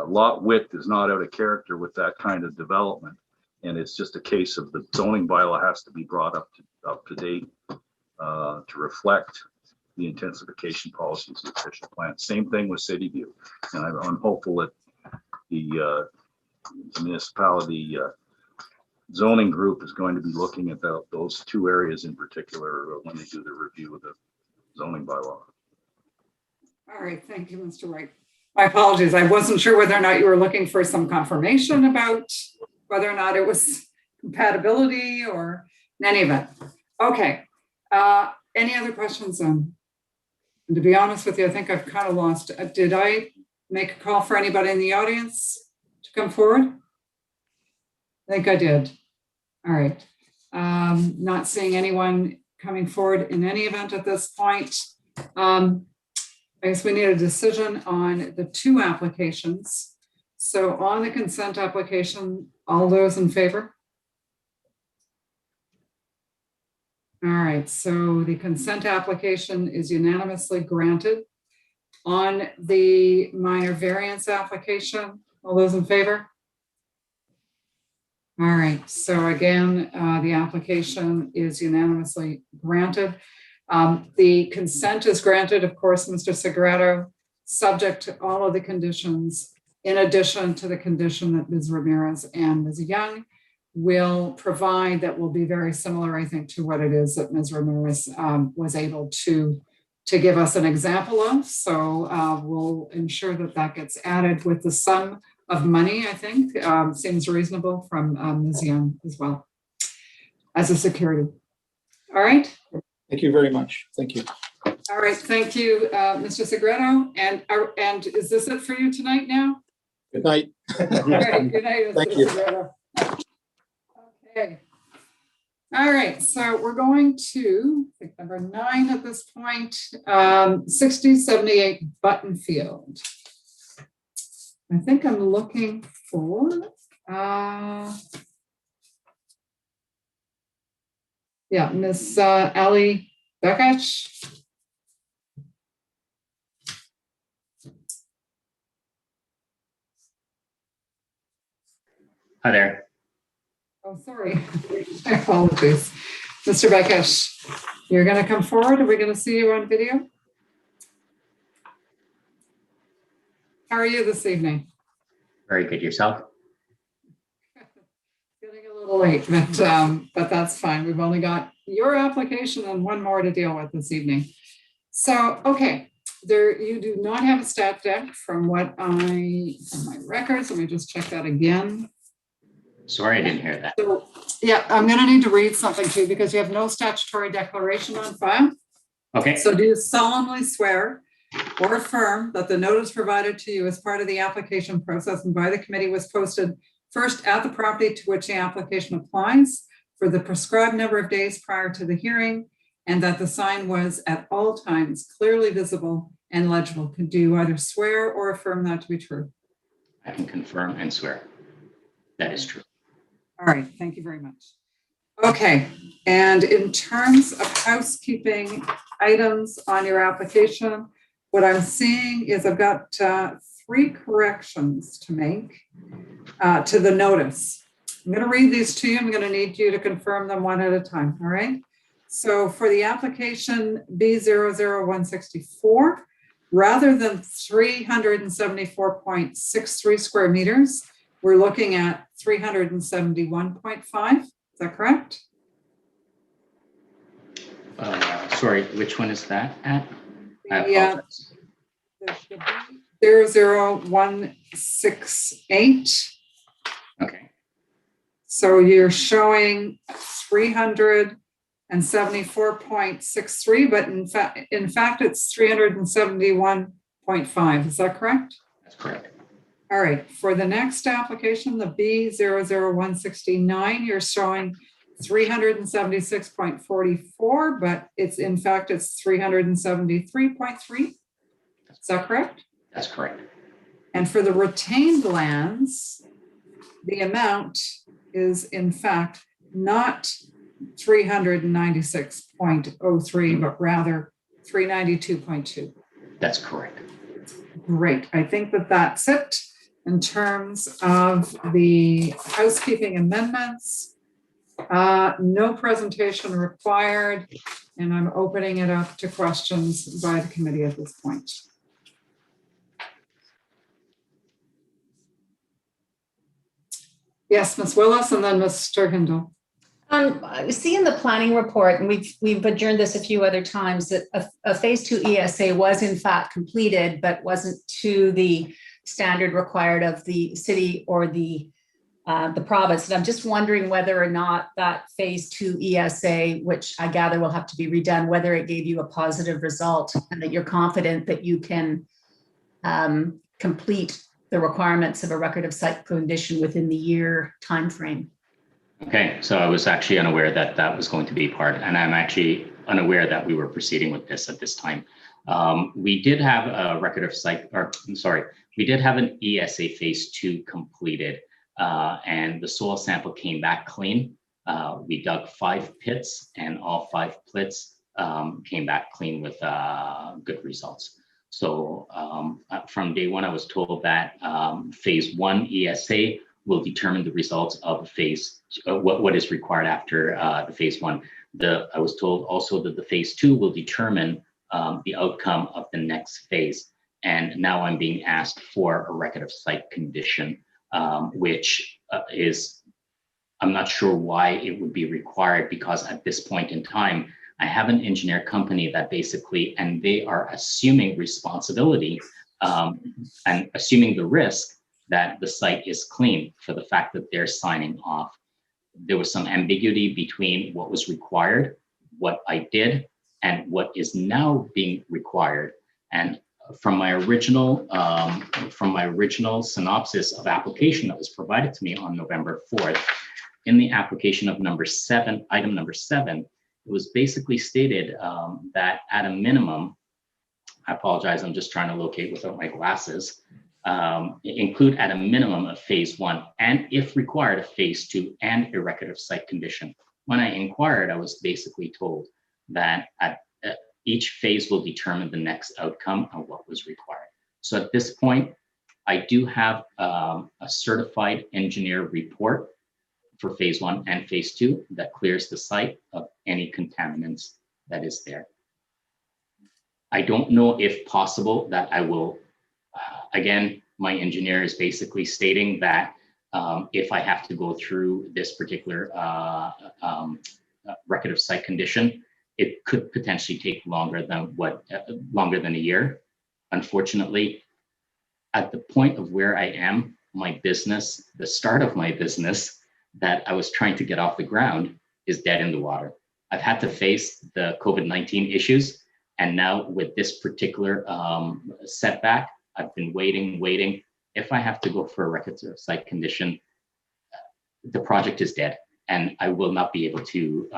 lot width is not out of character with that kind of development. And it's just a case of the zoning bylaw has to be brought up to date to reflect the intensification policies of the official plan. Same thing with City View. And I'm hopeful that the municipality zoning group is going to be looking at those two areas in particular when they do the review of the zoning bylaw. All right, thank you, Mr. White. My apologies. I wasn't sure whether or not you were looking for some confirmation about whether or not it was compatibility or in any event. Okay. Any other questions? And to be honest with you, I think I've kind of lost. Did I make a call for anybody in the audience to come forward? I think I did. All right. Not seeing anyone coming forward in any event at this point. I guess we need a decision on the two applications. So on the consent application, all those in favor? All right, so the consent application is unanimously granted. On the minor variance application, all those in favor? All right, so again, the application is unanimously granted. The consent is granted, of course, Mr. Segreto, subject to all of the conditions, in addition to the condition that Ms. Ramirez and Ms. Young will provide that will be very similar, I think, to what it is that Ms. Ramirez was able to give us an example of. So we'll ensure that that gets added with the sum of money, I think, seems reasonable from Ms. Young as well as a security. All right. Thank you very much. Thank you. All right. Thank you, Mr. Segreto. And is this it for you tonight now? Good night. All right. Good night, Mr. Thank you. Segreto. Okay. All right, so we're going to, I think, number 9 at this point, 6078 Buttonfield. I think I'm looking for, yeah, Miss Ali Bekash. Hi there. Oh, sorry. My apologies. Mr. Bekash, you're going to come forward. Are we going to see you on video? How are you this evening? Very good. Yourself? Getting a little late, but that's fine. We've only got your application and one more to deal with this evening. So, okay, there you do not have a stat deck from what from my records. Let me just check that again. Sorry, I didn't hear that. So, yeah, I'm going to need to read something too because you have no statutory declaration on file. Okay. So do you solemnly swear or affirm that the notice provided to you as part of the application process and by the committee was posted first at the property to which the application applies for the prescribed number of days prior to the hearing, and that the sign was at all times clearly visible and legible? Could you either swear or affirm that to be true? I can confirm and swear that is true. All right, thank you very much. Okay, and in terms of housekeeping items on your application, what I'm seeing is I've got 3 corrections to make to the notice. I'm going to read these to you. I'm going to need you to confirm them one at a time, all right? So for the application B00164, rather than 374.63 square meters, we're looking at 371.5. Is that correct? Sorry, which one is that at? Yeah. 00168. Okay. So you're showing 374.63, but in fact, it's 371.5. Is that correct? That's correct. All right. For the next application, the B00169, you're showing 376.44, but it's 373.3. Is that correct? That's correct. And for the retained lands, the amount is in fact not 396.03, but rather 392.2. That's correct. Great. I think that that's it in terms of the housekeeping amendments. No presentation required, and I'm opening it up to questions by the committee at this point. Yes, Ms. Willis, and then Mr. Hindle. I see in the planning report, and we've adjourned this a few other times, that a phase 2 ESA was in fact completed, but wasn't to the standard required of the city or the province. And I'm just wondering whether or not that phase 2 ESA, which I gather will have to be redone, whether it gave you a positive result and that you're confident that you can complete the requirements of a record of site condition within the year timeframe. Okay, so I was actually unaware that that was going to be part, and I'm actually unaware that we were proceeding with this at this time. We did have a record of site, or I'm sorry, we did have an ESA phase 2 completed, and the soil sample came back clean. We dug 5 pits, and all 5 pits came back clean with good results. So from day one, I was told that phase 1 ESA will determine the results of phase, what is required after the phase 1. I was told also that the phase 2 will determine the outcome of the next phase. And now I'm being asked for a record of site condition, which I'm not sure why it would be required, because at this point in time, I have an engineer company that basically, and they are assuming responsibility and assuming the risk that the site is clean for the fact that they're signing off. There was some ambiguity between what was required, what I did, and what is now being required. And from my original synopsis of application that was provided to me on November 4th, in the application of item number 7, it was basically stated that at a minimum, I apologize, I'm just trying to locate without my glasses, include at a minimum of phase 1, and if required, a phase 2 and a record of site condition. When I inquired, I was basically told that each phase will determine the next outcome and what was required. So at this point, I do have a certified engineer report for phase 1 and phase 2 that clears the site of any contaminants that is there. I don't know if possible that I will, again, my engineer is basically stating that if I have to go through this particular record of site condition, it could potentially take longer than a year. Unfortunately, at the point of where I am, my business, the start of my business that I was trying to get off the ground is dead in the water. I've had to face the COVID-19 issues. And now with this particular setback, I've been waiting. If I have to go for a record of site condition, the project is dead and I will not be able to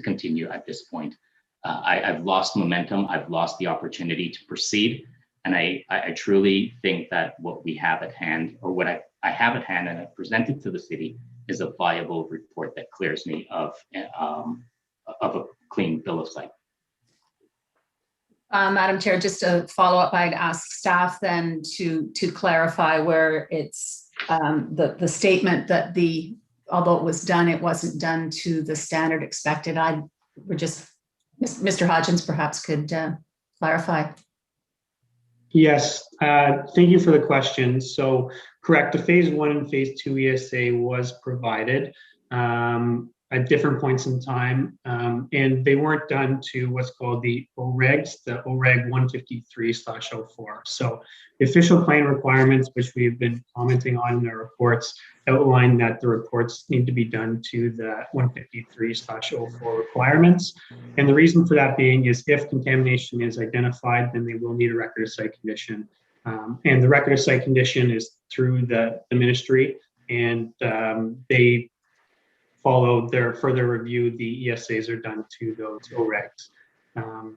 continue at this point. I've lost momentum. I've lost the opportunity to proceed. And I truly think that what we have at hand, or what I have at hand and I presented to the city, is a viable report that clears me of a clean bill of site. Madam Chair, just a follow-up, I'd ask staff then to clarify where it's the statement that although it was done, it wasn't done to the standard expected. Mr. Hodgins perhaps could clarify. Yes, thank you for the question. So correct, the phase 1 and phase 2 ESA was provided at different points in time, and they weren't done to what's called the OREGs, the OREG 153/04. So the official plan requirements, which we've been commenting on in our reports, outline that the reports need to be done to the 153/04 requirements. And the reason for that being is if contamination is identified, then they will need a record of site condition. And the record of site condition is through the ministry, and they follow their further review. The ESAs are done to those OREGs.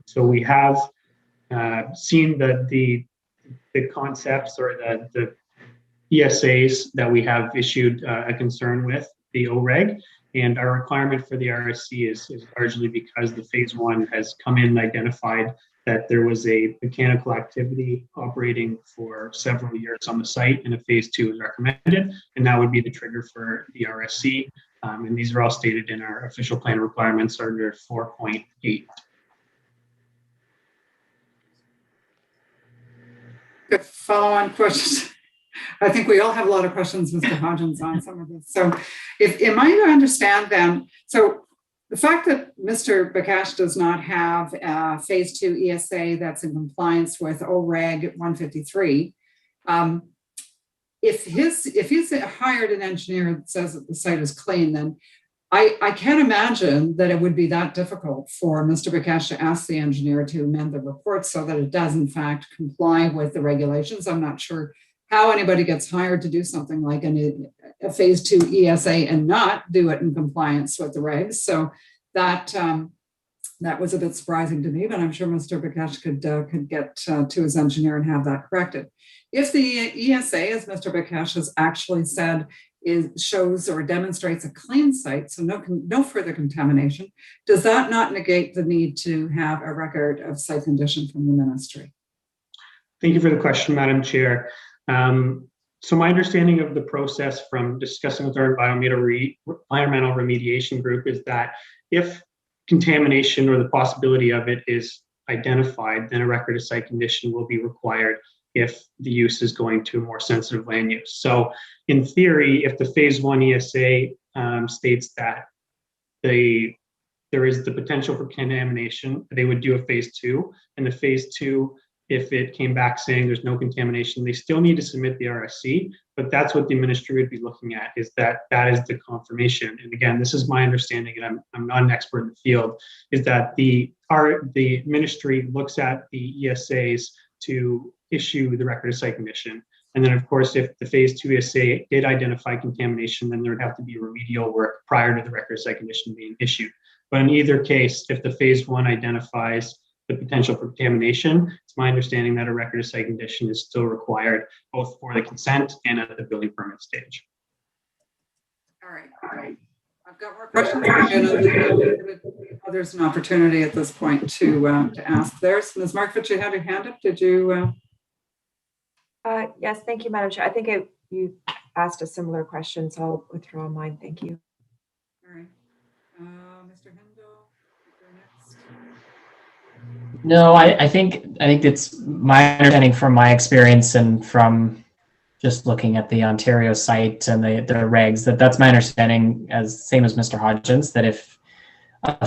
So we have seen the concepts or the ESAs that we have issued a concern with the OREG, and our requirement for the RSC is largely because the phase 1 has come in and identified that there was a mechanical activity operating for several years on the site, and a phase 2 is recommended, and that would be the trigger for the RSC. And these are all stated in our official plan requirements under 4.8. Good follow-on questions. I think we all have a lot of questions, Mr. Hodgins, on some of this. So am I to understand then, so the fact that Mr. Bakash does not have a phase 2 ESA that's in compliance with OREG 153, if he's hired an engineer that says that the site is clean, then I can't imagine that it would be that difficult for Mr. Bakash to ask the engineer to amend the report so that it does in fact comply with the regulations. I'm not sure how anybody gets hired to do something like a phase 2 ESA and not do it in compliance with the regs. So that was a bit surprising to me, but I'm sure Mr. Bakash could get to his engineer and have that corrected. If the ESA, as Mr. Bakash has actually said, shows or demonstrates a clean site, so no further contamination, does that not negate the need to have a record of site condition from the ministry? Thank you for the question, Madam Chair. So my understanding of the process from discussing with our environmental remediation group is that if contamination or the possibility of it is identified, then a record of site condition will be required if the use is going to a more sensitive land use. So in theory, if the phase 1 ESA states that there is the potential for contamination, they would do a phase 2, and the phase 2, if it came back saying there's no contamination, they still need to submit the RSC, but that's what the ministry would be looking at, is that is the confirmation. And again, this is my understanding, and I'm not an expert in the field, is that the ministry looks at the ESAs to issue the record of site condition. And then, of course, if the phase 2 ESA did identify contamination, then there would have to be remedial work prior to the record of site condition being issued. But in either case, if the phase 1 identifies the potential for contamination, it's my understanding that a record of site condition is still required both for the consent and at the building permit stage. All right. I've got more questions. I'll give others an opportunity at this point to ask theirs. Ms. Markovich, you had your hand up. Did you? Yes, thank you, Madam Chair. I think you asked a similar question, so I'll withdraw mine. Thank you. All right. Mr. Hindle, you're next. No, I think it's my understanding from my experience and from just looking at the Ontario site and the regs, that's my understanding, as same as Mr. Hodgins, that if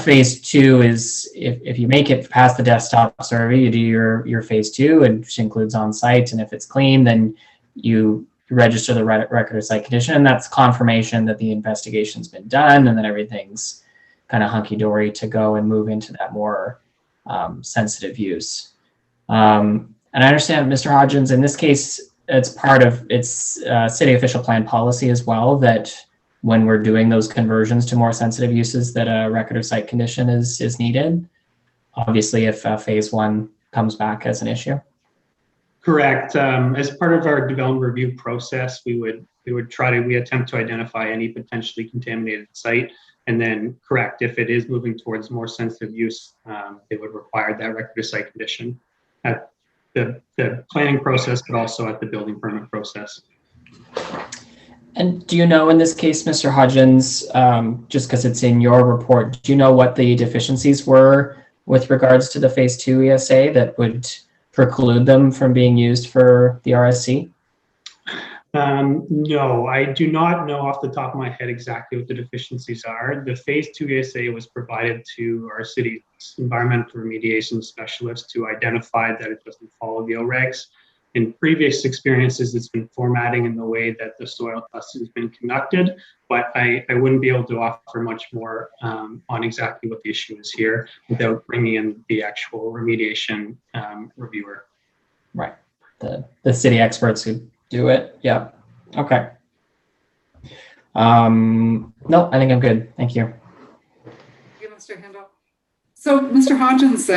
phase 2 is, if you make it past the desktop survey, you do your phase 2, which includes on site, and if it's clean, then you register the record of site condition, and that's confirmation that the investigation's been done and that everything's kind of hunky-dory to go and move into that more sensitive use. And I understand, Mr. Hodgins, in this case, it's part of its city official plan policy as well, that when we're doing those conversions to more sensitive uses, that a record of site condition is needed. Obviously, if phase 1 comes back as an issue. Correct. As part of our development review process, we attempt to identify any potentially contaminated site, and then correct, if it is moving towards more sensitive use, they would require that record of site condition at the planning process, but also at the building permit process. And do you know, in this case, Mr. Hodgins, just because it's in your report, do you know what the deficiencies were with regards to the phase 2 ESA that would preclude them from being used for the RSC? No, I do not know off the top of my head exactly what the deficiencies are. The phase 2 ESA was provided to our city's environmental remediation specialist to identify that it doesn't follow the regs. In previous experiences, it's been formatting in the way that the soil test has been conducted, but I wouldn't be able to offer much more on exactly what the issue is here without bringing in the actual remediation reviewer. Right, the city experts who do it. Yeah. Okay. No, I think I'm good. Thank you. Thank you, Mr. Hindle. So, Mr. Hodgins,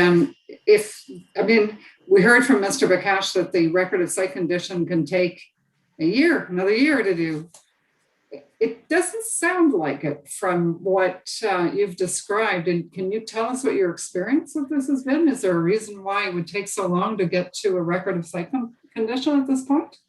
we heard from Mr. Bakash that the record of site condition can take another year to do. It doesn't sound like it from what you've described. And can you tell us what your experience of this has been? Is there a reason why it would take so long to get to a record of site condition at this point?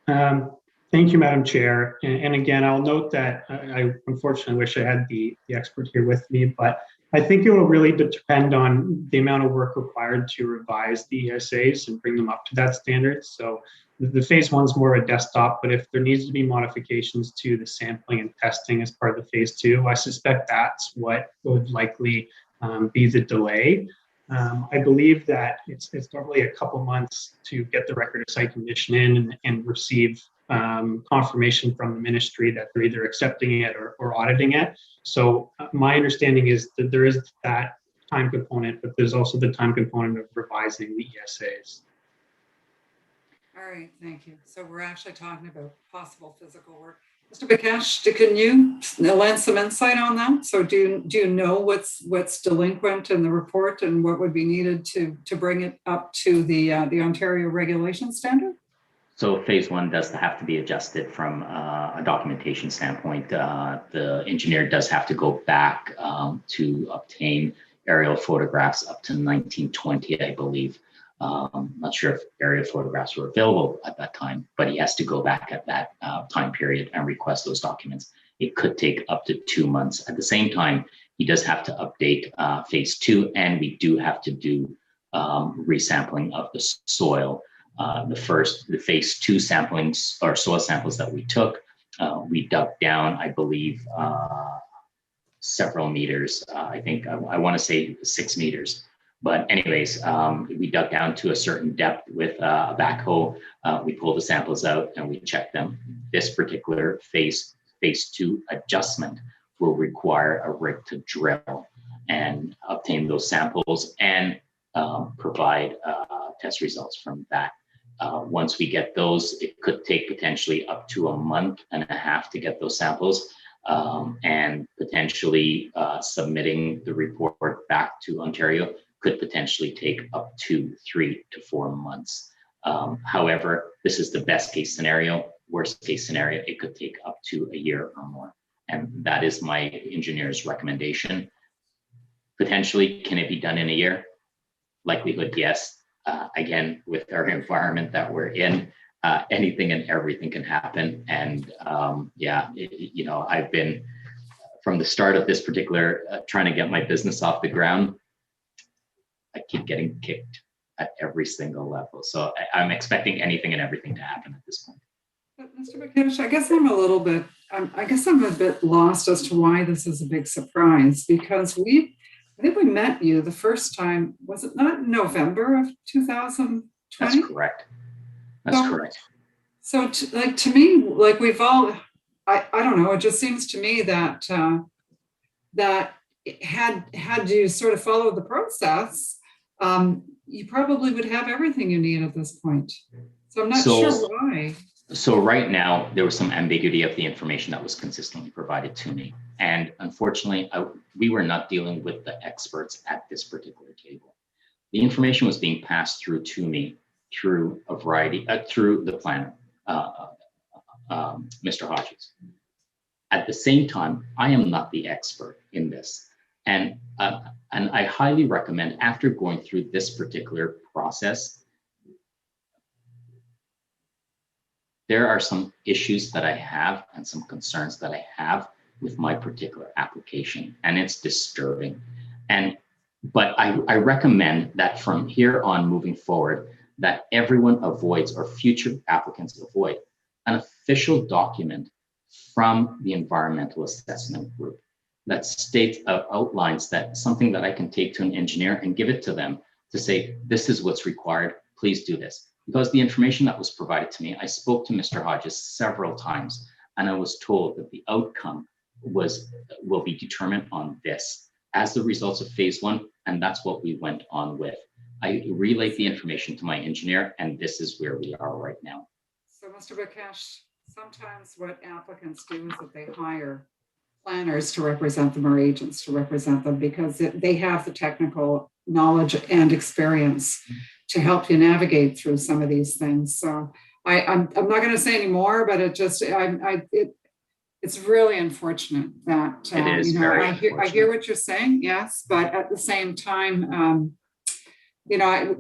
Thank you, Madam Chair. And again, I'll note that I unfortunately wish I had the expert here with me, but I think it will really depend on the amount of work required to revise the ESAs and bring them up to that standard. So the phase 1 is more of a desktop, but if there needs to be modifications to the sampling and testing as part of the phase 2, I suspect that's what would likely be the delay. I believe that it's normally a couple months to get the record of site condition in and receive confirmation from the ministry that they're either accepting it or auditing it. So my understanding is that there is that time component, but there's also the time component of revising the ESAs. All right, thank you. So we're actually talking about possible physical work. Mr. Bakash, can you lend some insight on that? So do you know what's delinquent in the report and what would be needed to bring it up to the Ontario regulation standard? So phase 1 does have to be adjusted from a documentation standpoint. The engineer does have to go back to obtain aerial photographs up to 1920, I believe. Not sure if aerial photographs were available at that time, but he has to go back at that time period and request those documents. It could take up to 2 months. At the same time, he does have to update phase 2, and we do have to do resampling of the soil. The phase 2 samplings or soil samples that we took, we dug down, I believe, several meters. I think I want to say 6 meters. But anyways, we dug down to a certain depth with a backhoe. We pulled the samples out and we checked them. This particular phase 2 adjustment will require a rig to drill and obtain those samples and provide test results from that Once we get those, it could take potentially up to a month and a half to get those samples, and potentially submitting the report back to Ontario could potentially take up to 3 to 4 months. However, this is the best case scenario. Worst case scenario, it could take up to a year or more. And that is my engineer's recommendation. Potentially, can it be done in a year? Likelihood, yes. Again, with our environment that we're in, anything and everything can happen. And you know, I've been, from the start of this particular, trying to get my business off the ground, I keep getting kicked at every single level. So I'm expecting anything and everything to happen at this point. But Mr. McKinnish, I guess I'm a bit lost as to why this is a big surprise, because I think we met you the first time, was it not November of 2020? That's correct. That's correct. So to me, like we've all, I don't know, it just seems to me that that had you sort of followed the process, you probably would have everything you need at this point. So I'm not sure why. So right now, there was some ambiguity of the information that was consistently provided to me. And unfortunately, we were not dealing with the experts at this particular table. The information was being passed through to me through a variety, through the planner, Mr. Hodges. At the same time, I am not the expert in this. And I highly recommend, after going through this particular process, there are some issues that I have and some concerns that I have with my particular application, and it's disturbing. But I recommend that from here on moving forward, that everyone avoids, or future applicants avoid, an official document from the environmental assessment group that states, outlines that something that I can take to an engineer and give it to them to say, this is what's required, please do this. Because the information that was provided to me, I spoke to Mr. Hodges several times, and I was told that the outcome will be determined on this as the results of phase 1, and that's what we went on with. I relayed the information to my engineer, and this is where we are right now. So Mr. Bakash, sometimes what applicants do is that they hire planners to represent them or agents to represent them, because they have the technical knowledge and experience to help you navigate through some of these things. So I'm not going to say any more, but it just it's really unfortunate that you know, I hear what you're saying, yes, but at the same time, you know,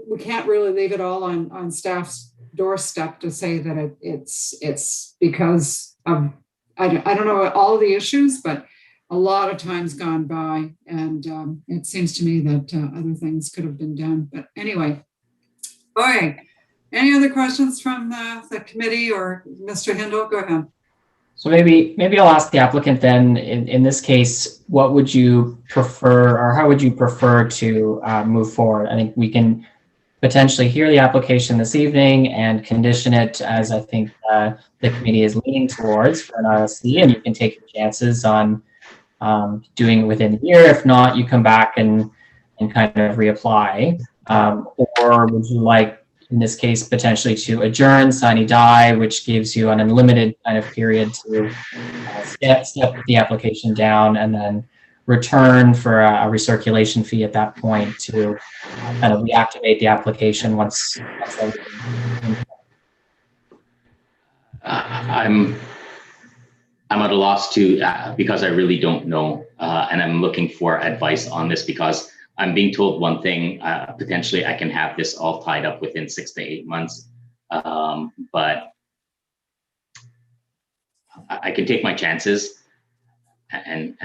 we can't really leave it all on staff's doorstep to say that it's because of I don't know all the issues, but a lot of time's gone by, and it seems to me that other things could have been done. But anyway, all right. Any other questions from the committee or Mr. Hindle? Go ahead. So maybe I'll ask the applicant then, in this case, what would you prefer, or how would you prefer to move forward? I think we can potentially hear the application this evening and condition it as I think the committee is leaning towards for an RSC, and you can take your chances on doing it within a year. If not, you come back and kind of reapply. Or would you like, in this case, potentially to adjourn, sine die, which gives you an unlimited kind of period to step the application down and then return for a recirculation fee at that point to kind of reactivate the application once I'm at a loss to, because I really don't know, and I'm looking for advice on this, because I'm being told one thing, potentially I can have this all tied up within 6 to 8 months, but I can take my chances and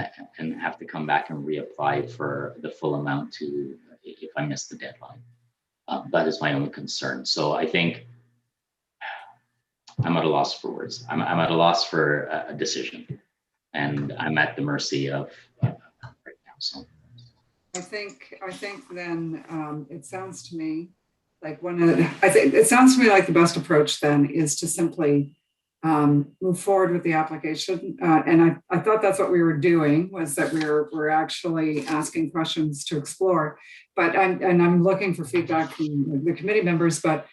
have to come back and reapply for the full amount if I miss the deadline. That is my only concern. So I think I'm at a loss for words. I'm at a loss for a decision, and I'm at the mercy of right now. So I think then it sounds to me like it sounds to me like the best approach then is to simply move forward with the application. And I thought that's what we were doing, was that we're actually asking questions to explore. But I'm looking for feedback from the committee members. But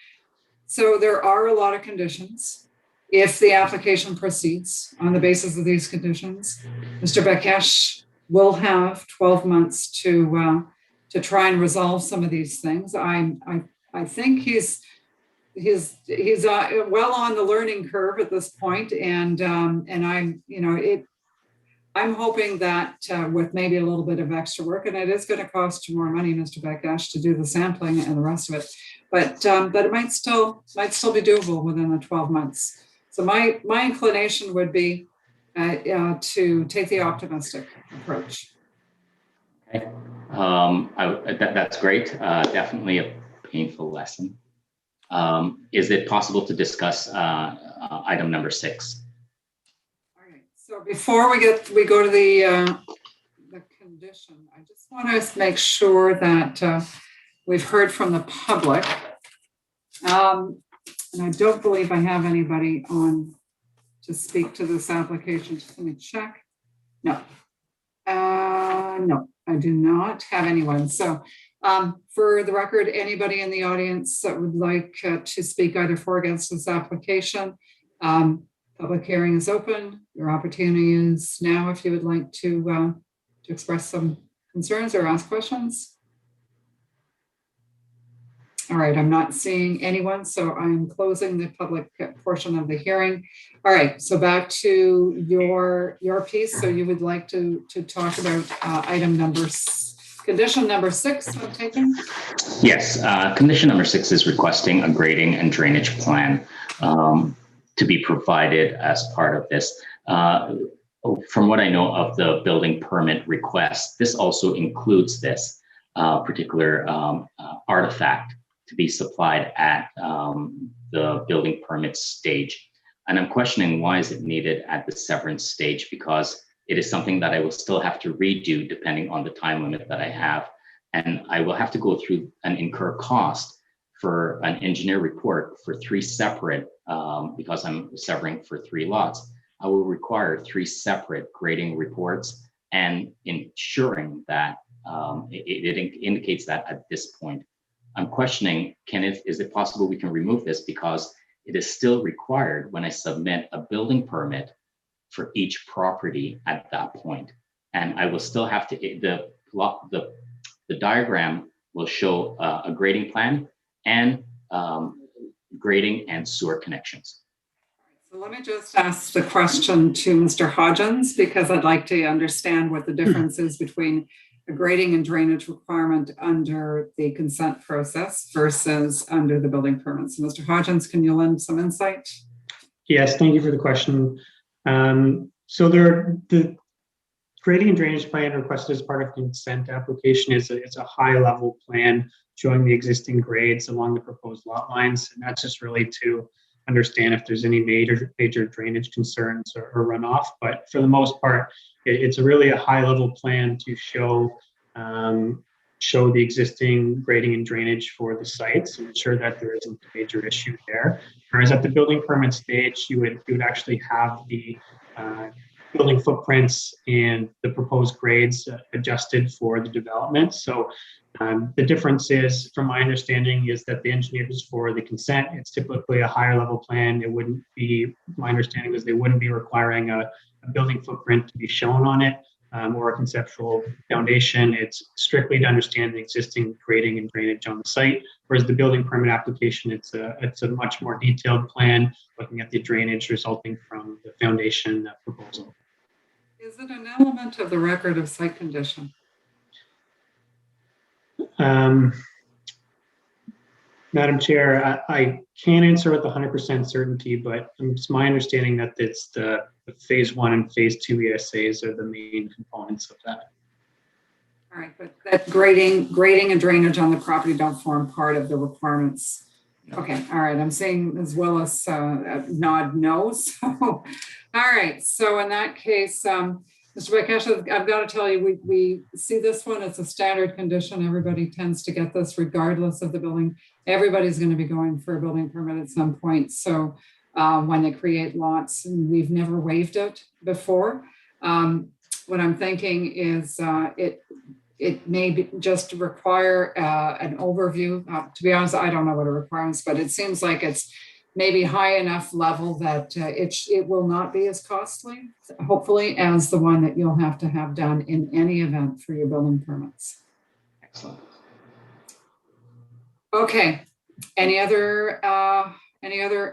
So there are a lot of conditions. If the application proceeds on the basis of these conditions, Mr. Bekesh will have 12 months to try and resolve some of these things. I think he's well on the learning curve at this point, and I'm hoping that with maybe a little bit of extra work, and it is going to cost you more money, Mr. Bekesh, to do the sampling and the rest of it, but it might still be doable within the 12 months. So my inclination would be to take the optimistic approach. Okay. That's great. Definitely a painful lesson. Is it possible to discuss item number 6? All right. So before we go to the condition, I just want to make sure that we've heard from the public. And I don't believe I have anybody on to speak to this application. Just let me check. No. No, I do not have anyone. So for the record, anybody in the audience that would like to speak either for or against this application, public hearing is open. Your opportunity is now if you would like to express some concerns or ask questions. All right, I'm not seeing anyone, so I'm closing the public portion of the hearing. All right, so back to your piece. So you would like to talk about condition number 6, I'm taking? Yes, condition number 6 is requesting a grading and drainage plan to be provided as part of this. From what I know of the building permit request, this also includes this particular artifact to be supplied at the building permit stage. And I'm questioning why is it needed at the severance stage, because it is something that I will still have to redo depending on the time limit that I have. And I will have to go through and incur cost for an engineer report for 3 separate, because I'm severing for 3 lots. I will require 3 separate grading reports and ensuring that it indicates that at this point. I'm questioning, is it possible we can remove this, because it is still required when I submit a building permit for each property at that point. And I will still have to, the diagram will show a grading plan and grading and sewer connections. So let me just ask the question to Mr. Hodgins, because I'd like to understand what the difference is between a grading and drainage requirement under the consent process versus under the building permit. So Mr. Hodgins, can you lend some insight? Yes, thank you for the question. So the grading and drainage plan requested as part of consent application is a high level plan showing the existing grades along the proposed lot lines. And that's just really to understand if there's any major drainage concerns or runoff. But for the most part, it's really a high level plan to show the existing grading and drainage for the sites and ensure that there isn't a major issue there. Whereas at the building permit stage, you would actually have the building footprints and the proposed grades adjusted for the development. So the difference is, from my understanding, is that the engineers for the consent, it's typically a higher level plan. It wouldn't be, my understanding is they wouldn't be requiring a building footprint to be shown on it or a conceptual foundation. It's strictly to understand the existing grading and drainage on the site. Whereas the building permit application, it's a much more detailed plan looking at the drainage resulting from the foundation proposal. Is it an element of the record of site condition? Madam Chair, I can't answer with 100% certainty, but it's my understanding that it's the phase 1 and phase 2 ESAs are the main components of that. All right, but that grading and drainage on the property don't form part of the requirements. Okay, all right, I'm saying as well as nod no. So, all right, so in that case, Mr. Bekesh, I've got to tell you, we see this one as a standard condition. Everybody tends to get this regardless of the building. Everybody's going to be going for a building permit at some point. So when they create lots, we've never waived it before. What I'm thinking is it may be just require an overview. To be honest, I don't know what it requires, but it seems like it's maybe high enough level that it will not be as costly, hopefully, as the one that you'll have to have done in any event for your building permits. Excellent. Okay. Any other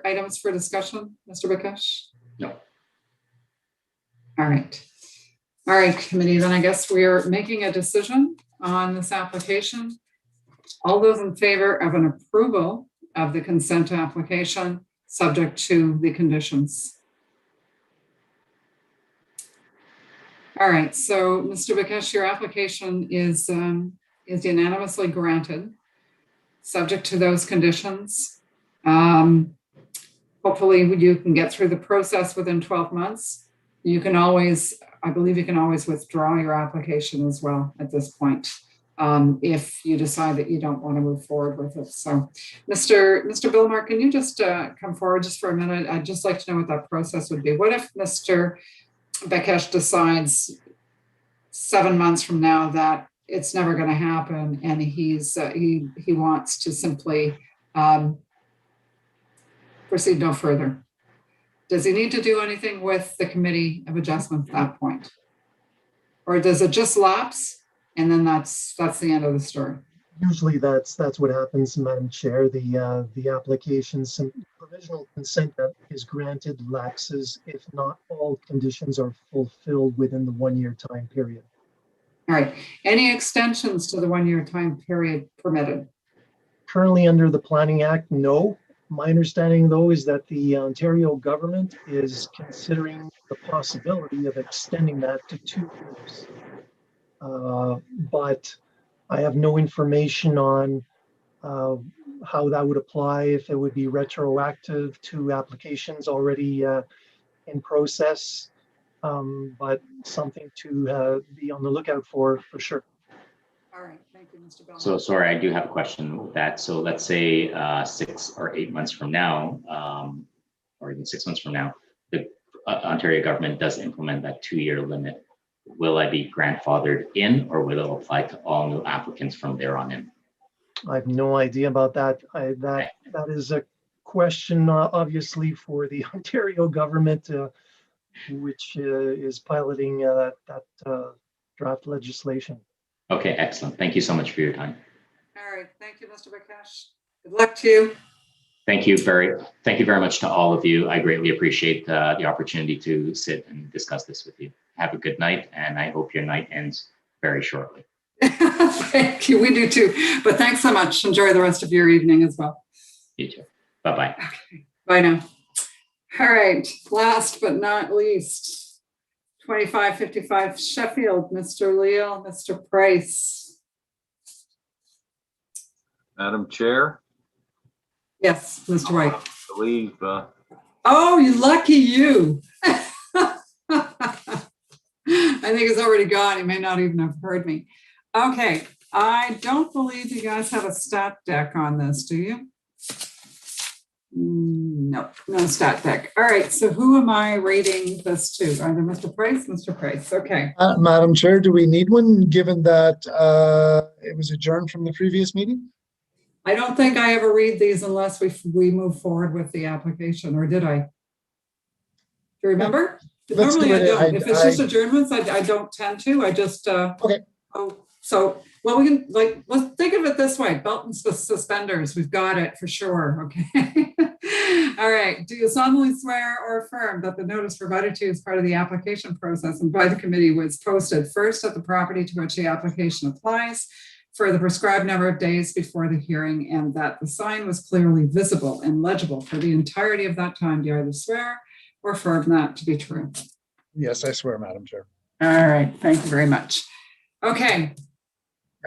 items for discussion, Mr. Bakash? No. All right. All right, committee, then I guess we are making a decision on this application. All those in favor of an approval of the consent application subject to the conditions? All right, so Mr. Bakash, your application is unanimously granted, subject to those conditions. Hopefully you can get through the process within 12 months. You can always, I believe you can always withdraw your application as well at this point, if you decide that you don't want to move forward with it. So Mr. Billmar, can you just come forward just for a minute? I'd just like to know what that process would be. What if Mr. Bakash decides 7 months from now that it's never going to happen and he wants to simply proceed no further? Does he need to do anything with the Committee of Adjustment at that point? Or does it just lapse and then that's the end of the story? Usually that's what happens, Madam Chair. The application, some provisional consent that is granted lapses if not all conditions are fulfilled within the 1 year time period. All right. Any extensions to the 1 year time period permitted? Currently under the Planning Act, no. My understanding, though, is that the Ontario government is considering the possibility of extending that to 2 years. But I have no information on how that would apply, if it would be retroactive to applications already in process, but something to be on the lookout for sure. All right, thank you, Mr. Bell. So sorry, I do have a question with that. So let's say 6 or 8 months from now, or even 6 months from now, the Ontario government does implement that 2 year limit. Will I be grandfathered in, or will it apply to all new applicants from there on in? I have no idea about that. That is a question, obviously, for the Ontario government, which is piloting that draft legislation. Okay, excellent. Thank you so much for your time. All right, thank you, Mr. Bakash. Good luck to you. Thank you very much to all of you. I greatly appreciate the opportunity to sit and discuss this with you. Have a good night, and I hope your night ends very shortly. Thank you. We do too. But thanks so much. Enjoy the rest of your evening as well. You too. Bye-bye. Okay. Bye now. All right. Last but not least, 2555 Sheffield, Mr. Leal, Mr. Price. Madam Chair? Yes, Mr. White. I believe. Oh, you lucky you. I think it's already gone. You may not even have heard me. Okay, I don't believe you guys have a stat deck on this, do you? No, no stat deck. All right, so who am I rating this to? Either Mr. Price, Mr. Price. Okay. Madam Chair, do we need one given that it was adjourned from the previous meeting? I don't think I ever read these unless we move forward with the application, or did I? Do you remember? Normally I don't. If it's just adjournments, I don't tend to. I just okay. Oh, so well, we can let's think of it this way: belt and suspenders. We've got it for sure. Okay. All right. Do you solemnly swear or affirm that the notice provided to you as part of the application process and by the committee was posted first at the property to which the application applies for the prescribed number of days before the hearing, and that the sign was clearly visible and legible for the entirety of that time? Do you either swear or affirm that to be true? Yes, I swear, Madam Chair. All right, thank you very much. Okay,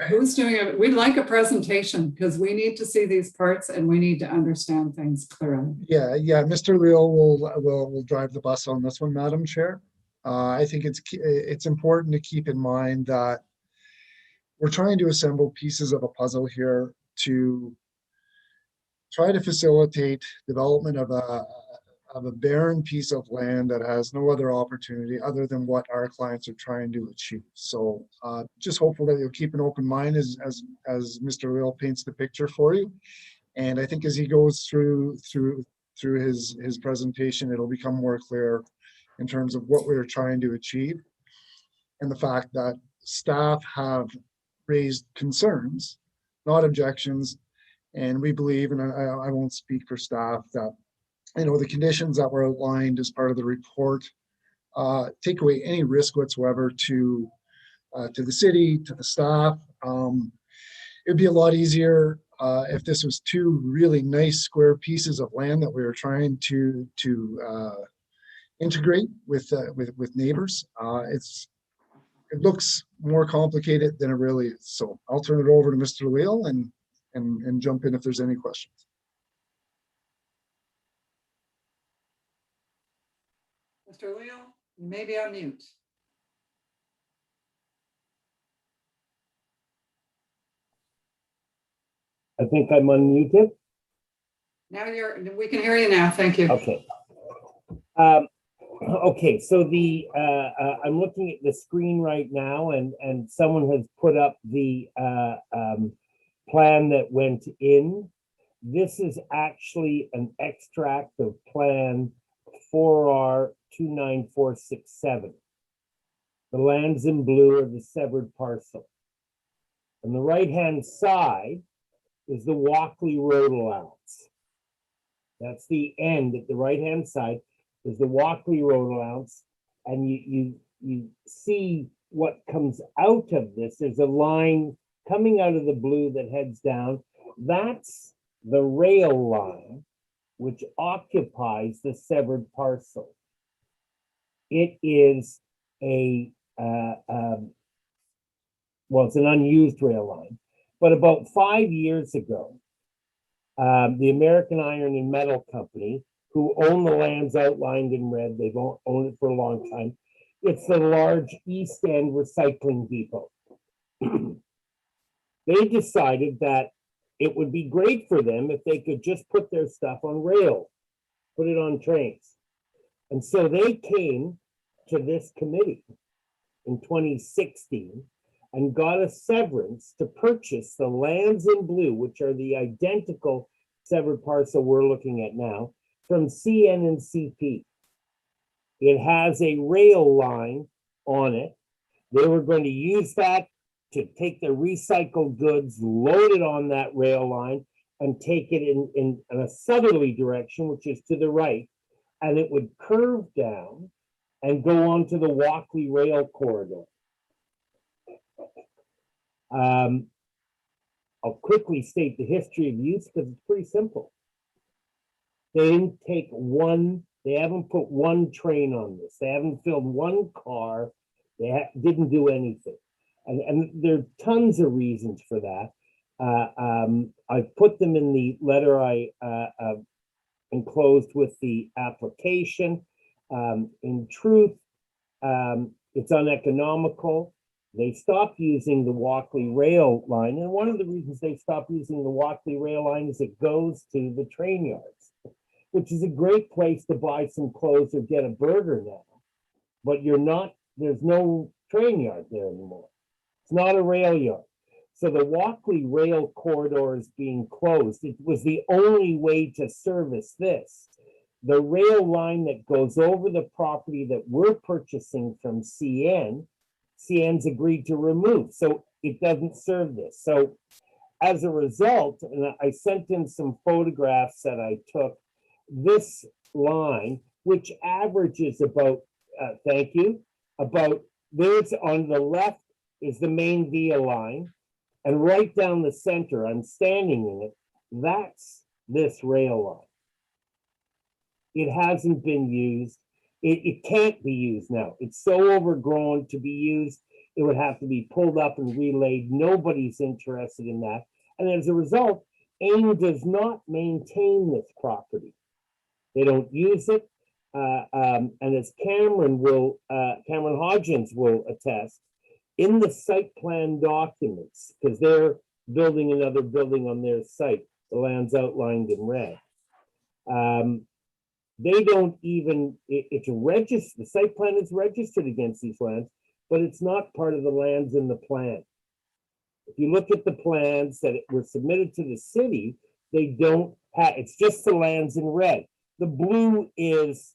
who's doing it? We'd like a presentation because we need to see these parts and we need to understand things clearly. Yeah, Mr. Leo will drive the bus on this one, Madam Chair. I think it's important to keep in mind that we're trying to assemble pieces of a puzzle here to try to facilitate development of of a barren piece of land that has no other opportunity other than what our clients are trying to achieve. So just hopeful that you'll keep an open mind as Mr. Leal paints the picture for you. And I think as he goes through his presentation, it'll become more clear in terms of what we're trying to achieve, and the fact that staff have raised concerns, not objections. And we believe, and I won't speak for staff, that the conditions that were outlined as part of the report take away any risk whatsoever to the city, to the staff. It'd be a lot easier if this was two really nice square pieces of land that we were trying to integrate with neighbors. It looks more complicated than it really is. So I'll turn it over to Mr. Leal and jump in if there's any questions. Mr. Leal, you may be on mute. I think I'm unmuted. Now we can hear you now. Thank you. Okay. Okay, so I'm looking at the screen right now, and someone has put up the plan that went in. This is actually an extract of plan 4R29467. The lands in blue are the severed parcel. On the right-hand side is the Walkley Road allowance. That's the end at the right-hand side. Is the Walkley Road allowance, and you see what comes out of this. There's a line coming out of the blue that heads down. That's the rail line, which occupies the severed parcel. It is a well, it's an unused rail line, but about 5 years ago, the American Iron and Metal Company, who own the lands outlined in red, they've owned it for a long time. It's the large East End recycling depot. They decided that it would be great for them if they could just put their stuff on rail, put it on trains. And so they came to this committee in 2016 and got a severance to purchase the lands in blue, which are the identical severed parcel we're looking at now, from CN and CP. It has a rail line on it. They were going to use that to take the recycled goods, load it on that rail line, and take it in a southerly direction, which is to the right, and it would curve down and go onto the Walkley Rail Corridor. I'll quickly state the history of use because it's pretty simple. They didn't take they haven't put one train on this. They haven't filled one car. They didn't do anything. And there are tons of reasons for that. I've put them in the letter I enclosed with the application. In truth, it's uneconomical. They stopped using the Walkley rail line. And one of the reasons they stopped using the Walkley rail line is it goes to the train yards, which is a great place to buy some clothes or get a burger now. But there's no train yard there anymore. It's not a rail yard. So the Walkley rail corridor is being closed. It was the only way to service this. The rail line that goes over the property that we're purchasing from CN's agreed to remove. So it doesn't serve this. So as a result, and I sent in some photographs that I took, this line, which averages about, thank you, about there's on the left is the main via line, and right down the center, I'm standing in it, that's this rail line. It hasn't been used. It can't be used now. It's so overgrown to be used. It would have to be pulled up and relayed. Nobody's interested in that. And as a result, AIM does not maintain this property. They don't use it. And as Cameron Hodgins will attest, in the site plan documents, because they're building another building on their site, the land's outlined in red. They don't even, it's registered, the site plan is registered against these lands, but it's not part of the lands in the plan. If you look at the plans that were submitted to the city, they don't have, it's just the lands in red. The blue is,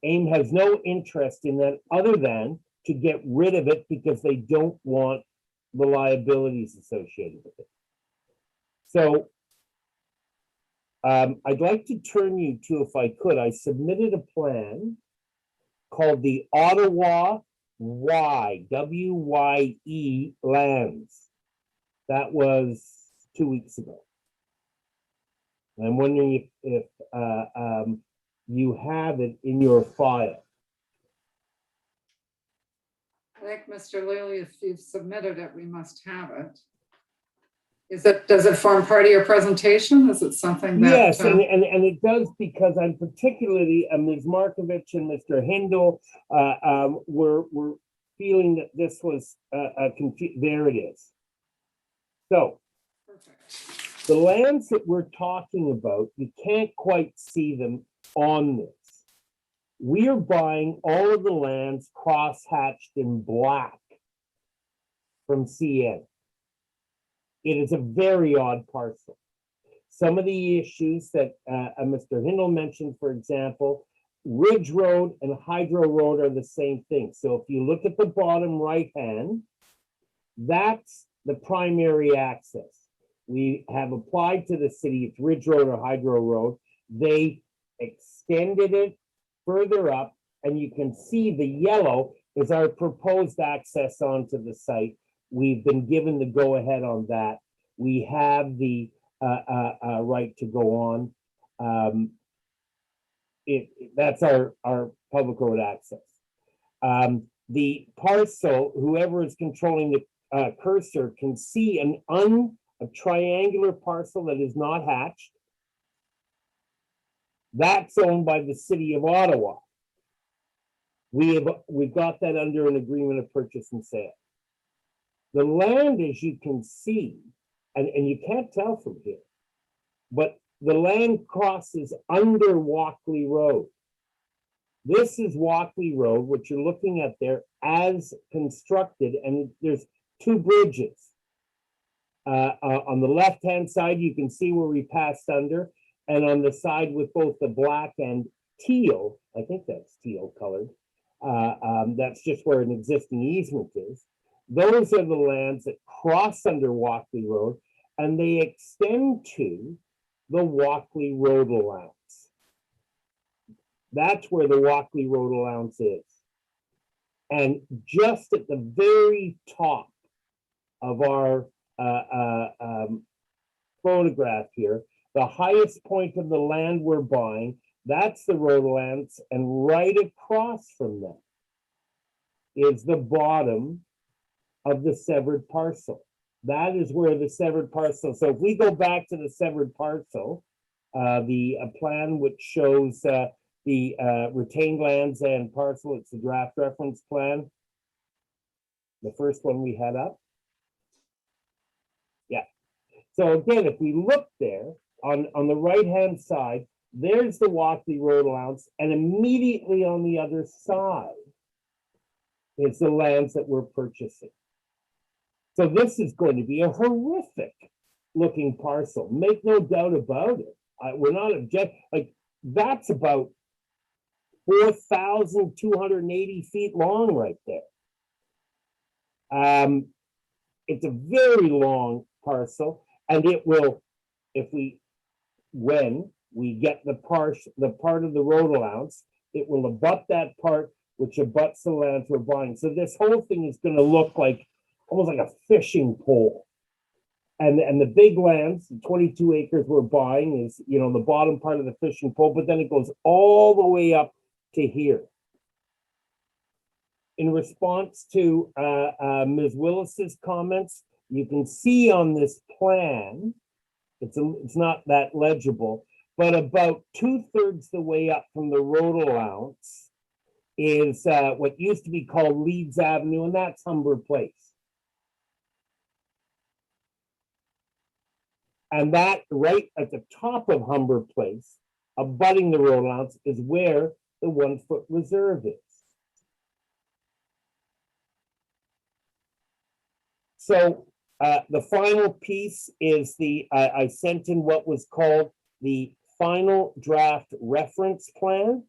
AIM has no interest in that other than to get rid of it because they don't want the liabilities associated with it. So I'd like to turn you to, if I could, I submitted a plan called the Ottawa WYE lands. That was 2 weeks ago. I'm wondering if you have it in your file. I think, Mr. Lilly, if you've submitted it, we must have it. Does it form part of your presentation? Is it something that? Yes, and it does, because I'm particularly, Ms. Markovich and Mr. Hindle were feeling that this was there it is. So the lands that we're talking about, you can't quite see them on this. We are buying all of the lands cross-hatched in black from CN. It is a very odd parcel. Some of the issues that Mr. Hindle mentioned, for example, Ridge Road and Hydro Road are the same thing. So if you look at the bottom right hand, that's the primary access. We have applied to the city, it's Ridge Road or Hydro Road. They extended it further up, and you can see the yellow is our proposed access onto the site. We've been given the go-ahead on that. We have the right to go on. That's our public road access. The parcel, whoever is controlling the cursor can see a triangular parcel that is not hatched. That's owned by the city of Ottawa. We've got that under an agreement of purchase and sale. The land, as you can see, and you can't tell from here, but the land crosses under Walkley Road. This is Walkley Road, what you're looking at there as constructed, and there's two bridges. On the left-hand side, you can see where we passed under, and on the side with both the black and teal, I think that's teal colored, that's just where an existing easement is. Those are the lands that cross under Walkley Road, and they extend to the Walkley Road allowance. That's where the Walkley Road allowance is. And just at the very top of our photograph here, the highest point of the land we're buying, that's the road allowance, and right across from that is the bottom of the severed parcel. That is where the severed parcel, so if we go back to the severed parcel, the plan which shows the retained lands and parcel, it's the draft reference plan. The first one we had up. Yeah. So again, if we look there on the right-hand side, there's the Walkley Road allowance, and immediately on the other side is the lands that we're purchasing. So this is going to be a horrific looking parcel. Make no doubt about it. We're not like that's about 4,280 feet long right there. It's a very long parcel, and it will, when we get the part of the road allowance, it will abut that part which abuts the lands we're buying. So this whole thing is going to look like almost like a fishing pole. And the big lands, the 22 acres we're buying is, the bottom part of the fishing pole, but then it goes all the way up to here. In response to Ms. Willis's comments, you can see on this plan, it's not that legible, but about 2/3 the way up from the road allowance is what used to be called Leeds Avenue, and that's Humber Place. And that right at the top of Humber Place abutting the road allowance is where the 1 foot reserve is. So the final piece is I sent in what was called the final draft reference plan.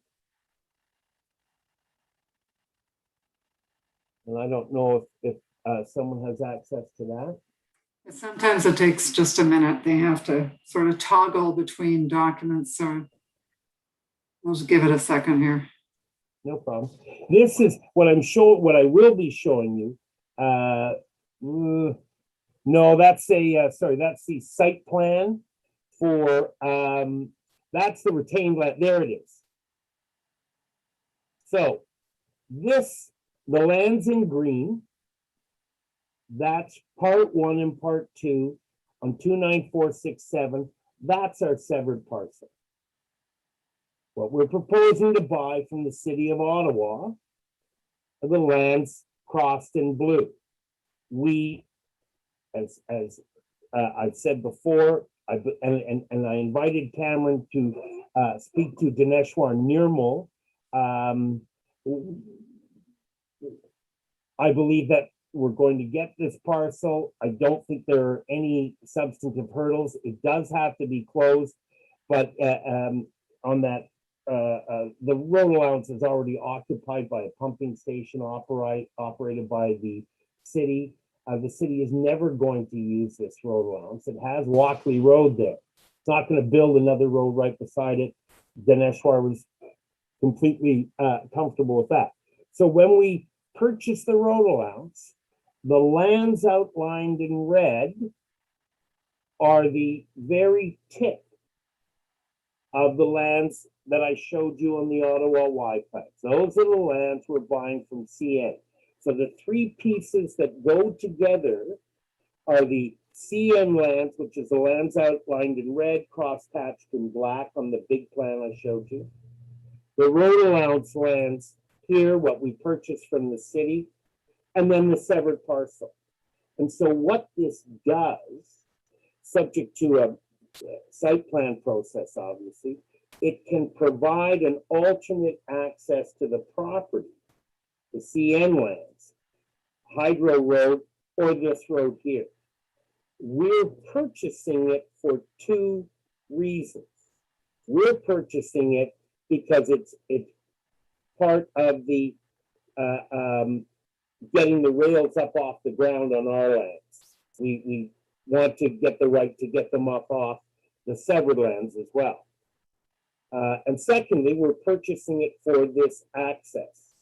And I don't know if someone has access to that. Sometimes it takes just a minute. They have to sort of toggle between documents. So I'll just give it a second here. No problem. This is what I'm showing, what I will be showing you. No, that's sorry, that's the site plan for, that's the retained land. There it is. So this, the land's in green. That's part 1 and part 2 on 29467. That's our severed parcel. What we're proposing to buy from the city of Ottawa are the lands crossed in blue. We, as I've said before, and I invited Cameron to speak to Dineshwar Nirmal. I believe that we're going to get this parcel. I don't think there are any substantive hurdles. It does have to be closed, but on that, the road allowance is already occupied by a pumping station operated by the city. The city is never going to use this road allowance. It has Walkley Road there. It's not going to build another road right beside it. Dineshwar was completely comfortable with that. So when we purchase the road allowance, the lands outlined in red are the very tip of the lands that I showed you on the Ottawa Y plans. Those are the lands we're buying from CN. So the 3 pieces that go together are the CN lands, which is the lands outlined in red, cross-hatched in black on the big plan I showed you. The road allowance lands here, what we purchased from the city, and then the severed parcel. And so what this does, subject to a site plan process, obviously, it can provide an alternate access to the property, the CN lands, Hydro Road, or this road here. We're purchasing it for 2 reasons. We're purchasing it because it's part of the getting the rails up off the ground on our lands. We want to get the right to get them off the severed lands as well. And secondly, we're purchasing it for this access.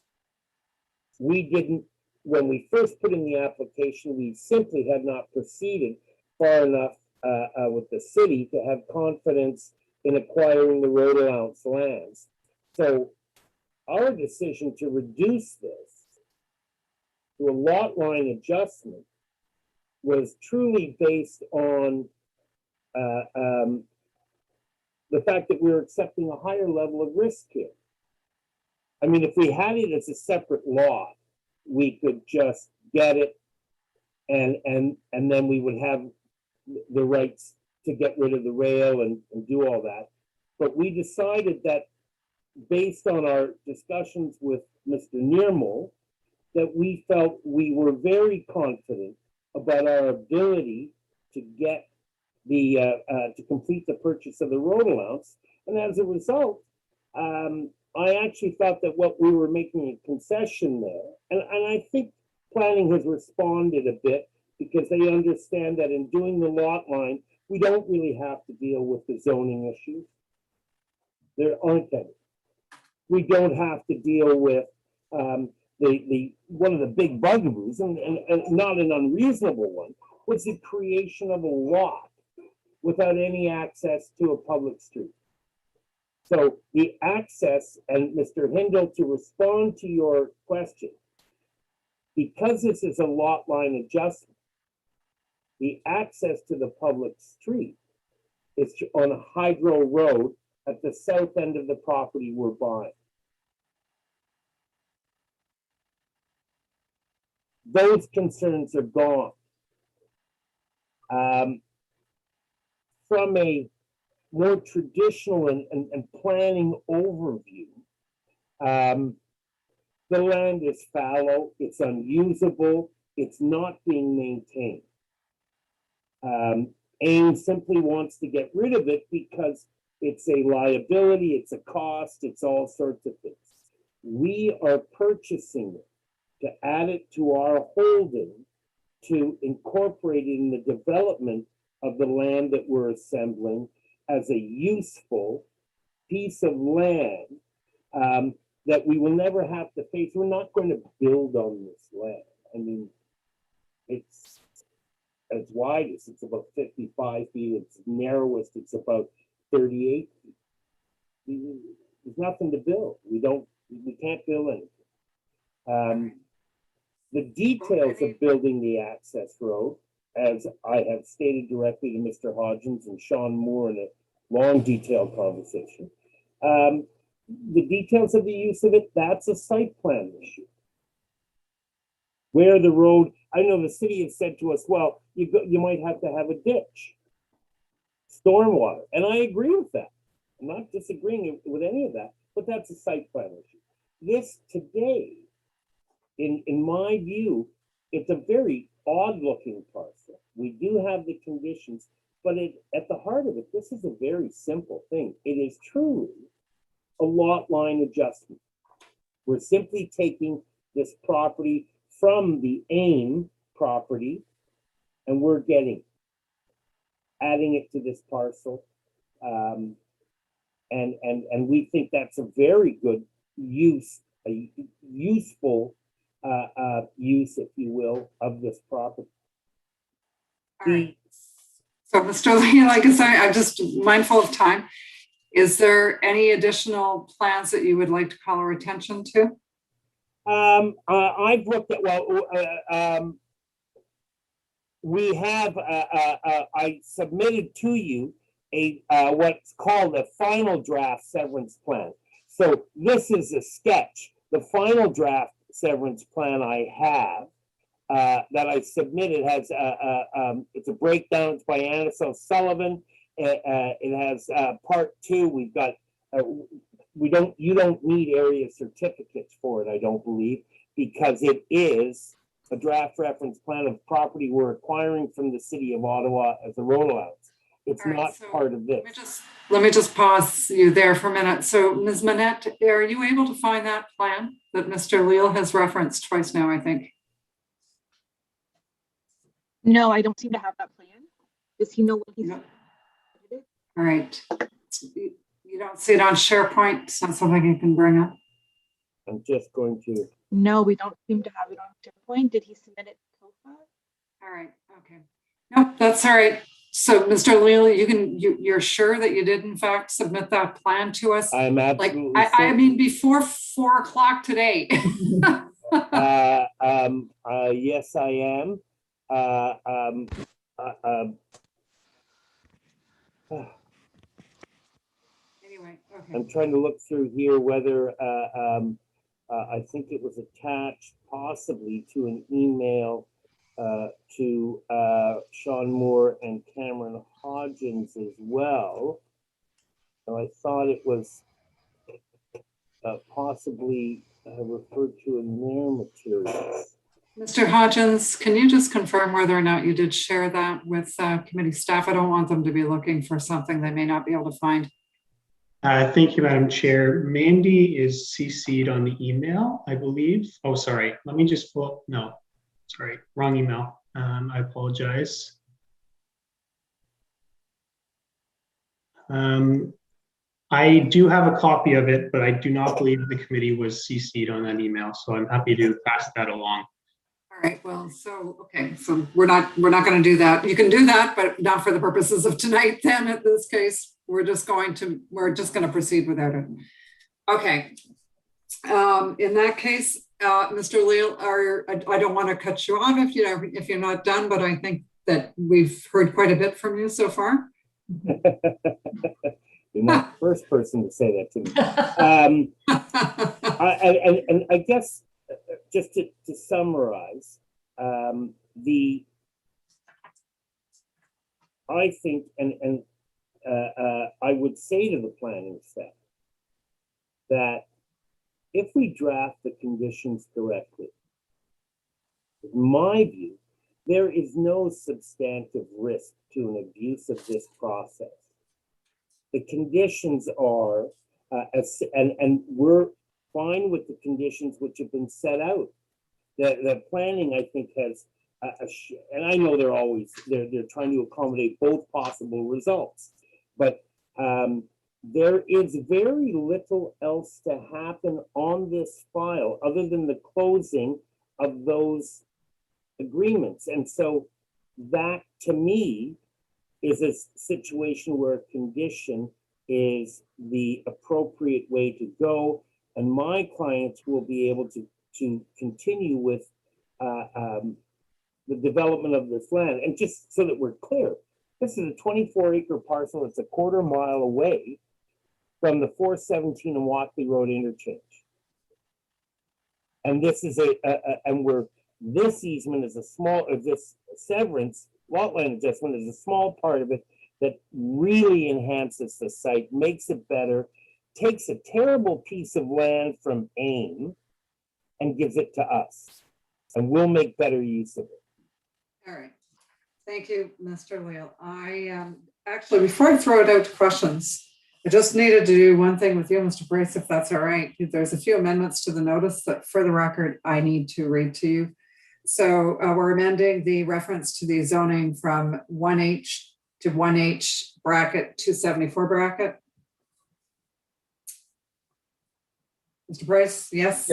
We didn't, when we first put in the application, we simply had not proceeded far enough with the city to have confidence in acquiring the road allowance lands. So our decision to reduce this to a lot line adjustment was truly based on the fact that we're accepting a higher level of risk here. I mean, if we had it as a separate lot, we could just get it and then we would have the rights to get rid of the rail and do all that. But we decided that based on our discussions with Mr. Nirmal, that we felt we were very confident about our ability to get the to complete the purchase of the road allowance. And as a result, I actually thought that what we were making a concession there, and I think planning has responded a bit because they understand that in doing the lot line, we don't really have to deal with the zoning issues. There aren't any. We don't have to deal with the one of the big bugaboos, and not an unreasonable one, was the creation of a lot without any access to a public street. So the access, and Mr. Hindle, to respond to your question, because this is a lot line adjustment, the access to the public street is on a Hydro Road at the south end of the property we're buying. Those concerns are gone. From a more traditional and planning overview, the land is fallow, it's unusable, it's not being maintained. AIM simply wants to get rid of it because it's a liability, it's a cost, it's all sorts of things. We are purchasing it to add it to our holding, to incorporate it in the development of the land that we're assembling as a useful piece of land that we will never have to face. We're not going to build on this land. I mean, it's as wide as it's about 55 feet, it's narrowest, it's about 38 feet. There's nothing to build. We can't build anything. The details of building the access road, as I have stated directly to Mr. Hodgins and Sean Moore in a long detailed conversation, the details of the use of it, that's a site plan issue. Where the road, I know the city has said to us, well, you might have to have a ditch, stormwater, and I agree with that. I'm not disagreeing with any of that, but that's a site plan issue. This today, in my view, it's a very odd looking parcel. We do have the conditions, but at the heart of it, this is a very simple thing. It is truly a lot line adjustment. We're simply taking this property from the AIM property and we're adding it to this parcel. And we think that's a very good use, a useful use, if you will, of this property. All right. So, Mr. Lee, like I say, I'm just mindful of time. Is there any additional plans that you would like to call our attention to? I've looked at, we have, I submitted to you what's called a final draft severance plan. So this is a sketch. The final draft severance plan I have that I submitted has it's a breakdown. It's by Anna Sullivan. It has part 2. We've got you don't need area certificates for it, I don't believe, because it is a draft reference plan of property we're acquiring from the city of Ottawa as a road allowance. It's not part of this. Let me just pause you there for a minute. So, Ms. Manette, are you able to find that plan that Mr. Leal has referenced twice now, I think? No, I don't seem to have that plan. Does he know what he's? No. All right. You don't see it on SharePoint? It's not something you can bring up. I'm just going to. No, we don't seem to have it on SharePoint. Did he submit it to COFA? All right. Okay. Nope, that's all right. So, Mr. Leal, you're sure that you did in fact submit that plan to us? I'm absolutely I mean, before 4 o'clock today. Yes, I am. Anyway, okay. I'm trying to look through here whether I think it was attached possibly to an email to Sean Moore and Cameron Hodgins as well. So I thought it was possibly referred to in their materials. Mr. Hodgins, can you just confirm whether or not you did share that with committee staff? I don't want them to be looking for something they may not be able to find. Thank you, Madam Chair. Mandy is CC'd on the email, I believe. Oh, sorry. Let me just pull. No, sorry, wrong email. I apologize. I do have a copy of it, but I do not believe the committee was CC'd on that email, so I'm happy to pass that along. All right, well, so, okay, so we're not going to do that. You can do that, but not for the purposes of tonight then. In this case, we're just going to proceed without it. Okay. In that case, Mr. Leal, I don't want to cut you off if you're not done, but I think that we've heard quite a bit from you so far. You're not the first person to say that to me. And I guess just to summarize, I think, and I would say to the planning staff that if we draft the conditions correctly, in my view, there is no substantive risk to an abuse of this process. The conditions are, and we're fine with the conditions which have been set out. The planning, I think, has, and I know they're trying to accommodate both possible results, but there is very little else to happen on this file other than the closing of those agreements. And so that, to me, is a situation where a condition is the appropriate way to go. And my clients will be able to continue with the development of this land. And just so that we're clear, this is a 24-acre parcel. It's a quarter mile away from the 417 and Walkley Road interchange. And this is this easement is a small, this severance, lot line adjustment is a small part of it that really enhances the site, makes it better, takes a terrible piece of land from AIM and gives it to us. And we'll make better use of it. All right. Thank you, Mr. Leal. I actually, before I throw it out to questions, I just needed to do one thing with you, Mr. Brace, if that's all right. There's a few amendments to the notice that, for the record, I need to read to you. So we're amending the reference to the zoning from 1H to 1H bracket 274 bracket. Mr. Brace, yes?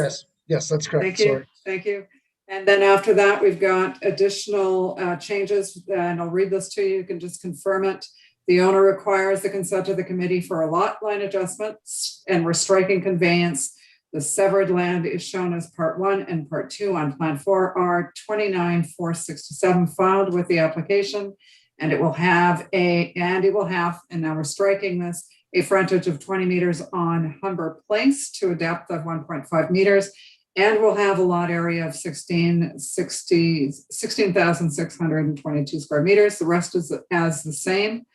Yes, that's correct. Thank you. Sorry. Thank you. And then after that, we've got additional changes, and I'll read this to you. You can just confirm it. The owner requires the consent of the committee for a lot line adjustments, and we're striking conveyance. The severed land is shown as part 1 and part 2 on plan 4R 29467 filed with the application, and it will have and now we're striking this, a frontage of 20 meters on Humber Place to a depth of 1.5 meters, and will have a lot area of 16,622 square meters. The rest is as the same.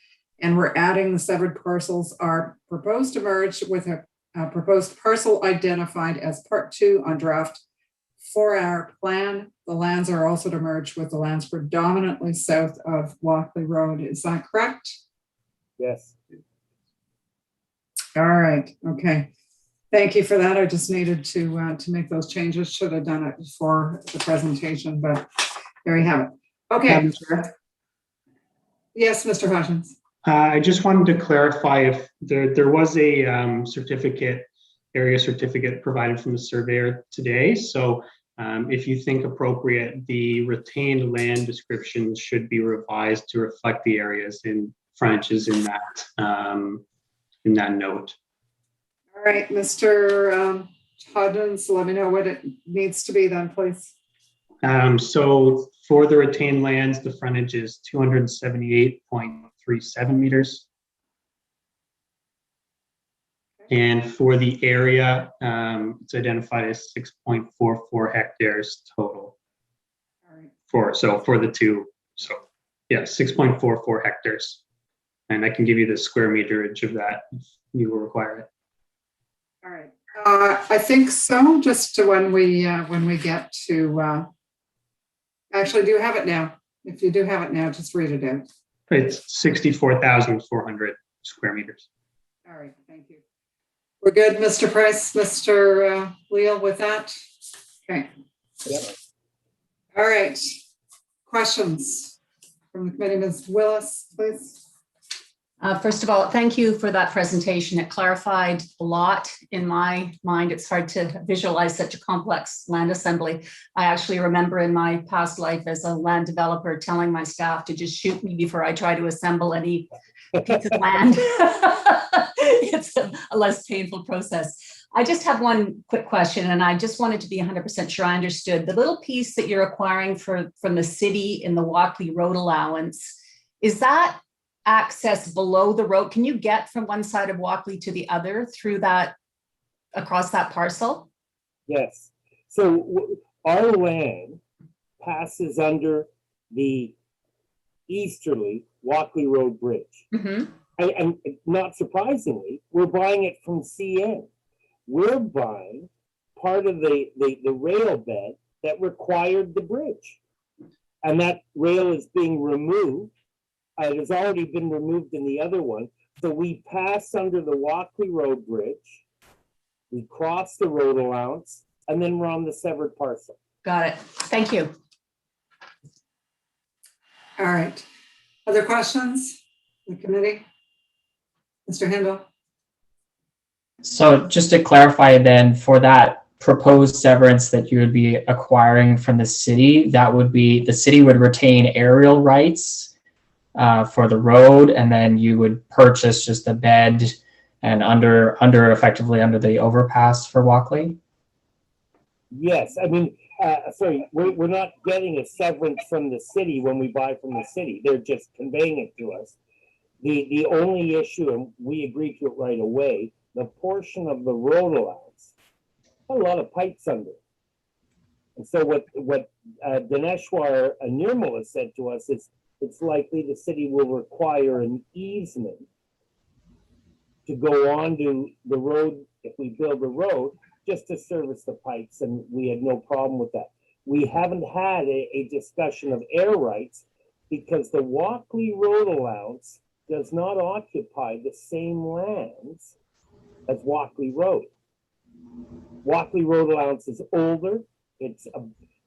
And we're adding the severed parcels are proposed to merge with a proposed parcel identified as part 2 on draft 4R plan. The lands are also to merge with the lands predominantly south of Walkley Road. Is that correct? Yes. All right. Okay. Thank you for that. I just needed to make those changes. Should have done it before the presentation, but there you have it. Okay. Yes, Mr. Hutchins. I just wanted to clarify if there was a area certificate provided from the surveyor today. So if you think appropriate, the retained land description should be revised to reflect the areas in frontages in that note. All right, Mr. Hutchins, let me know what it needs to be then, please. So for the retained lands, the frontage is 278.37 meters. And for the area, it's identified as 6.44 hectares total. All right. For the two, so yeah, 6.44 hectares. And I can give you the square meterage of that if you will require it. All right. I think so. Just to when we get to, actually, do you have it now? If you do have it now, just read it out. It's 64,400 square meters. All right. Thank you. We're good, Mr. Price, Mr. Leal, with that. Okay. Yep. All right. Questions from the committee, Ms. Willis, please. First of all, thank you for that presentation. It clarified a lot in my mind. It's hard to visualize such a complex land assembly. I actually remember in my past life as a land developer telling my staff to just shoot me before I try to assemble any piece of land. It's a less painful process. I just have one quick question, and I just wanted to be 100% sure I understood. The little piece that you're acquiring from the city in the Walkley Road allowance, is that access below the road? Can you get from one side of Walkley to the other through that, across that parcel? Yes. So our land passes under the easterly Walkley Road Bridge. Mm-hmm. and not surprisingly, we're buying it from CN. We're buying part of the rail bed that required the bridge. And that rail is being removed. It has already been removed in the other one. So we pass under the Walkley Road Bridge, we cross the road allowance, and then we're on the severed parcel. Got it. Thank you. All right. Other questions? The committee? Mr. Hindle? So just to clarify then, for that proposed severance that you would be acquiring from the city, that would be, the city would retain aerial rights for the road, and then you would purchase just the bed and effectively under the overpass for Walkley? Yes, I mean, sorry, we're not getting a severance from the city when we buy from the city. They're just conveying it to us. The only issue, and we agreed to it right away, the portion of the road allowance, a lot of pipes under it. And so what Dineshwar Nirmal said to us is it's likely the city will require an easement to go onto the road if we build a road, just to service the pipes, and we had no problem with that. We haven't had a discussion of air rights because the Walkley Road allowance does not occupy the same lands as Walkley Road. Walkley Road allowance is older. It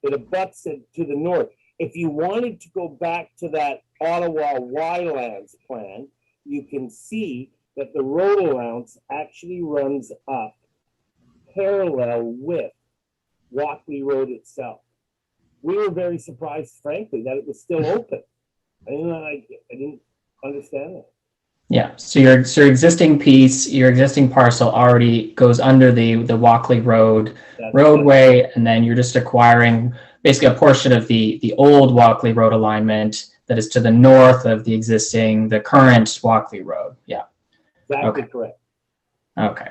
abuts it to the north. If you wanted to go back to that Ottawa Y-Lands plan, you can see that the road allowance actually runs up parallel with Walkley Road itself. We were very surprised, frankly, that it was still open. I didn't understand that. Yeah, so your existing piece, your existing parcel already goes under the Walkley Road roadway, right. And then you're just acquiring basically a portion of the old Walkley Road alignment that is to the north of the current Walkley Road. Yeah. Exactly correct. Okay.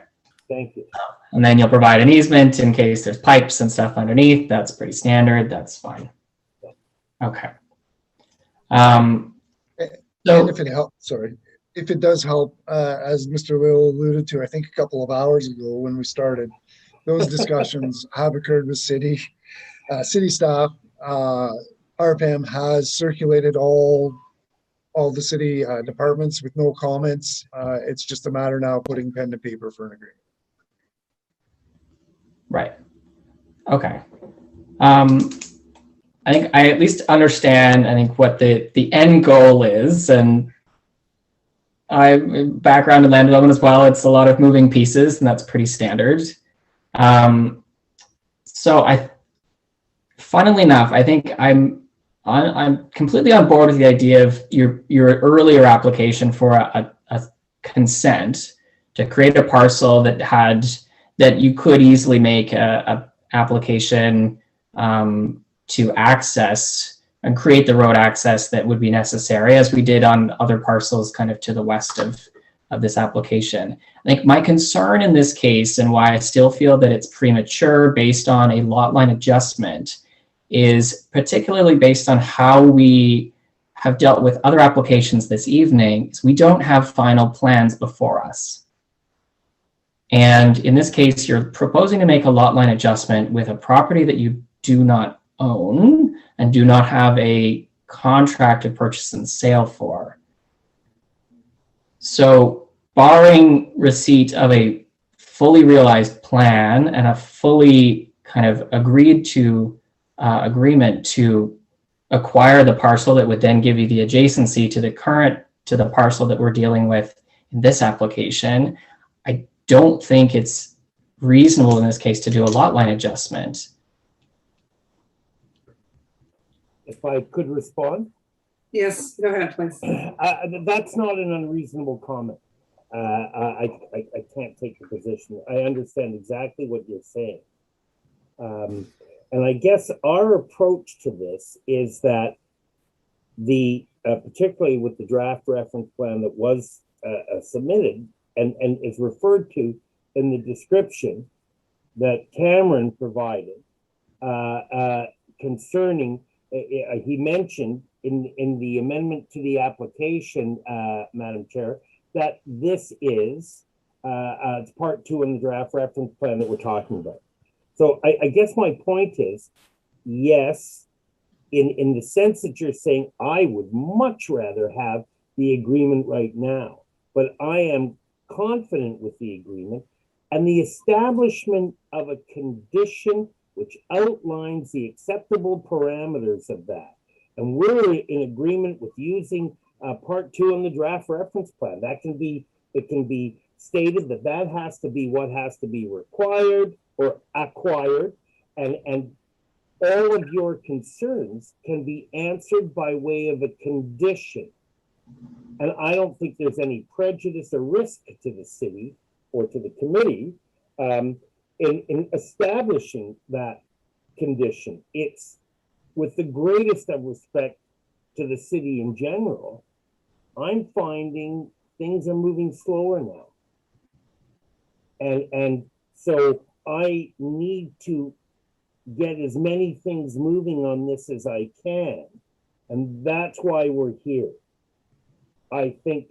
Thank you. And then you'll provide an easement in case there's pipes and stuff underneath. That's pretty standard. That's fine. Okay. And if it helps, if it does help, as Mr. Will alluded to, I think a couple of hours ago when we started, those discussions have occurred with city staff. RPM has circulated all the city departments with no comments. It's just a matter now of putting pen to paper for an agreement. Right. Okay. I think I at least understand, I think, what the end goal is, and background in land development as well. It's a lot of moving pieces, and that's pretty standard. So funnily enough, I think I'm completely on board with the idea of your earlier application for a consent to create a parcel that you could easily make a application to access and create the road access that would be necessary, as we did on other parcels kind of to the west of this application. I think my concern in this case, and why I still feel that it's premature based on a lot line adjustment, is particularly based on how we have dealt with other applications this evening, is we don't have final plans before us. And in this case, you're proposing to make a lot line adjustment with a property that you do not own and do not have a contract to purchase and sale for. So barring receipt of a fully realized plan and a fully kind of agreed to agreement to acquire the parcel that would then give you the adjacency to the parcel that we're dealing with in this application, I don't think it's reasonable in this case to do a lot line adjustment. If I could respond? Yes, go ahead, please. That's not an unreasonable comment. I can't take the position. I understand exactly what you're saying. And I guess our approach to this is that particularly with the draft reference plan that was submitted and is referred to in the description that Cameron provided concerning, he mentioned in the amendment to the application, Madam Chair, that this is, it's part 2 in the draft reference plan that we're talking about. So I guess my point is, yes, in the sense that you're saying, I would much rather have the agreement right now, but I am confident with the agreement, and the establishment of a condition which outlines the acceptable parameters of that. And we're in agreement with using part 2 in the draft reference plan. That can be, it can be stated that that has to be what has to be required or acquired, and all of your concerns can be answered by way of a condition. And I don't think there's any prejudice or risk to the city or to the committee in establishing that condition. It's with the greatest of respect to the city in general, I'm finding things are moving slower now. And so I need to get as many things moving on this as I can. And that's why we're here. I think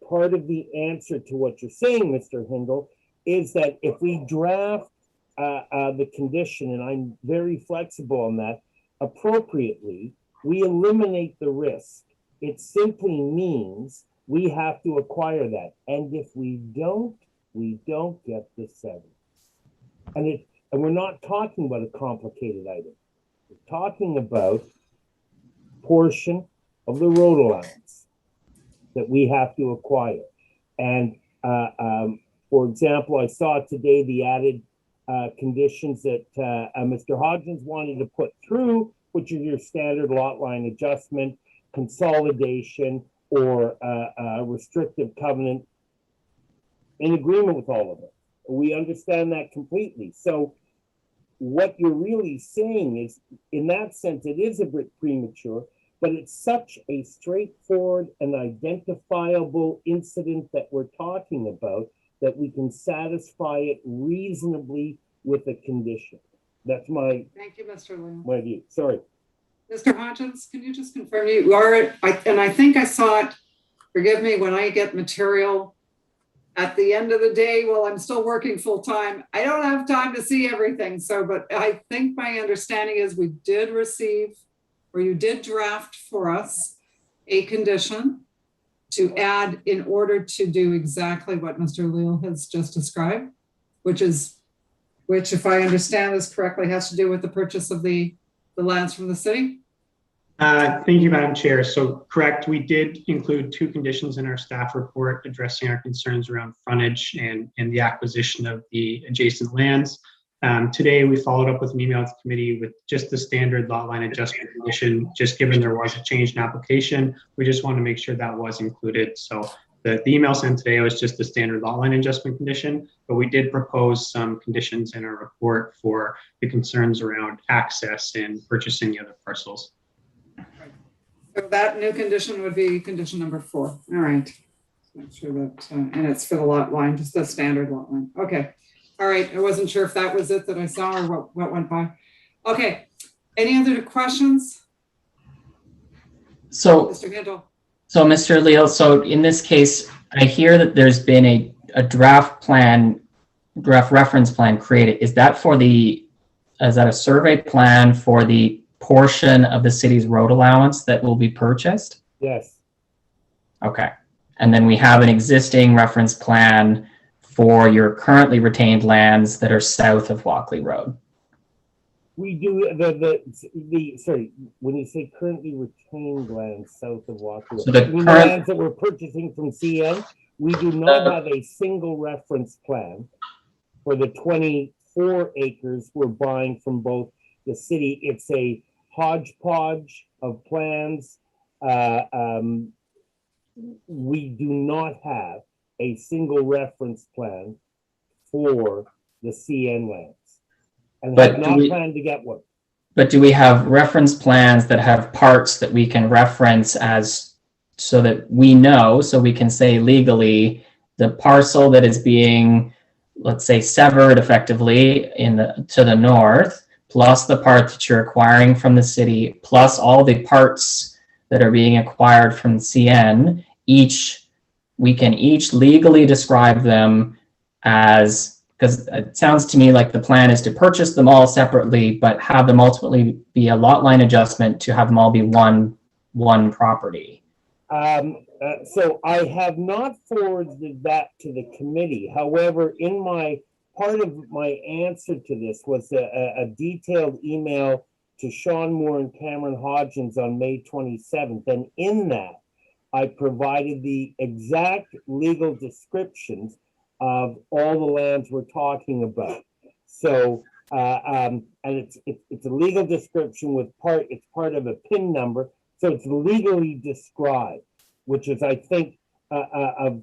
part of the answer to what you're saying, Mr. Hindle, is that if we draft the condition, and I'm very flexible on that, appropriately, we eliminate the risk. It simply means we have to acquire that. And if we don't get the 7. And we're not talking about a complicated item. We're talking about portion of the road allowance that we have to acquire. And for example, I saw today the added conditions that Mr. Hodgins wanted to put through, which are your standard lot line adjustment, consolidation, or restrictive covenant, in agreement with all of it. We understand that completely. So what you're really saying is, in that sense, it is a bit premature, but it's such a straightforward and identifiable incident that we're talking about that we can satisfy it reasonably with a condition. That's my Thank you, Mr. Liu. my view. Sorry. Mr. Hodgins, can you just confirm you are, and I think I saw it, forgive me, when I get material at the end of the day while I'm still working full time, I don't have time to see everything. So, but I think my understanding is we did receive, or you did draft for us a condition to add in order to do exactly what Mr. Leal has just described, which if I understand this correctly, has to do with the purchase of the lands from the city? Thank you, Madam Chair. So correct, we did include 2 conditions in our staff report addressing our concerns around frontage and the acquisition of the adjacent lands. Today, we followed up with an email to the committee with just the standard lot line adjustment condition, just given there was a change in application. We just want to make sure that was included. So the email sent today was just the standard lot line adjustment condition, but we did propose some conditions in our report for the concerns around access and purchasing the other parcels. So that new condition would be condition number 4. All right. Make sure that, and it's for the lot line, just the standard lot line. Okay. All right. I wasn't sure if that was it that I saw or what went by. Okay. Any other questions? So, Mr. Hindle. So Mr. Leal, so in this case, I hear that there's been a draft reference plan created. Is that a survey plan for the portion of the city's road allowance that will be purchased? Yes. Okay. And then we have an existing reference plan for your currently retained lands that are south of Walkley Road. We do sorry, when you say currently retained lands south of Walkley Road, so the lands that we're purchasing from CN, we do not have a single reference plan for the 24 acres we're buying from both the city. It's a hodgepodge of plans. We do not have a single reference plan for the CN lands, and have not planned to get one. But do we have reference plans that have parts that we can reference as, so that we know, so we can say legally the parcel that is being, let's say, severed effectively to the north, plus the part that you're acquiring from the city, plus all the parts that are being acquired from CN, each we can each legally describe them as, because it sounds to me like the plan is to purchase them all separately, but have them ultimately be a lot line adjustment to have them all be one property. So I have not forwarded that to the committee. However, in my part of my answer to this was a detailed email to Sean Moore and Cameron Hodgins on May 27th. And in that, I provided the exact legal descriptions of all the lands we're talking about. So, and it's a legal description with it's part of a PIN number. So it's legally described, which is, I think, a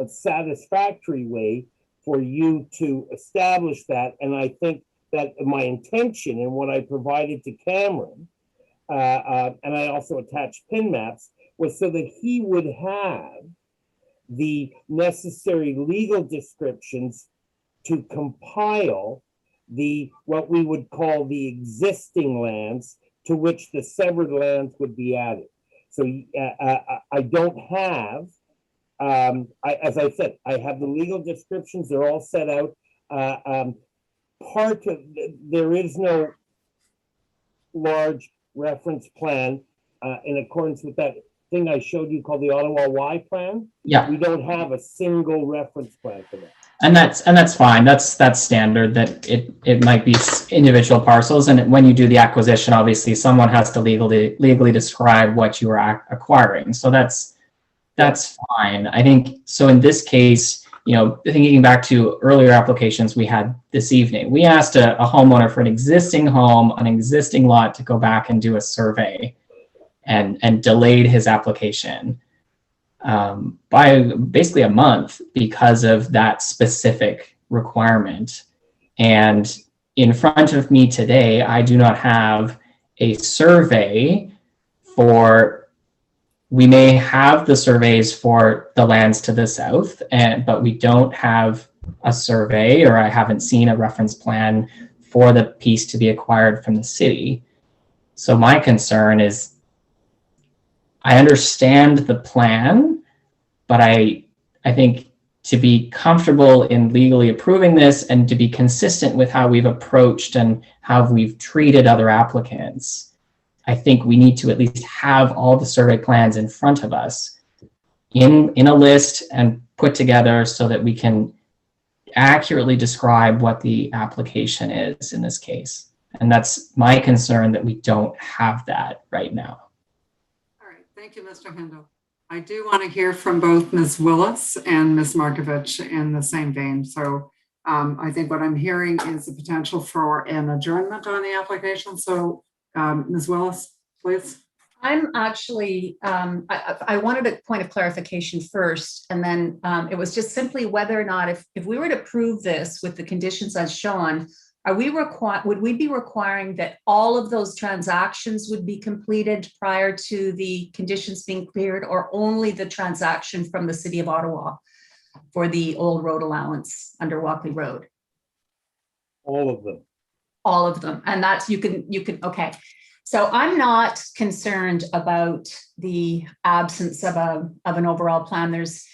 satisfactory way for you to establish that. And I think that my intention and what I provided to Cameron, and I also attached PIN maps, was so that he would have the necessary legal descriptions to compile what we would call the existing lands to which the severed lands would be added. So I don't have, as I said, I have the legal descriptions. They're all set out. There is no large reference plan in accordance with that thing I showed you called the Ottawa Y plan. Yeah. We don't have a single reference plan for that. And that's fine. That's standard, that it might be individual parcels. And when you do the acquisition, obviously someone has to legally describe what you are acquiring. So that's fine. I think so. In this case, thinking back to earlier applications we had this evening, we asked a homeowner for an existing home, an existing lot, to go back and do a survey, and delayed his application by basically a month because of that specific requirement. And in front of me today, I do not have a survey we may have the surveys for the lands to the south, but we don't have a survey, or I haven't seen a reference plan for the piece to be acquired from the city. So my concern is, I understand the plan, but I think to be comfortable in legally approving this and to be consistent with how we've approached and how we've treated other applicants, I think we need to at least have all the survey plans in front of us in a list and put together so that we can accurately describe what the application is in this case. And that's my concern, that we don't have that right now. All right, thank you, Mr. Hindle. I do want to hear from both Ms. Willis and Ms. Markovich in the same vein. So I think what I'm hearing is the potential for an adjournment on the application. So Ms. Willis, please. I'm actually, I wanted a point of clarification first, and then it was just simply whether or not if we were to approve this with the conditions as shown, would we be requiring that all of those transactions would be completed prior to the conditions being cleared, or only the transaction from the City of Ottawa for the old road allowance under Walkley Road? All of them. All of them. And that's, you can, okay. So I'm not concerned about the absence of an overall plan. There's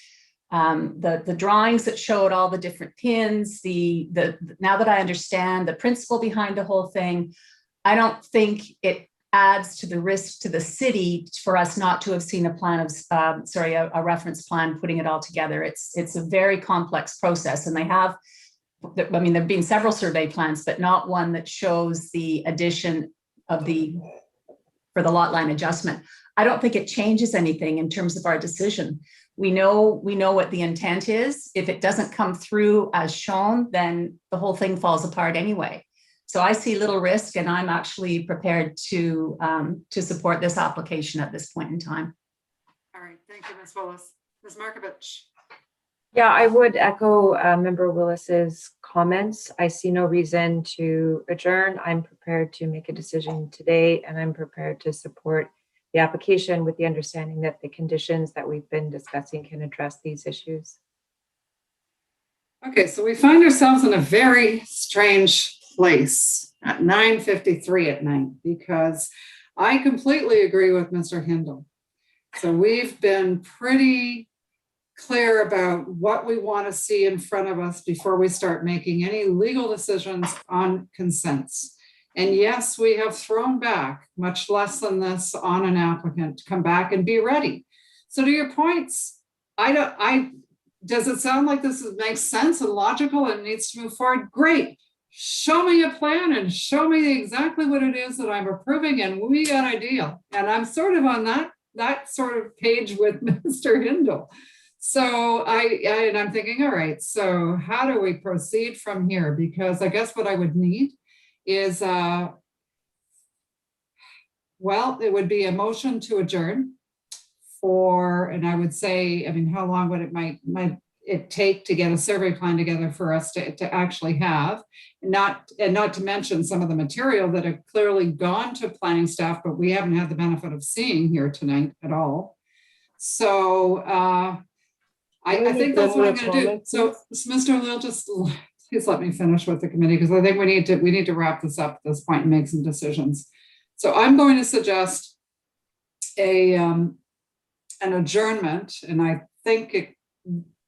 the drawings that showed all the different pins, now that I understand the principle behind the whole thing, I don't think it adds to the risk to the city for us not to have seen a plan of, a reference plan putting it all together. It's a very complex process, and they have, I mean, there've been several survey plans, but not one that shows the addition of for the lot line adjustment. I don't think it changes anything in terms of our decision. We know what the intent is. If it doesn't come through as shown, then the whole thing falls apart anyway. So I see little risk, and I'm actually prepared to support this application at this point in time. All right, thank you, Ms. Willis. Ms. Markovich. Yeah, I would echo Member Willis's comments. I see no reason to adjourn. I'm prepared to make a decision today, and I'm prepared to support the application with the understanding that the conditions that we've been discussing can address these issues. Okay, so we find ourselves in a very strange place at 9:53 at night, because I completely agree with Mr. Hindle. So we've been pretty clear about what we want to see in front of us before we start making any legal decisions on consents. And yes, we have thrown back much less than this on an applicant to come back and be ready. So to your points, does it sound like this makes sense and logical and needs to move forward? Great. Show me a plan and show me exactly what it is that I'm approving, and we got a deal. And I'm sort of on that sort of page with Mr. Hindle. So I'm thinking, all right, so how do we proceed from here? Because I guess what I would need is, well, it would be a motion to adjourn and I would say, I mean, how long would might it take to get a survey plan together for us to actually have, not to mention some of the material that have clearly gone to planning staff, but we haven't had the benefit of seeing here tonight at all. So I think that's what I'm going to do. So Mr. Lil, just please let me finish with the committee, because I think we need to wrap this up at this point and make some decisions. So I'm going to suggest an adjournment, and I think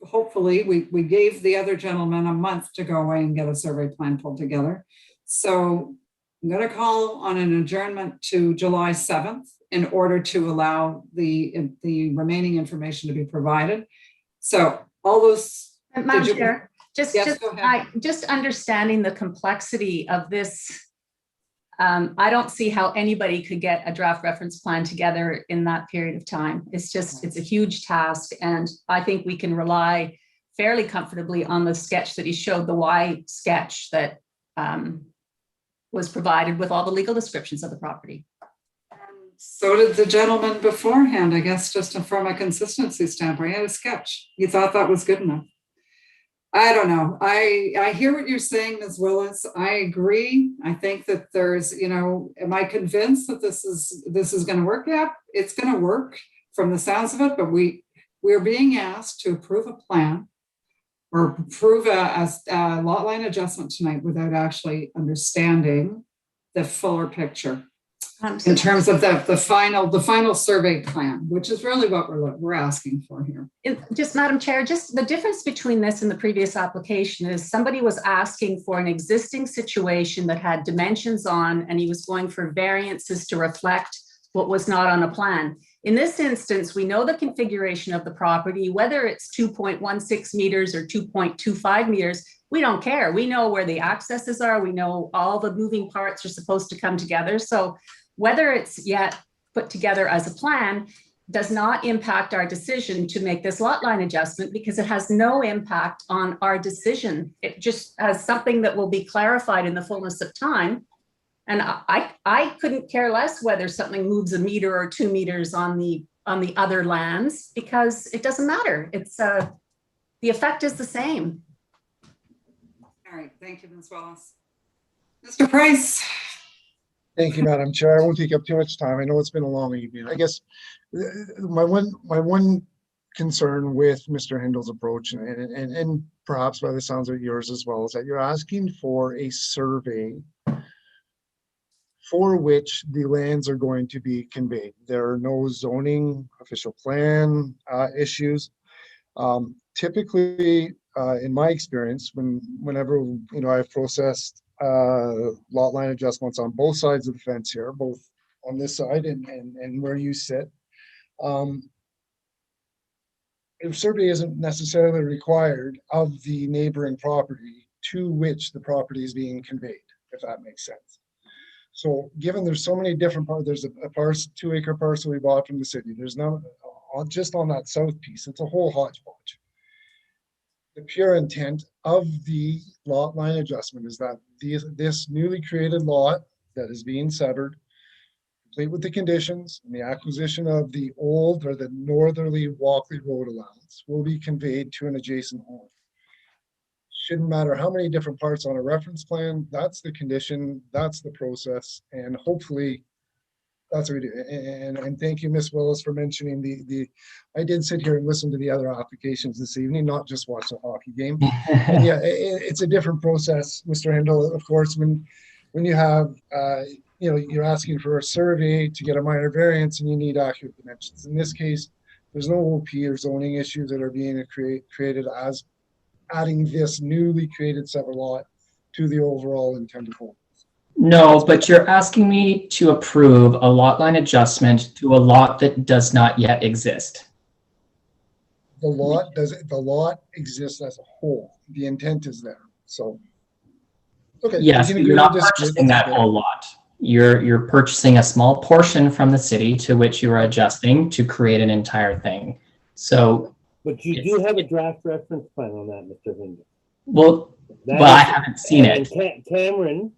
hopefully we gave the other gentleman a month to go away and get a survey plan pulled together. So I'm going to call on an adjournment to July 7th in order to allow the remaining information to be provided. So all those. Madam Chair, just understanding the complexity of this. I don't see how anybody could get a draft reference plan together in that period of time. It's a huge task. And I think we can rely fairly comfortably on the sketch that he showed, the Y sketch that was provided with all the legal descriptions of the property. So did the gentleman beforehand, I guess, just from a consistency standpoint. He had a sketch. He thought that was good enough. I don't know. I hear what you're saying, Ms. Willis. I agree. I think that there's, am I convinced that this is going to work? Yeah, it's going to work from the sounds of it, but we're being asked to approve a plan or approve a lot line adjustment tonight without actually understanding the fuller picture. In terms of the final survey plan, which is really what we're asking for here. Just Madam Chair, just the difference between this and the previous application is somebody was asking for an existing situation that had dimensions on, and he was going for variances to reflect what was not on a plan. In this instance, we know the configuration of the property, whether it's 2.16 meters or 2.25 meters, we don't care. We know where the accesses are. We know all the moving parts are supposed to come together. So whether it's yet put together as a plan does not impact our decision to make this lot line adjustment, because it has no impact on our decision. It just has something that will be clarified in the fullness of time. And I couldn't care less whether something moves a meter or 2 meters on the other lands, because it doesn't matter. It's the effect is the same. All right, thank you, Ms. Wallace. Mr. Price. Thank you, Madam Chair. I won't take up too much time. I know it's been a long evening. I guess my one concern with Mr. Hindle's approach, and perhaps by the sounds of yours as well, is that you're asking for a survey for which the lands are going to be conveyed. There are no zoning official plan issues. Typically, in my experience, whenever I've processed lot line adjustments on both sides of the fence here, both on this side and where you sit, a survey isn't necessarily required of the neighboring property to which the property is being conveyed, if that makes sense. So given there's so many different parts, there's a parcel, 2-acre parcel we bought from the city. There's no, just on that south piece, it's a whole hodgepodge. The pure intent of the lot line adjustment is that this newly created lot that is being severed, complete with the conditions and the acquisition of the old or the northerly Walkley Road allowance, will be conveyed to an adjacent home. Shouldn't matter how many different parts on a reference plan, that's the condition, that's the process, and hopefully that's what we do. And thank you, Ms. Willis, for mentioning I did sit here and listen to the other applications this evening, not just watch the hockey game. Yeah, it's a different process, Mr. Hindle. Of course, when you have you know, you're asking for a survey to get a minor variance and you need accurate dimensions. In this case, there's no OP or zoning issues that are being created as adding this newly created separate lot to the overall intended home. No, but you're asking me to approve a lot line adjustment to a lot that does not yet exist. The lot exists as a whole. The intent is there. So, okay. Yes, but you're not purchasing that whole lot. You're purchasing a small portion from the city to which you are adjusting to create an entire thing. So, but you do have a draft reference plan on that, Mr. Hinder. Well, I haven't seen it. Cameron,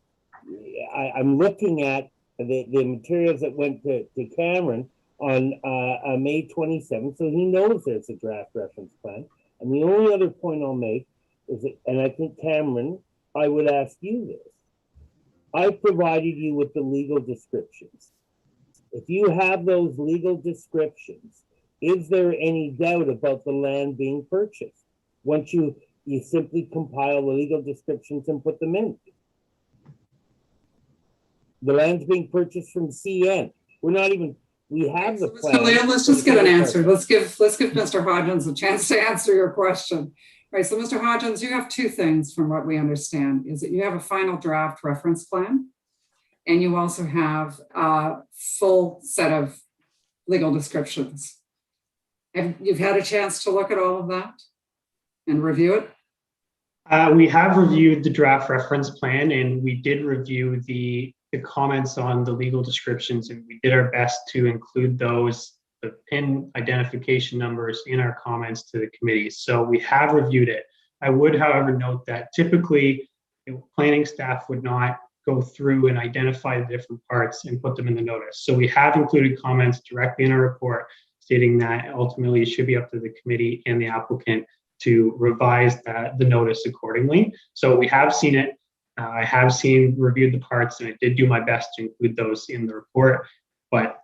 I'm looking at the materials that went to Cameron on May 27th, so he knows there's a draft reference plan. And the only other point I'll make is that, and I think Cameron, I would ask you this. I provided you with the legal descriptions. If you have those legal descriptions, is there any doubt about the land being purchased? Once you simply compile the legal descriptions and put them in. The land's being purchased from CN. We're not even, we have the plan. Let's just get an answer. Let's give Mr. Hodgins a chance to answer your question. All right, so Mr. Hodgins, you have two things from what we understand, is that you have a final draft reference plan, and you also have a full set of legal descriptions. You've had a chance to look at all of that and review it? We have reviewed the draft reference plan, and we did review the comments on the legal descriptions, and we did our best to include those, the PIN identification numbers, in our comments to the committee. So we have reviewed it. I would, however, note that typically planning staff would not go through and identify the different parts and put them in the notice. So we have included comments directly in our report stating that ultimately it should be up to the committee and the applicant to revise the notice accordingly. So we have seen it. I have reviewed the parts, and I did do my best to include those in the report. But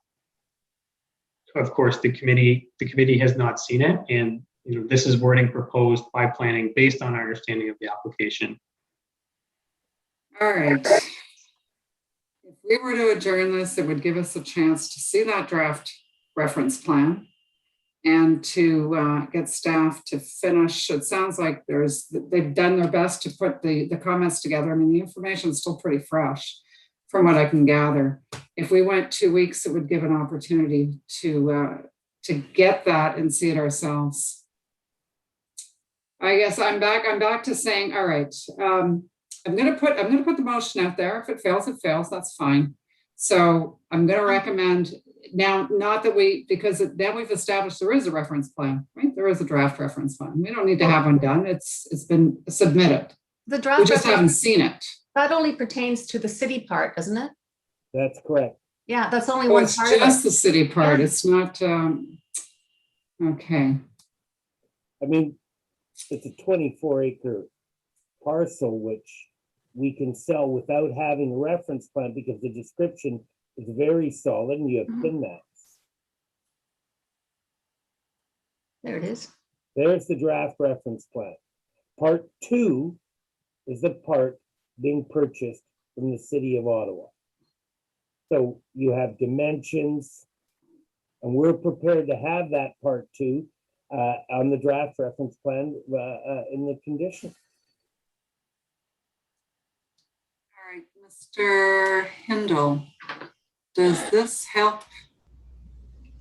of course, the committee has not seen it, and this is wording proposed by planning based on our understanding of the application. All right. If we were to adjourn this, it would give us a chance to see that draft reference plan and to get staff to finish. It sounds like they've done their best to put the comments together. I mean, the information is still pretty fresh from what I can gather. If we went 2 weeks, it would give an opportunity to get that and see it ourselves. I guess I'm back to saying, all right, I'm gonna put the motion out there. If it fails, it fails. That's fine. So I'm gonna recommend now, not that because now we've established there is a reference plan, right? There is a draft reference plan. We don't need to have one done. It's been submitted. The draft. We just haven't seen it. That only pertains to the city part, doesn't it? That's correct. Yeah, that's only Oh, one it's part of just it. the city part. Yeah. It's not, okay. I mean, it's a 24-acre parcel, which we can sell without having a reference plan because the description is very solid and you have PIN maps. There it is. There's the draft reference plan. Part 2 is the part being purchased from the city of Ottawa. So you have dimensions, and we're prepared to have that part 2 on the draft reference plan in the condition. All right, Mr. Hindle, does this help?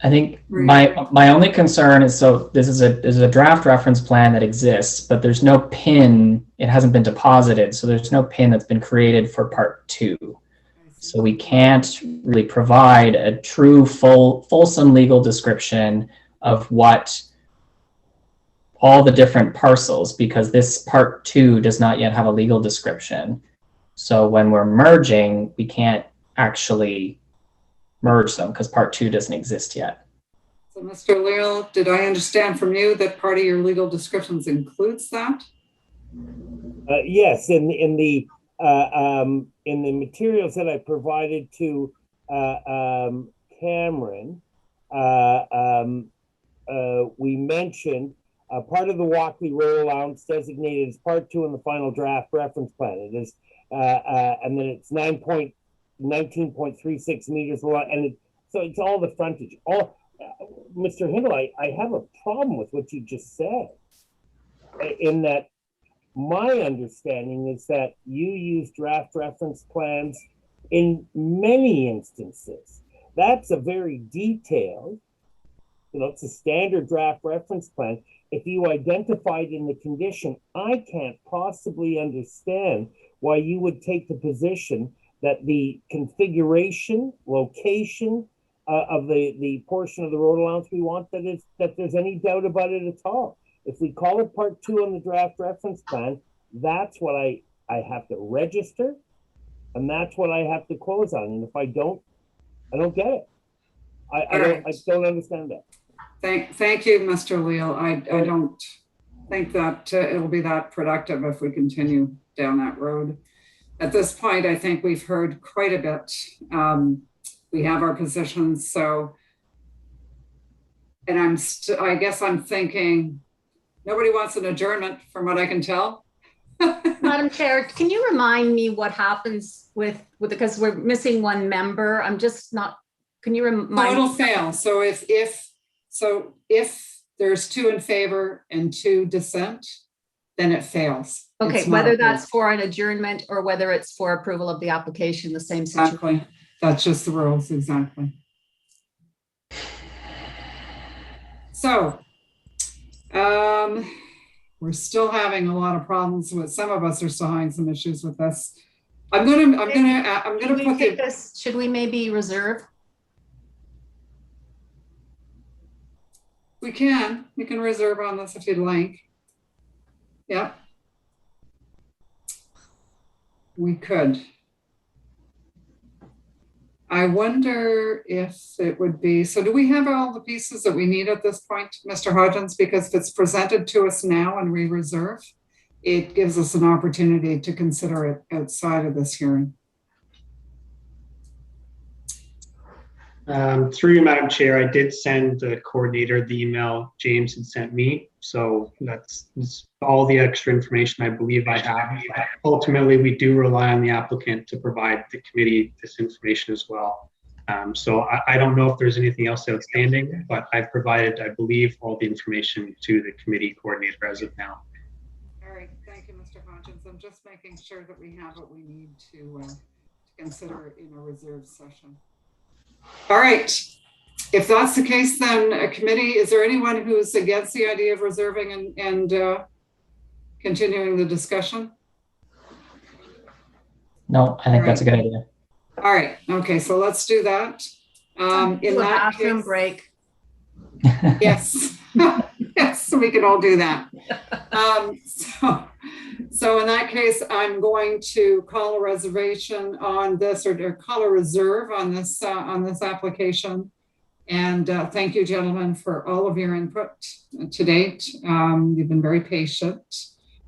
I think my only concern is, so this is a draft reference plan that exists, but there's no PIN. It hasn't been deposited, so there's no PIN that's been created for part 2. So we can't really provide a true fulsome legal description of what all the different parcels, because this part 2 does not yet have a legal description. So when we're merging, we can't actually merge them because part 2 doesn't exist yet. So Mr. Leal, did I understand from you that part of your legal descriptions includes that? Yes, in the materials that I provided to Cameron, we mentioned part of the Walkley Road allowance designated as part 2 in the final draft reference plan. It is, and then it's 9.2 19.36 meters long, and so it's all the frontage. Mr. Hindle, I have a problem with what you just said, in that my understanding is that you use draft reference plans in many instances. That's a very detailed, it's a standard draft reference plan. If you identified in the condition, I can't possibly understand why you would take the position that the configuration, location of the portion of the road allowance we want, that there's any doubt about it at all. If we call it part 2 on the draft reference plan, that's what I have to register, and that's what I have to close on. And if I don't get it. I don't understand that. Thank you, Mr. Leal. I don't think that it'll be that productive if we continue down that road. At this point, I think we've heard quite a bit. We have our positions, so, and I guess I'm thinking nobody wants an adjournment from what I can tell. Madam Chair, can you remind me what happens with because we're missing one member? I'm just not, can you remind me? It'll fail. So if there's 2 in favor and 2 dissent, then it fails. Okay, whether that's for an adjournment or whether it's for approval of the application, the same situation. Exactly. That's just the rules, exactly. So, we're still having a lot of problems with, some of us are still having some issues with this. I'm gonna put this. Should we maybe reserve? We can reserve on this if you'd like. Yeah. We could. I wonder if it would be, so do we have all the pieces that we need at this point, Mr. Hodgins? Because if it's presented to us now and we reserve, it gives us an opportunity to consider it outside of this hearing. Through you, Madam Chair, I did send the coordinator the email James had sent me. So that's all the extra information I believe I have. Ultimately, we do rely on the applicant to provide the committee this information as well. So I don't know if there's anything else outstanding, but I've provided, I believe, all the information to the committee coordinator as of now. All right, thank you, Mr. Hodgins. I'm just making sure that we have what we need to consider in a reserve session. All right, if that's the case, then a committee, is there anyone who's against the idea of reserving and continuing the discussion? No, I think that's a good idea. All right, okay, so let's do that. In that case, break. Yes, yes, we can all do that. So in that case, I'm going to call a reservation on this, or call a reserve on this application. And thank you, gentlemen, for all of your input to date. You've been very patient,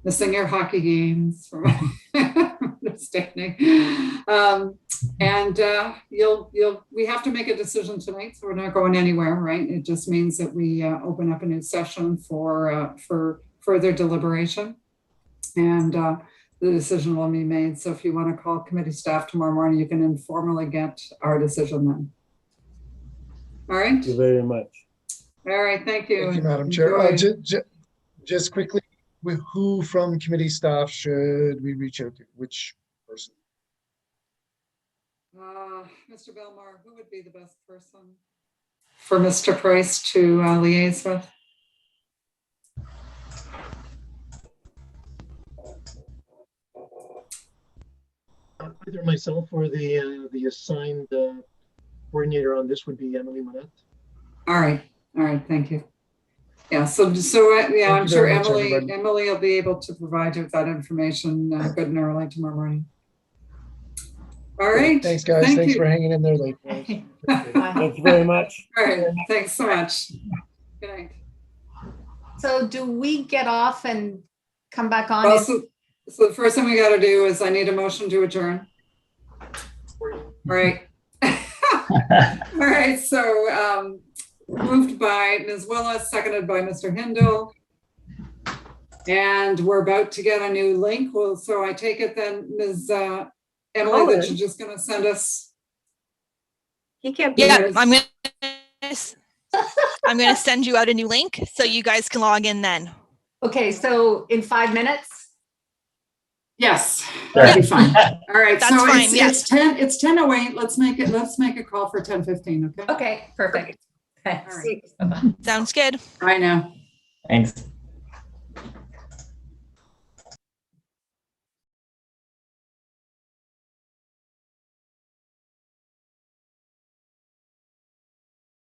missing your hockey games, from understanding. We have to make a decision tonight, so we're not going anywhere, right? It just means that we open up a new session for further deliberation. And the decision will be made. So if you want to call committee staff tomorrow morning, you can informally get our decision then. All right. Thank you very much. All right. Thank you. Thank you, Madam Chair. Just quickly, who from committee staff should we reach out to? Which person? Mr. Belmar, who would be the best person for Mr. Price to liaise with? Either myself or the assigned coordinator on this would be Emily Monette. All right, thank you. Yeah, so yeah, I'm sure Emily will be able to provide you with that information good and early tomorrow morning. All right. Thanks, guys. Thanks for hanging in there late. Thank you very much. All right, thanks so much. Good night. So do we get off and come back on? Well, so the first thing we got to do is I need a motion to adjourn. All right. All right. So moved by Ms. Willis, seconded by Mr. Hindle. And we're about to get a new link. Well, so I take it then Ms. Emily, that you're just gonna send us? He can't be. Yeah, I'm gonna send you out a new link so you guys can log in then. Okay, so in 5 minutes? Yes, that'd be fine. All right, That's so fine, it's 10:08. Let's make a call for 10:15, okay? Okay, perfect. Thanks. All right. Bye-bye. Sounds good. Bye now. Thanks.